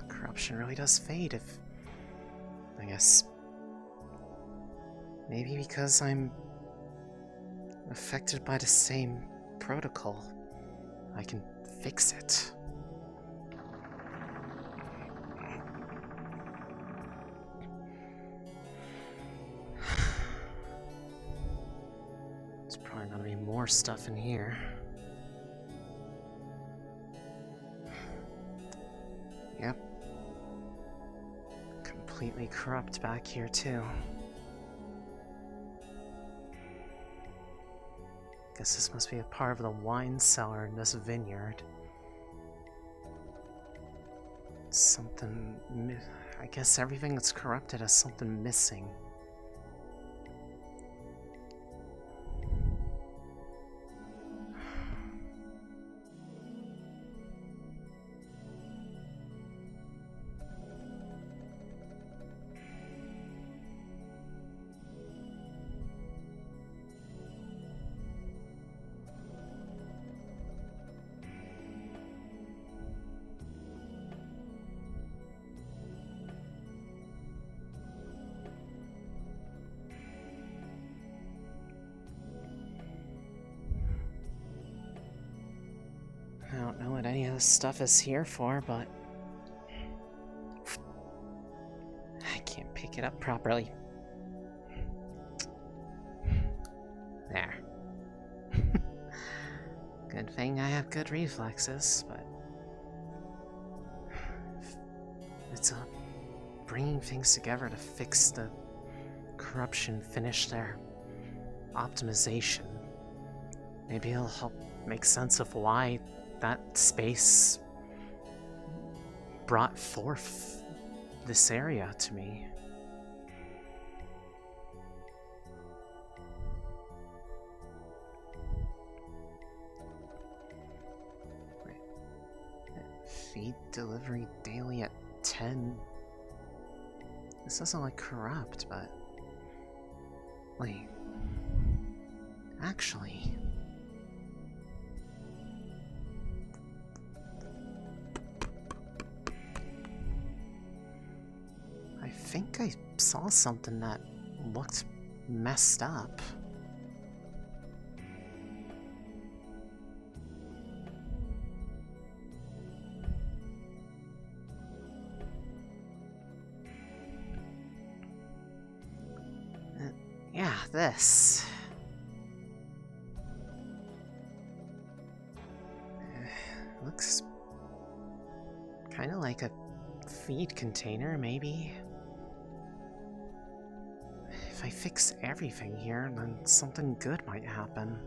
Corruption really does fade if... I guess... Maybe because I'm affected by the same protocol, I can fix it. There's probably gonna be more stuff in here. Yep. Completely corrupt back here too. Guess this must be a part of the wine cellar in this vineyard. Something... I guess everything that's corrupted has something missing. any of this stuff is here for, but I can't pick it up properly. There. Good thing I have good reflexes, but it's bringing things together to fix the corruption, finish their optimization. Maybe it'll help make sense of why that space brought forth this area to me. Wait. Feed delivery daily at 10. This doesn't look corrupt, but... Wait. Actually... I think I saw something that looked messed up. Yeah, this. Looks kind of like a feed container, maybe. If I fix everything here, then something good might happen.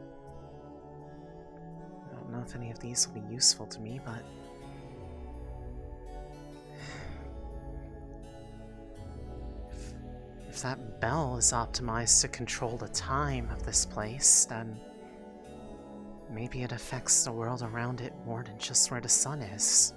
I don't know if any of these will be useful to me, but... If that bell is optimized to control the time of this place, then maybe it affects the world around it more than just where the sun is.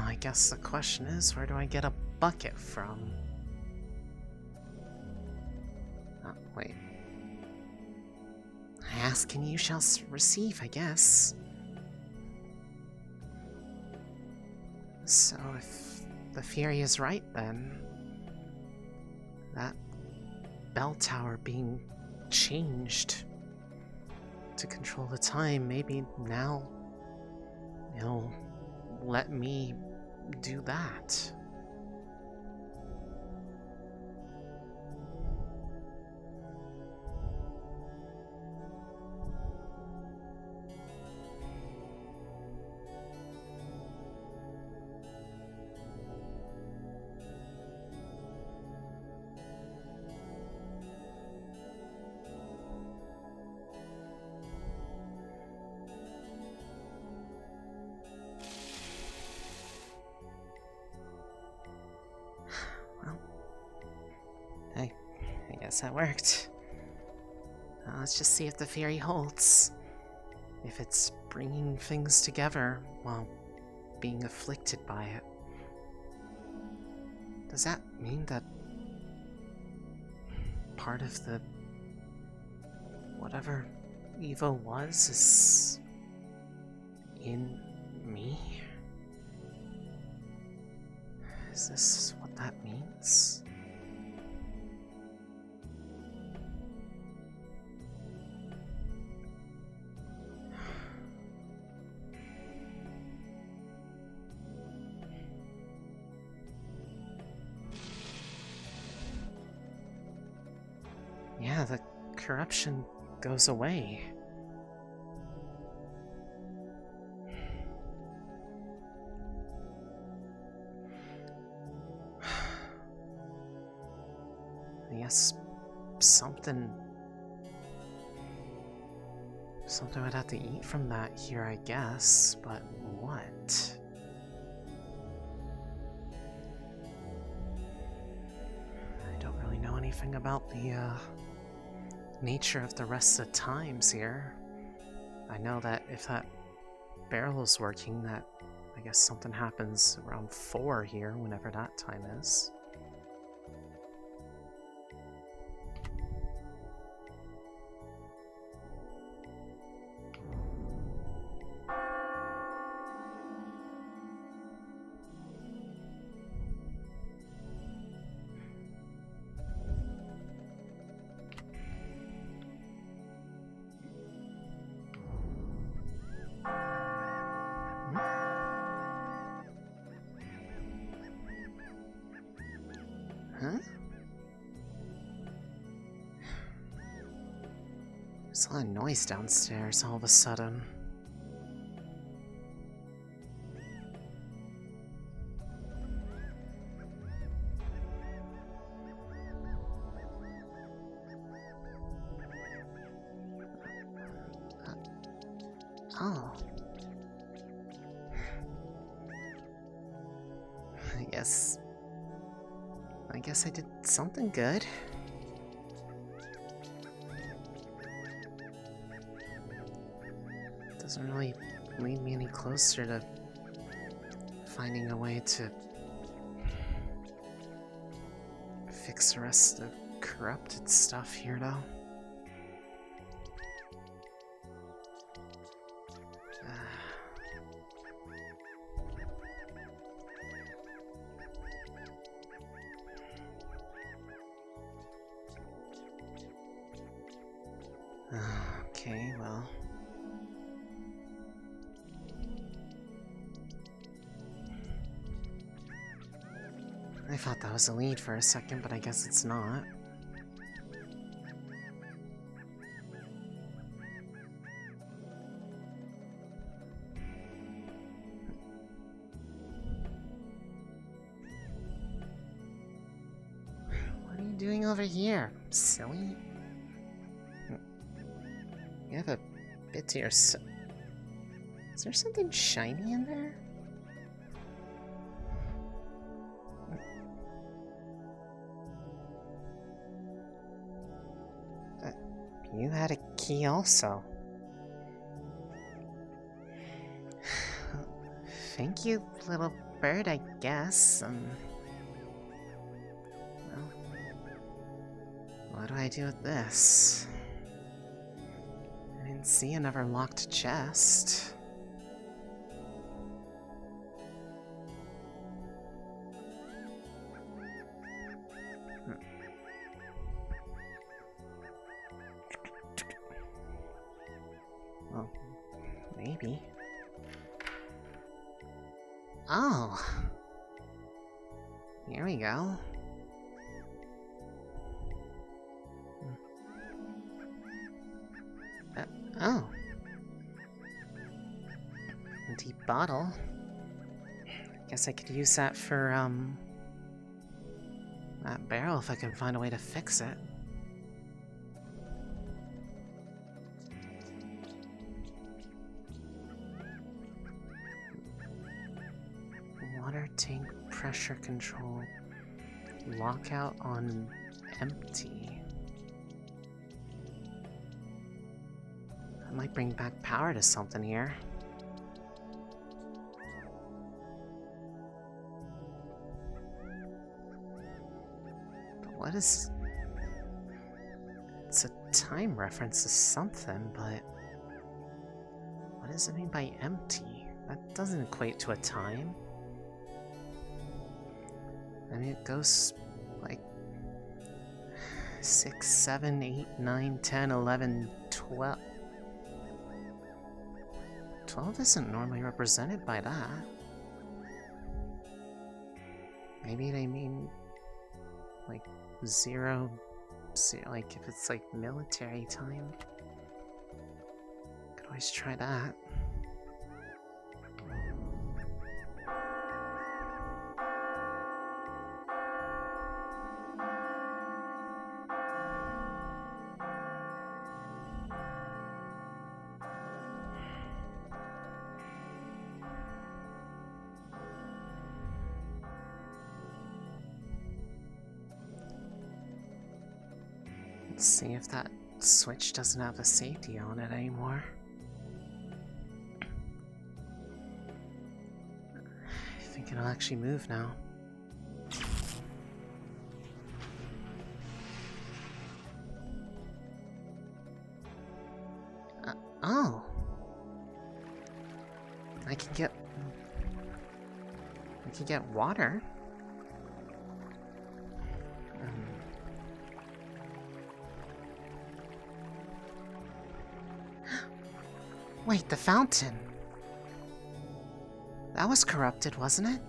I guess the question is, where do I get a bucket from? Oh, wait. I ask and you shall receive, I guess. So if the Fury is right, then that bell tower being changed to control the time, maybe now it'll let me do that. I guess that worked. Let's just see if the Fury holds. If it's bringing things together while being afflicted by it. Does that mean that part of the whatever Evo was is in me? Is this what that means? Yeah, the corruption goes away. I guess something would have to eat from that here, I guess, but what? I don't really know anything about the nature of the rest of the times here. I know that if that barrel is working, that I guess something happens around 4 here, whenever that time is. Huh? There's a lot of noise downstairs all of a sudden. Oh. I guess I did something good. Doesn't really lead me any closer to finding a way to fix the rest of the corrupted stuff here, though. Okay, well. I thought that was a lead for a second, but I guess it's not. What are you doing over here, silly? You have a bit to yourself. Is there something shiny in there? You had a key also. Thank you, little bird, I guess. Well, what do I do with this? I didn't see another locked chest. Well, maybe. Oh! Here we go. Oh. Empty bottle. Guess I could use that for, that barrel if I can find a way to fix it. Water tank pressure control. Lockout on empty. That might bring back power to something here. But what is... It's a time reference to something, but... What does it mean by empty? That doesn't equate to a time. I mean, it goes like 6, 7, 8, 9, 10, 11, 12. 12 isn't normally represented by that. Maybe they mean like 0, like if it's like military time. Could always try that. Let's see if that switch doesn't have a safety on it anymore. think it'll actually move now. Oh. I can get water. Wait, the fountain. That was corrupted, wasn't it?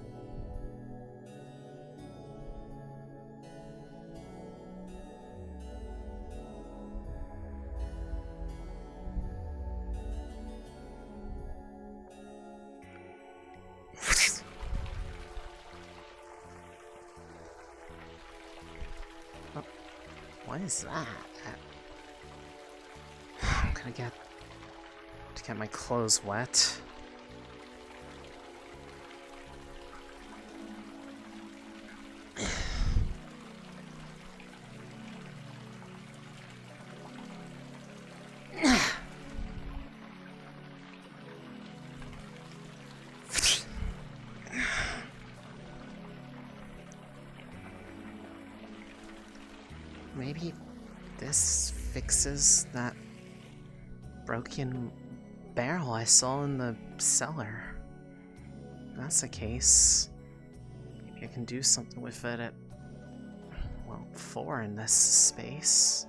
What is that? I'm gonna get my clothes wet. Maybe this fixes that broken barrel I saw in the cellar. If that's the case, maybe I can do something with it at, well, 4 in this space.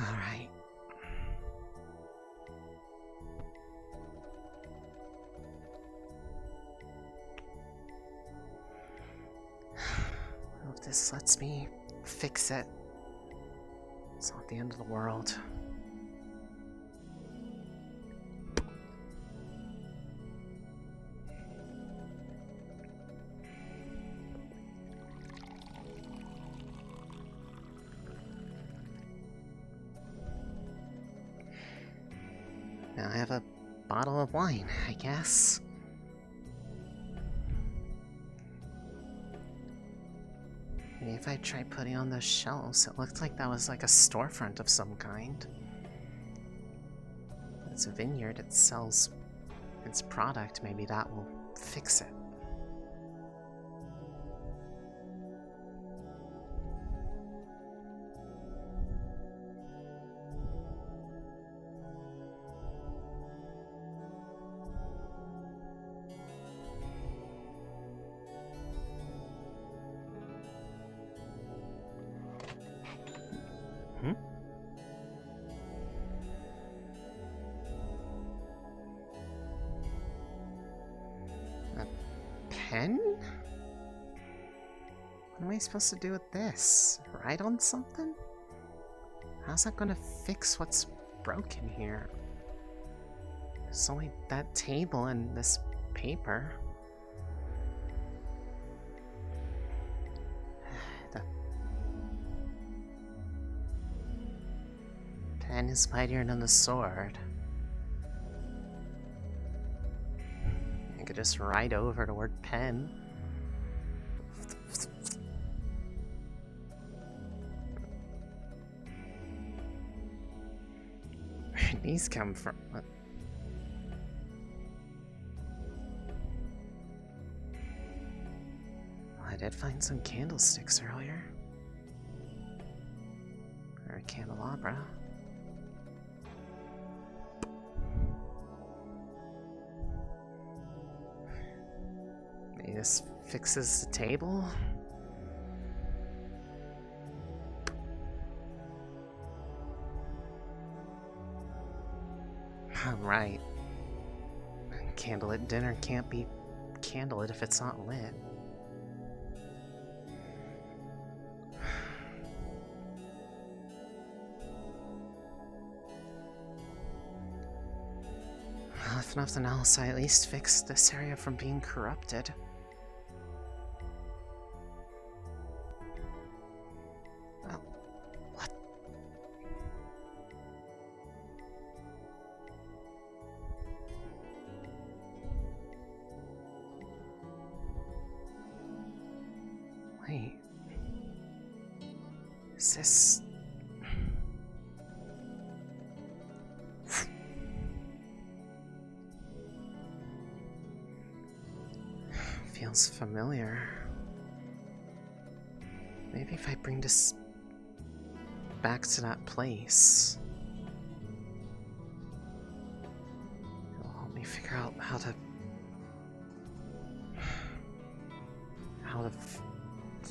Alright. Well, if this lets me fix it, it's not the end of the world. Now I have a bottle of wine, I guess. Maybe if I try putting on those shelves, it looked like that was like a storefront of some kind. It's a vineyard, it sells its product, maybe that will fix it. Pen? What am I supposed to do with this? Write on something? How's that gonna fix what's broken here? There's only that table and this paper. The pen is mightier than the sword. Could just write over the word pen. Where'd these come from? What? Well, I did find some candlesticks earlier. Or a candelabra. This fixes the table. Right. Candlelit dinner can't be candlelit if it's not lit. If nothing else, I at least fixed this area from being corrupted. Oh, what? Wait. Is this... Feels familiar. Maybe if I bring this back to that place, it'll help me figure out how to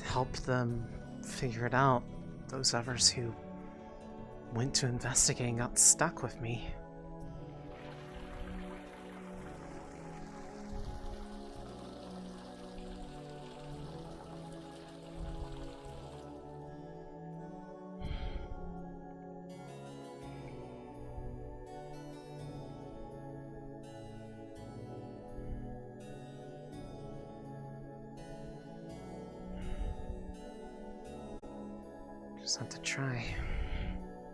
help them figure it out. Those others who went to investigate and got stuck with me. Just have to try.